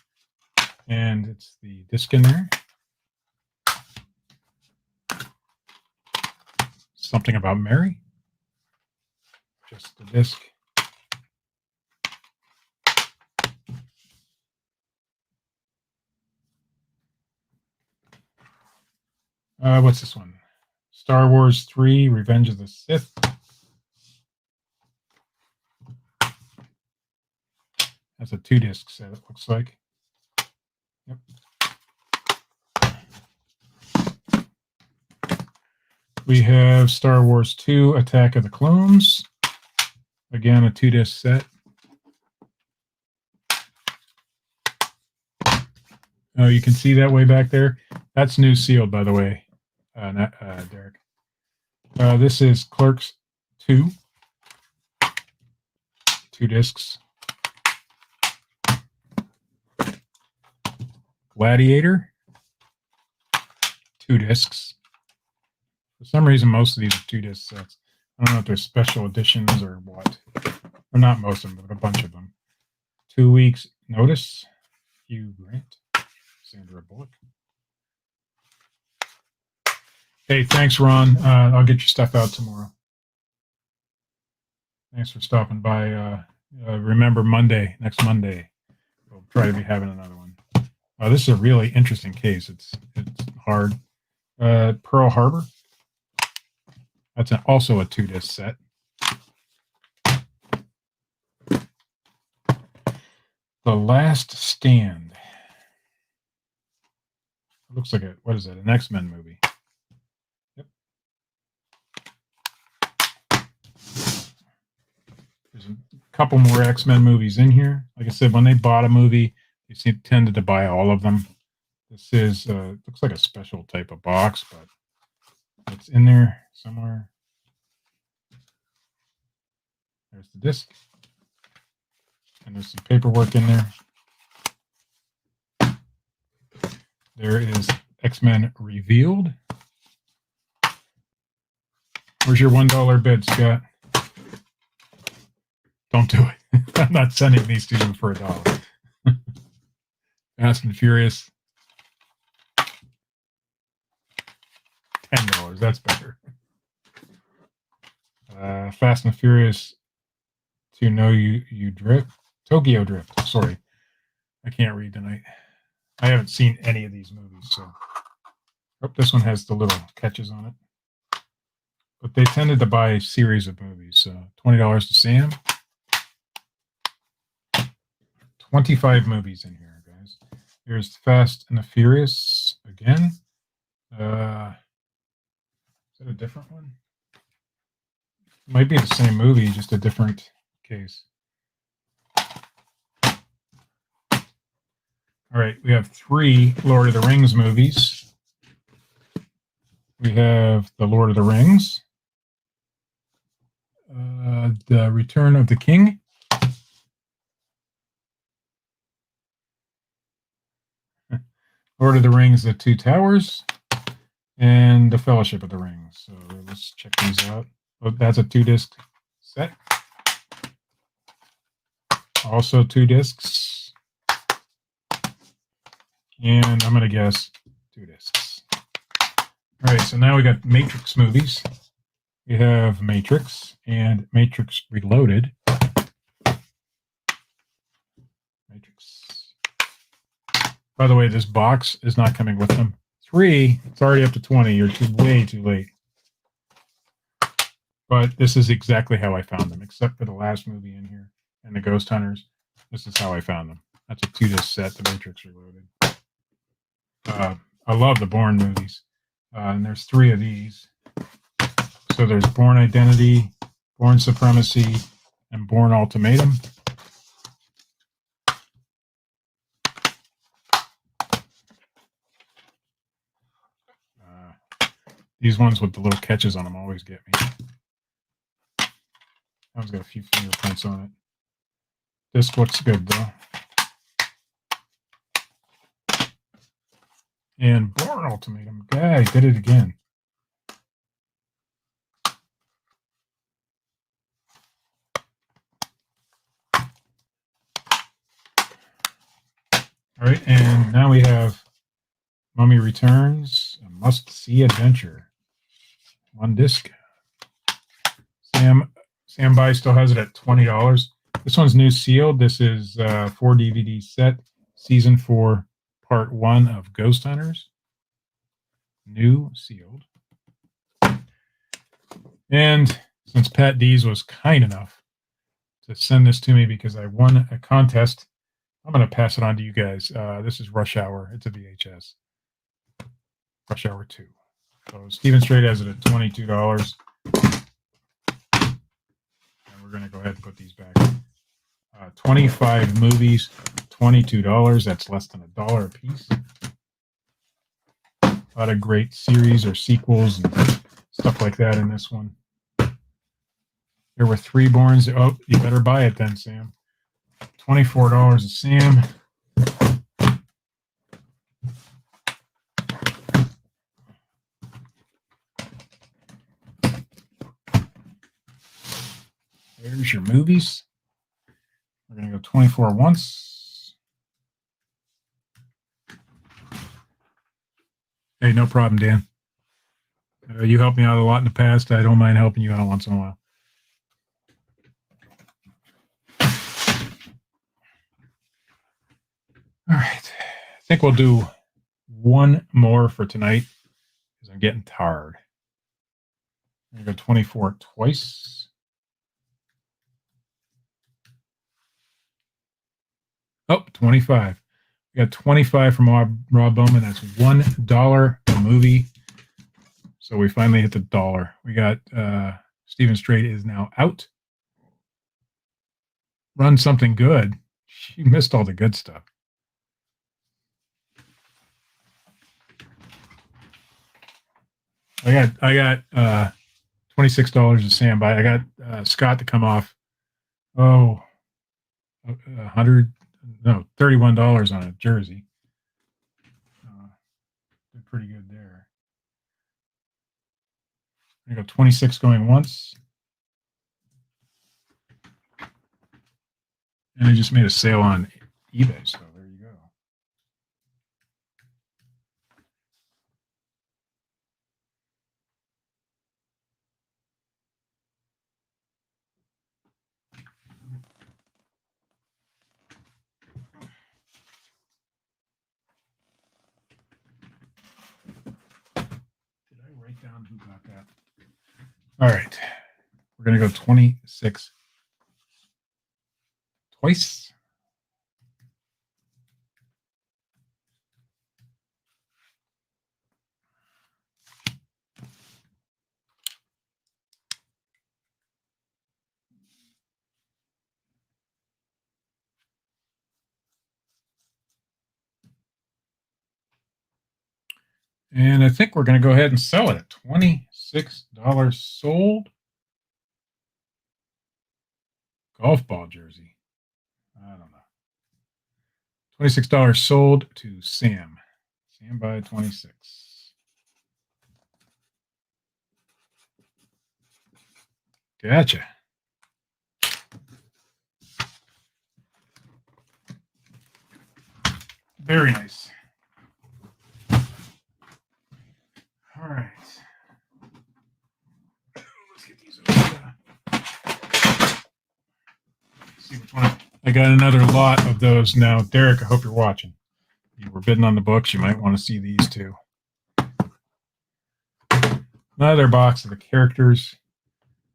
A: And it's the disc in there. Something About Mary. Just the disc. What's this one? Star Wars 3, Revenge of the Sith. That's a 2-disc set, it looks like. Yep. We have Star Wars 2, Attack of the Clones. Again, a 2-disc set. Oh, you can see that way back there. That's new sealed, by the way, Derek. This is Clerks 2. 2 discs. Gladiator. 2 discs. For some reason, most of these are 2-disc sets. I don't know if they're special editions or what. Or not most of them, but a bunch of them. 2 Weeks Notice. Hugh Grant. Sandra Bullock. Hey, thanks, Ron. I'll get your stuff out tomorrow. Thanks for stopping by. Remember next Monday, we'll try to be having another one. This is a really interesting case. It's hard. Pearl Harbor. That's also a 2-disc set. The Last Stand. It looks like what is that? An X-Men movie. Yep. There's a couple more X-Men movies in here. Like I said, when they bought a movie, they tended to buy all of them. This is looks like a special type of box, but it's in there somewhere. There's the disc. And there's some paperwork in there. There is X-Men Revealed. Where's your $1 bid, Scott? Don't do it. I'm not sending these to you for $1. Fast and Furious. $10. That's better. Fast and Furious to Know You Drift. Tokyo Drift. Sorry. I can't read tonight. I haven't seen any of these movies, so. Oh, this one has the little catches on it. But they tended to buy a series of movies, so $20 to Sam. 25 movies in here, guys. Here's Fast and the Furious again. Is that a different one? It might be the same movie, just a different case. All right, we have 3 Lord of the Rings movies. We have The Lord of the Rings, The Return of the King, Lord of the Rings, The Two Towers, and The Fellowship of the Ring. So let's check these out. Oh, that's a 2-disc set. Also 2 discs. And I'm going to guess 2 discs. All right, so now we got Matrix movies. We have Matrix and Matrix Reloaded. Matrix. By the way, this box is not coming with them. 3, it's already up to 20. You're way too late. But this is exactly how I found them, except for the last movie in here and the Ghost Hunters. This is how I found them. That's a 2-disc set, The Matrix Reloaded. I love the Bourne movies. And there's 3 of these. So there's Bourne Identity, Bourne Supremacy, and Born Ultimatum. These ones with the little catches on them always get me. That one's got a few fingerprints on it. This looks good, though. And Born Ultimatum. Guy did it again. All right, and now we have Mummy Returns, a must-see adventure. One disc. Sam By still has it at $20. This one's new sealed. This is 4 DVD set, season 4, part 1 of Ghost Hunters. New sealed. And since Pat Dees was kind enough to send this to me because I won a contest, I'm going to pass it on to you guys. This is Rush Hour. It's a VHS. Rush Hour 2. So Steven Strait has it at $22. And we're going to go ahead and put these back. 25 movies, $22. That's less than $1 a piece. A lot of great series or sequels and stuff like that in this one. There were 3 Borns. Oh, you better buy it then, Sam. $24 a Sam. There's your movies. We're going to go 24 once. Hey, no problem, Dan. You helped me out a lot in the past. I don't mind helping you out once in a while. All right. I think we'll do one more for tonight because I'm getting tired. I'm going to go 24 twice. Oh, 25. We got 25 from Rob Bowman. That's $1 a movie. So we finally hit the $1. We got Steven Strait is now out. Run something good. You missed all the good stuff. I got $26 to stand by. I got Scott to come off. Oh, $31 on a jersey. Did pretty good there. I got 26 going once. And I just made a sale on eBay, so there you go. Did I write down who got that? All right. We're going to go 26 twice. And I think we're going to go ahead and sell it at $26 sold. Golf ball jersey. I don't know. $26 sold to Sam. Sam by 26. Gotcha. Very nice. All right. Let's get these over. See which one. I got another lot of those now. Derek, I hope you're watching. You were bidding on the books. You might want to see these too. Another box of the characters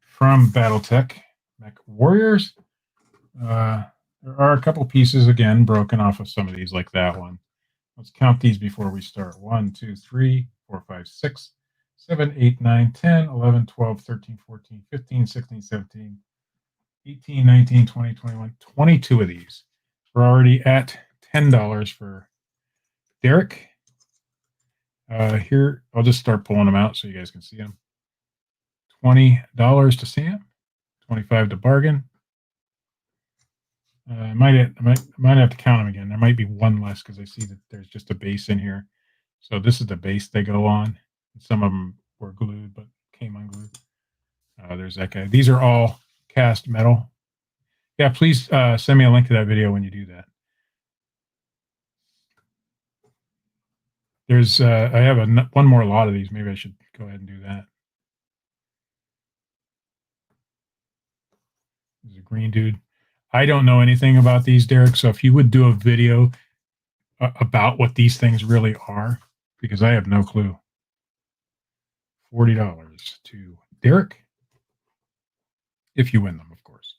A: from Battletech. Mech Warriors. There are a couple pieces, again, broken off of some of these, like that one. Let's count these before we start. 1, 2, 3, 4, 5, 6, 7, 8, 9, 10, 11, 12, 13, 14, 15, 16, 17. 18, 19, 20, 21, 22 of these. We're already at $10 for Derek. Here, I'll just start pulling them out so you guys can see them. $20 to Sam, 25 to Bargain. I might have to count them again. There might be one less because I see that there's just a base in here. So this is the base they go on. Some of them were glued, but came unglued. There's that guy. These are all cast metal. Yeah, please send me a link to that video when you do that. There's I have one more lot of these. Maybe I should go ahead and do that. There's a green dude. I don't know anything about these, Derek. So if you would do a video about what these things really are, because I have no clue. $40 to Derek. If you win them, of course.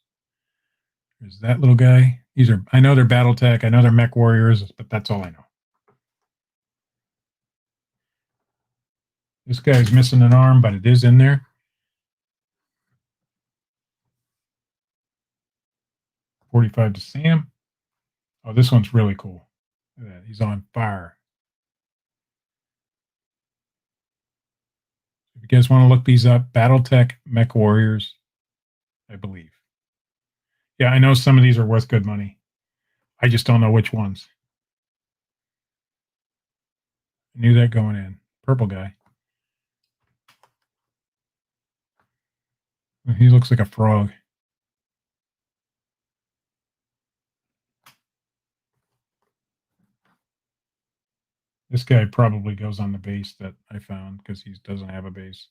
A: There's that little guy. These are, I know they're Battletech. I know they're Mech Warriors, but that's all I know. This guy's missing an arm, but it is in there. $45 to Sam. Oh, this one's really cool. Look at that. He's on fire. If you guys want to look these up, Battletech Mech Warriors, I believe. Yeah, I know some of these are worth good money. I just don't know which ones. I knew that going in. Purple guy. He looks like a frog. This guy probably goes on the base that I found because he doesn't have a base.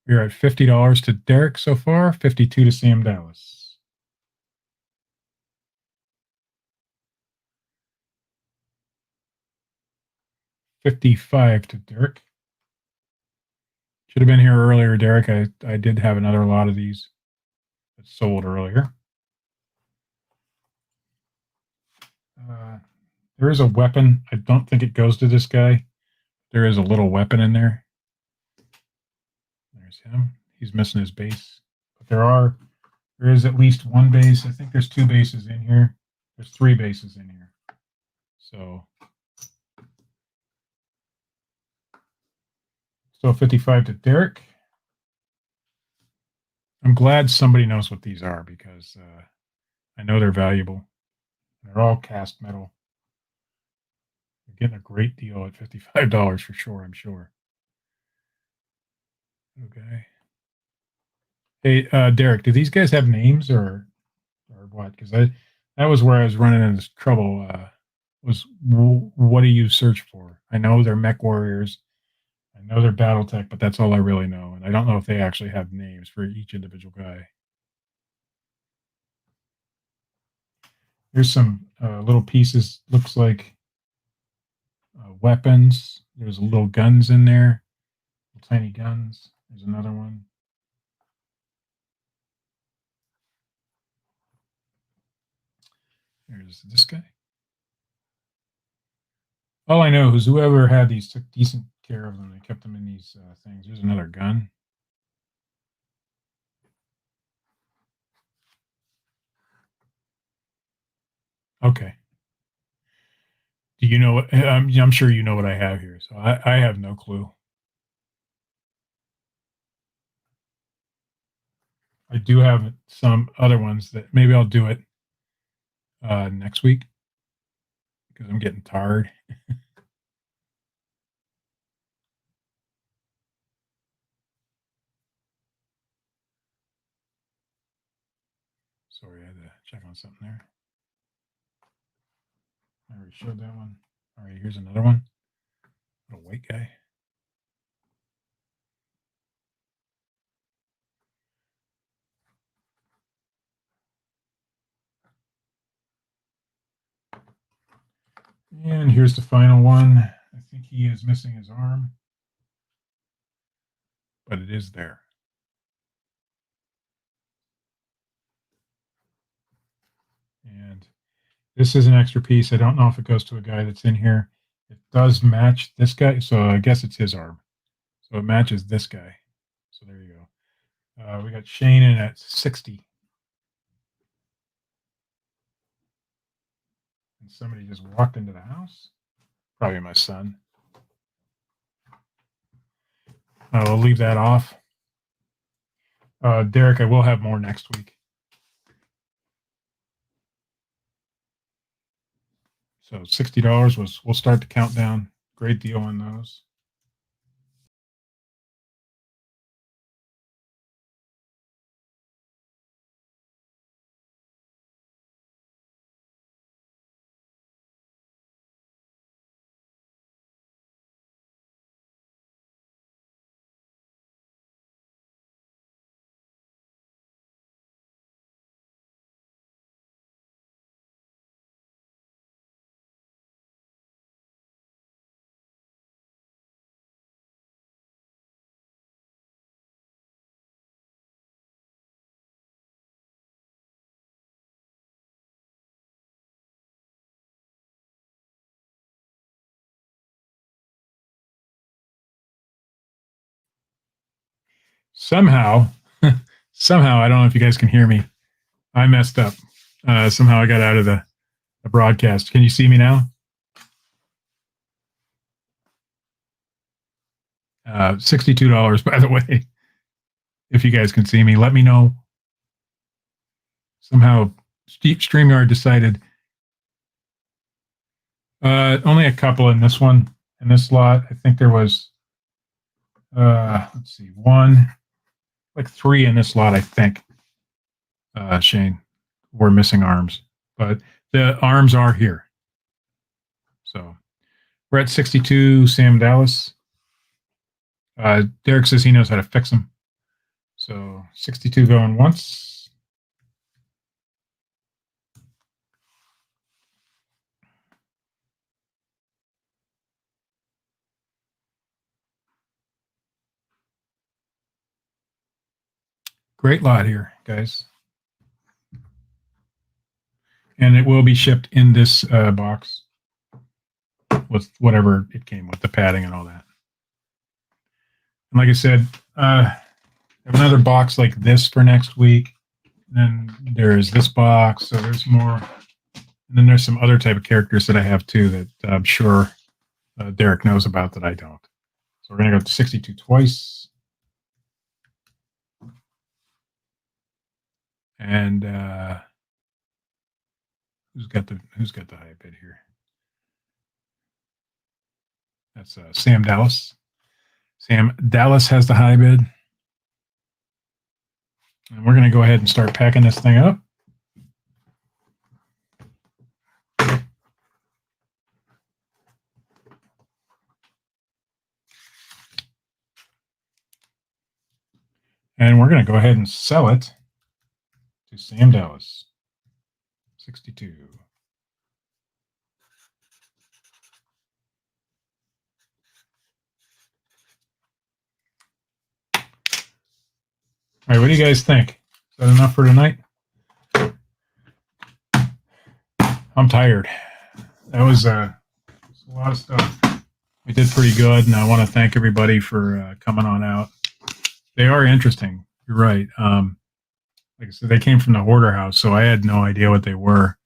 A: We're at $50 to Derek so far, 52 to Sam Dallas. $55 to Derek. Should have been here earlier, Derek. I did have another lot of these that sold earlier. There is a weapon. I don't think it goes to this guy. There is a little weapon in there. There's him. He's missing his base. But there is at least one base. I think there's two bases in here. There's three bases in here. So 55 to Derek. I'm glad somebody knows what these are because I know they're valuable. They're all cast metal. You're getting a great deal at $55 for sure, I'm sure. Okay. Hey, Derek, do these guys have names or what? Because that was where I was running into trouble. What do you search for? I know they're Mech Warriors. I know they're Battletech, but that's all I really know. And I don't know if they actually have names for each individual guy. Here's some little pieces. Looks like weapons. There's little guns in there. Little tiny guns. There's another one. There's this guy. All I know is whoever had these took decent care of them. They kept them in these things. There's another gun. Okay. Do you know what? I'm sure you know what I have here. So I have no clue. I do have some other ones that maybe I'll do it next week because I'm getting tired. Sorry, I had to check on something there. I already showed that one. All right, here's another one. A white guy. And here's the final one. I think he is missing his arm, but it is there. And this is an extra piece. I don't know if it goes to a guy that's in here. It does match this guy, so I guess it's his arm. So it matches this guy. So there you go. We got Shane in at 60. And somebody just walked into the house. Probably my son. We'll leave that off. Derek, I will have more next week. So $60 we'll start the countdown. Great deal on those. Somehow, I don't know if you guys can hear me. I messed up. Somehow I got out of the broadcast. Can you see me now? $62, by the way. If you guys can see me, let me know. Somehow, StreamYard decided only a couple in this one, in this slot. I think there was, let's see, like 3 in this slot, I think. Shane, we're missing arms, but the arms are here. So we're at 62, Sam Dallas. Derek says he knows how to fix them. So 62 going once. Great lot here, guys. And it will be shipped in this box with whatever it came with, the padding and all that. And like I said, I have another box like this for next week. Then there's this box, so there's more. And then there's some other type of characters that I have too that I'm sure Derek knows about that I don't. So we're going to go to 62 twice. And who's got the high bid here? That's Sam Dallas. Sam Dallas has the high bid. And we're going to go ahead and start packing this thing up. And we're going to go ahead and sell it to Sam Dallas. 62. All right, what do you guys think? Is that enough for tonight? I'm tired. That was a lot of stuff. We did pretty good, and I want to thank everybody for coming on out. They are interesting. You're right. Like I said, they came from the hoarder house, so I had no idea what they were.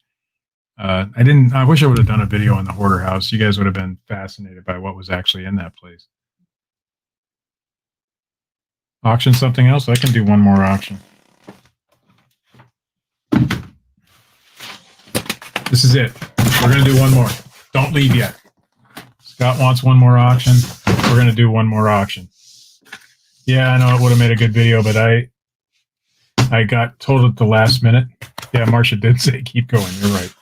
A: I wish I would have done a video on the hoarder house. You guys would have been fascinated by what was actually in that place. Auction something else? I can do one more auction. This is it. We're going to do one more. Don't leave yet. Scott wants one more auction. We're going to do one more auction. Yeah, I know it would have made a good video, but I got told at the last minute. Yeah, Marcia did say keep going. You're right.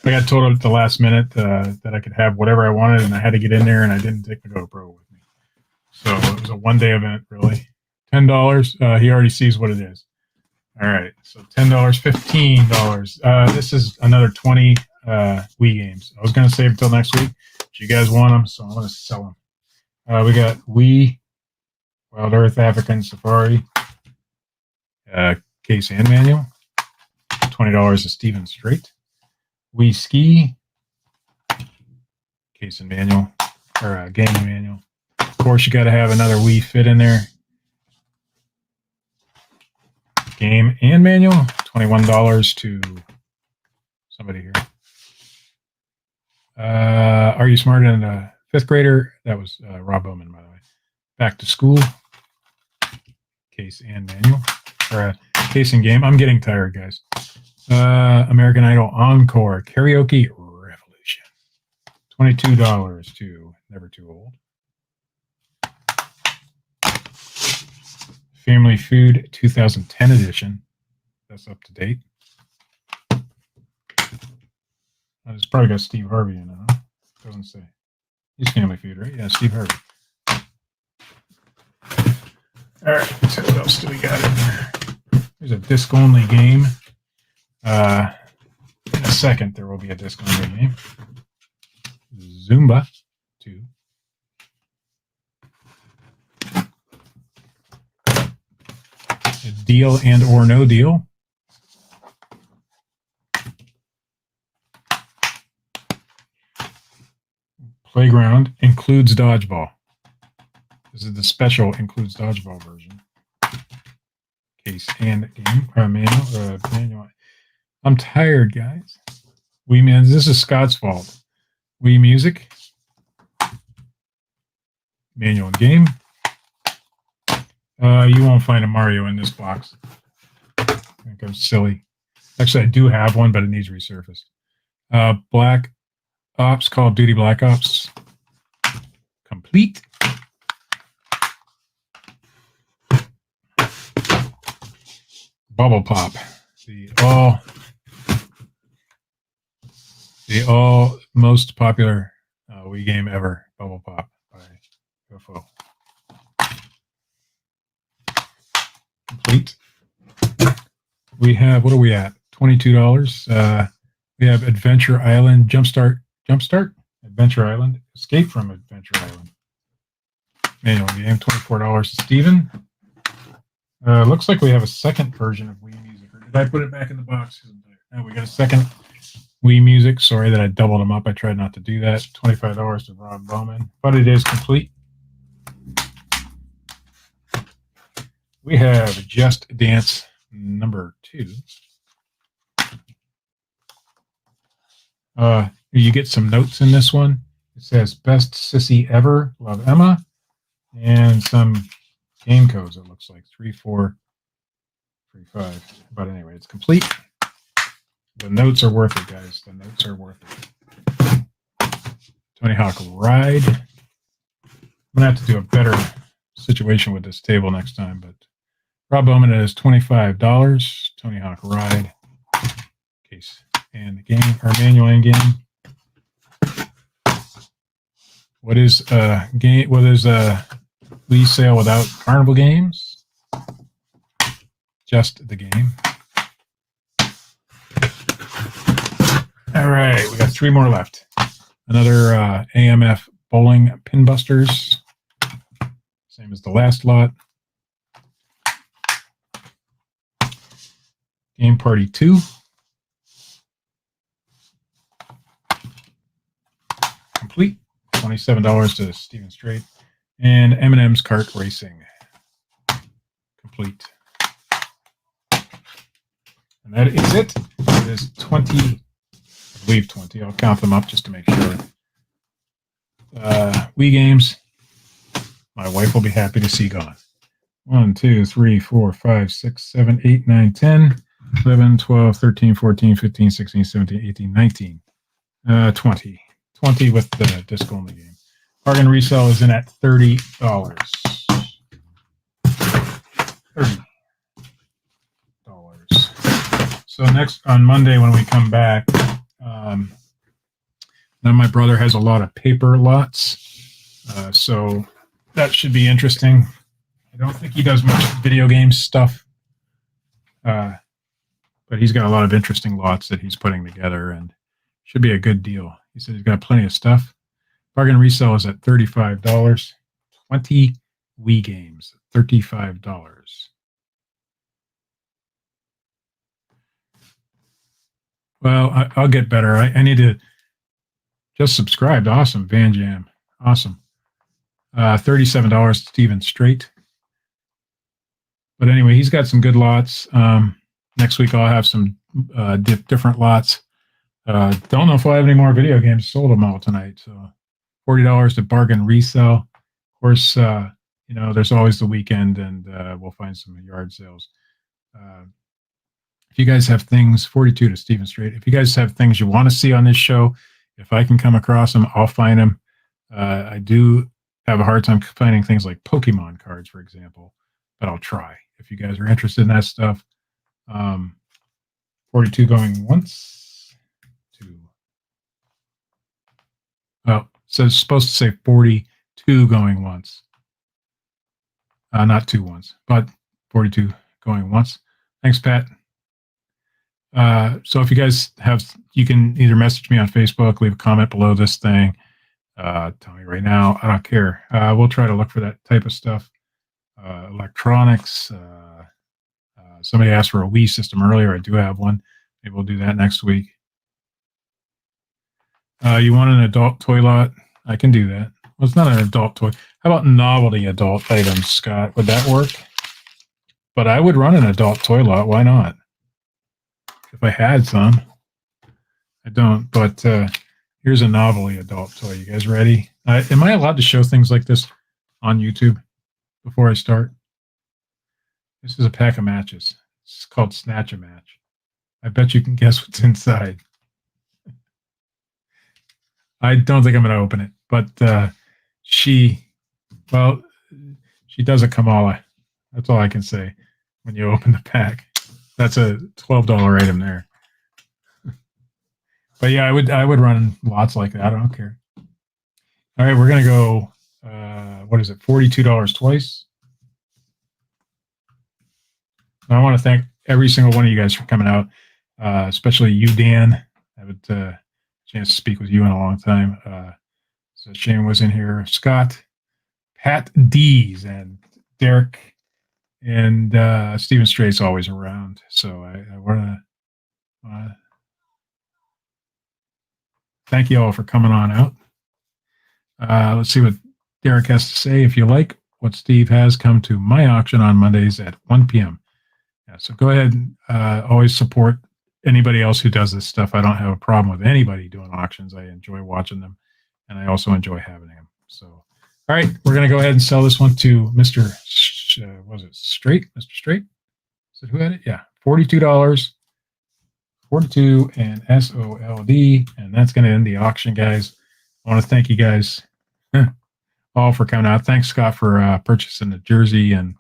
A: I got told at the last minute that I could have whatever I wanted, and I had to get in there, and I didn't take the GoPro with me. So it was a one-day event, really. $10. He already sees what it is. All right, so $10, $15. This is another 20 Wii games. I was going to save until next week, but you guys want them, so I'm going to sell them. We got Wii, Wild Earth, African Safari, case and manual. $20 is Steven Strait. Wii Ski, case and manual, or game manual. Of course, you got to have another Wii Fit in there. Game and manual, $21 to somebody here. Are You Smarter Than a Fifth Grader? That was Rob Bowman, by the way. Back to School. Case and manual. Or case and game. I'm getting tired, guys. American Idol Encore. Karaoke Revolution. $22 to Never Too Old. Family Food 2010 edition. That's up to date. It's probably got Steve Harvey in it, huh? Doesn't say. He's Family Food, right? Yeah, Steve Harvey. All right, so what else do we got in there? There's a disc-only game. In a second, there will be a disc-only game. Zumba 2. A Deal and or No Deal. Playground includes dodgeball. This is the special includes dodgeball version. Case and game. Manual. I'm tired, guys. This is Scott's fault. Wii Music. Manual and game. You won't find a Mario in this box. I think I'm silly. Actually, I do have one, but it needs resurfaced. Black Ops, Call of Duty Black Ops. Complete. Bubble Pop. The all most popular Wii game ever. Bubble Pop by UFO. Complete. We have, what are we at? $22. We have Adventure Island Jumpstart. Adventure Island. Escape from Adventure Island. Manual game. $24 to Steven. Looks like we have a second version of Wii Music. Or did I put it back in the box? No, we got a second Wii Music. Sorry that I doubled them up. I tried not to do that. $25 to Rob Bowman. But it is complete. We have Just Dance number 2. You get some notes in this one. It says Best Sissy Ever, Love Emma, and some game codes, it looks like 3435. But anyway, it's complete. The notes are worth it, guys. The notes are worth it. Tony Hawk Ride. I'm going to have to do a better situation with this table next time, but Rob Bowman is $25. Tony Hawk Ride. Case and game, or manual and game. What is game? What is Wii sale without Carnival games? Just the game. All right, we got 3 more left. Another AMF Bowling Pin Busters. Same as the last lot. Game Party 2. Complete. $27 to Steven Strait. And M&M's Kart Racing. Complete. And that is it. It is 20, I believe 20. I'll count them up just to make sure. Wii games. My wife will be happy to see gone. 1, 2, 3, 4, 5, 6, 7, 8, 9, 10, 11, 12, 13, 14, 15, 16, 17, 18, 19, 20. 20 with the disc only game. Bargain resale is in at $30. $30. So next on Monday when we come back, now my brother has a lot of paper lots, so that should be interesting. I don't think he does much video game stuff, but he's got a lot of interesting lots that he's putting together, and should be a good deal. He said he's got plenty of stuff. Bargain resale is at $35. 20 Wii games, $35. Well, I'll get better. I need to just subscribe. Awesome, Van Jam. Awesome. $37 Steven Strait. But anyway, he's got some good lots. Next week I'll have some different lots. Don't know if we'll have any more video games. Sold them all tonight. So $40 to bargain resell. Of course, there's always the weekend, and we'll find some yard sales. If you guys have things, 42 to Stephen Strait, if you guys have things you want to see on this show, if I can come across them, I'll find them. I do have a hard time finding things like Pokemon cards, for example, but I'll try. If you guys are interested in that stuff, 42 going once, two. Oh, so it's supposed to say 42 going once. Not two once, but 42 going once. Thanks, Pat. So if you guys have, you can either message me on Facebook, leave a comment below this thing. Tell me right now. I don't care. We'll try to look for that type of stuff. Electronics. Somebody asked for a Wii system earlier. I do have one. Maybe we'll do that next week. You want an adult toy lot? I can do that. Well, it's not an adult toy. How about novelty adult items, Scott? Would that work? But I would run an adult toy lot. Why not? If I had some. I don't, but here's a novelty adult toy. You guys ready? Am I allowed to show things like this on YouTube before I start? This is a pack of matches. It's called Snatch a Match. I bet you can guess what's inside. I don't think I'm going to open it, but she does a Kamala. That's all I can say when you open the pack. That's a $12 item there. But yeah, I would run lots like that. I don't care. All right, we're gonna go. What is it? $42 twice. I want to thank every single one of you guys for coming out, especially you, Dan. I haven't chance to speak with you in a long time. So Shane was in here. Scott, Pat Dees, and Derek. And Stephen Strait's always around, so I want to thank you all for coming on out. Let's see what Derek has to say. If you like what Steve has, come to my auction on Mondays at 1 p.m. Yeah, so go ahead and always support anybody else who does this stuff. I don't have a problem with anybody doing auctions. I enjoy watching them, and I also enjoy having them. So, all right, we're going to go ahead and sell this one to Mr. Was it Straight? Mr. Straight? Is it who had it? Yeah, $42. 42 and SOLD. And that's going to end the auction, guys. I want to thank you guys all for coming out. Thanks, Scott, for purchasing the jersey, and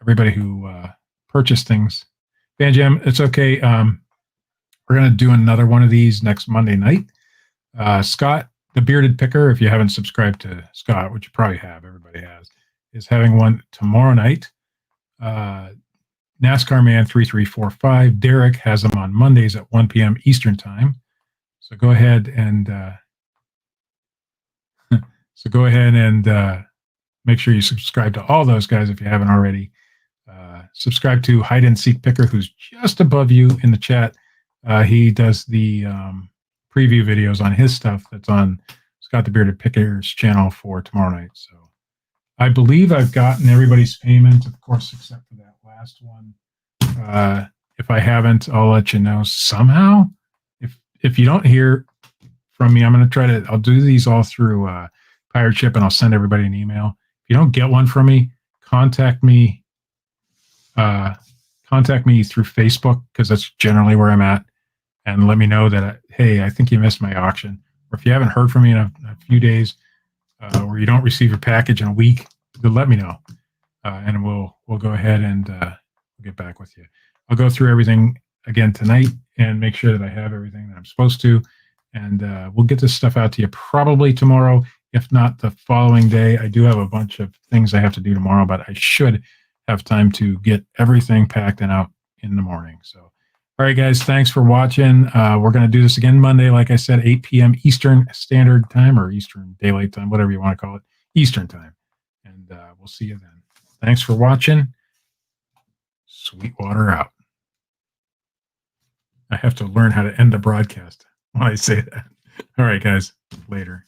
A: everybody who purchased things. Van Jam, it's okay. We're going to do another one of these next Monday night. Scott, the Bearded Picker, if you haven't subscribed to Scott, which you probably have, everybody has, is having one tomorrow night. NASCAR Man 3345, Derek has them on Mondays at 1 p.m. Eastern Time. So go ahead and make sure you subscribe to all those guys if you haven't already. Subscribe to Hide and Seek Picker, who's just above you in the chat. He does the preview videos on his stuff that's on Scott the Bearded Picker's channel for tomorrow night. So I believe I've gotten everybody's payment, of course, except for that last one. If I haven't, I'll let you know somehow. If you don't hear from me, I'm going to try to, I'll do these all through Pirate Ship, and I'll send everybody an email. If you don't get one from me, contact me through Facebook, because that's generally where I'm at, and let me know that, hey, I think you missed my auction. Or if you haven't heard from me in a few days, or you don't receive your package in a week, let me know, and we'll go ahead and we'll get back with you. I'll go through everything again tonight and make sure that I have everything that I'm supposed to, and we'll get this stuff out to you probably tomorrow, if not the following day. I do have a bunch of things I have to do tomorrow, but I should have time to get everything packed and out in the morning. So, all right, guys, thanks for watching. We're going to do this again Monday, like I said, 8 p.m. Eastern Standard Time, or Eastern Daylight Time, whatever you want to call it, Eastern Time. And we'll see you then. Thanks for watching. Sweetwater out. I have to learn how to end the broadcast when I say that. All right, guys, later.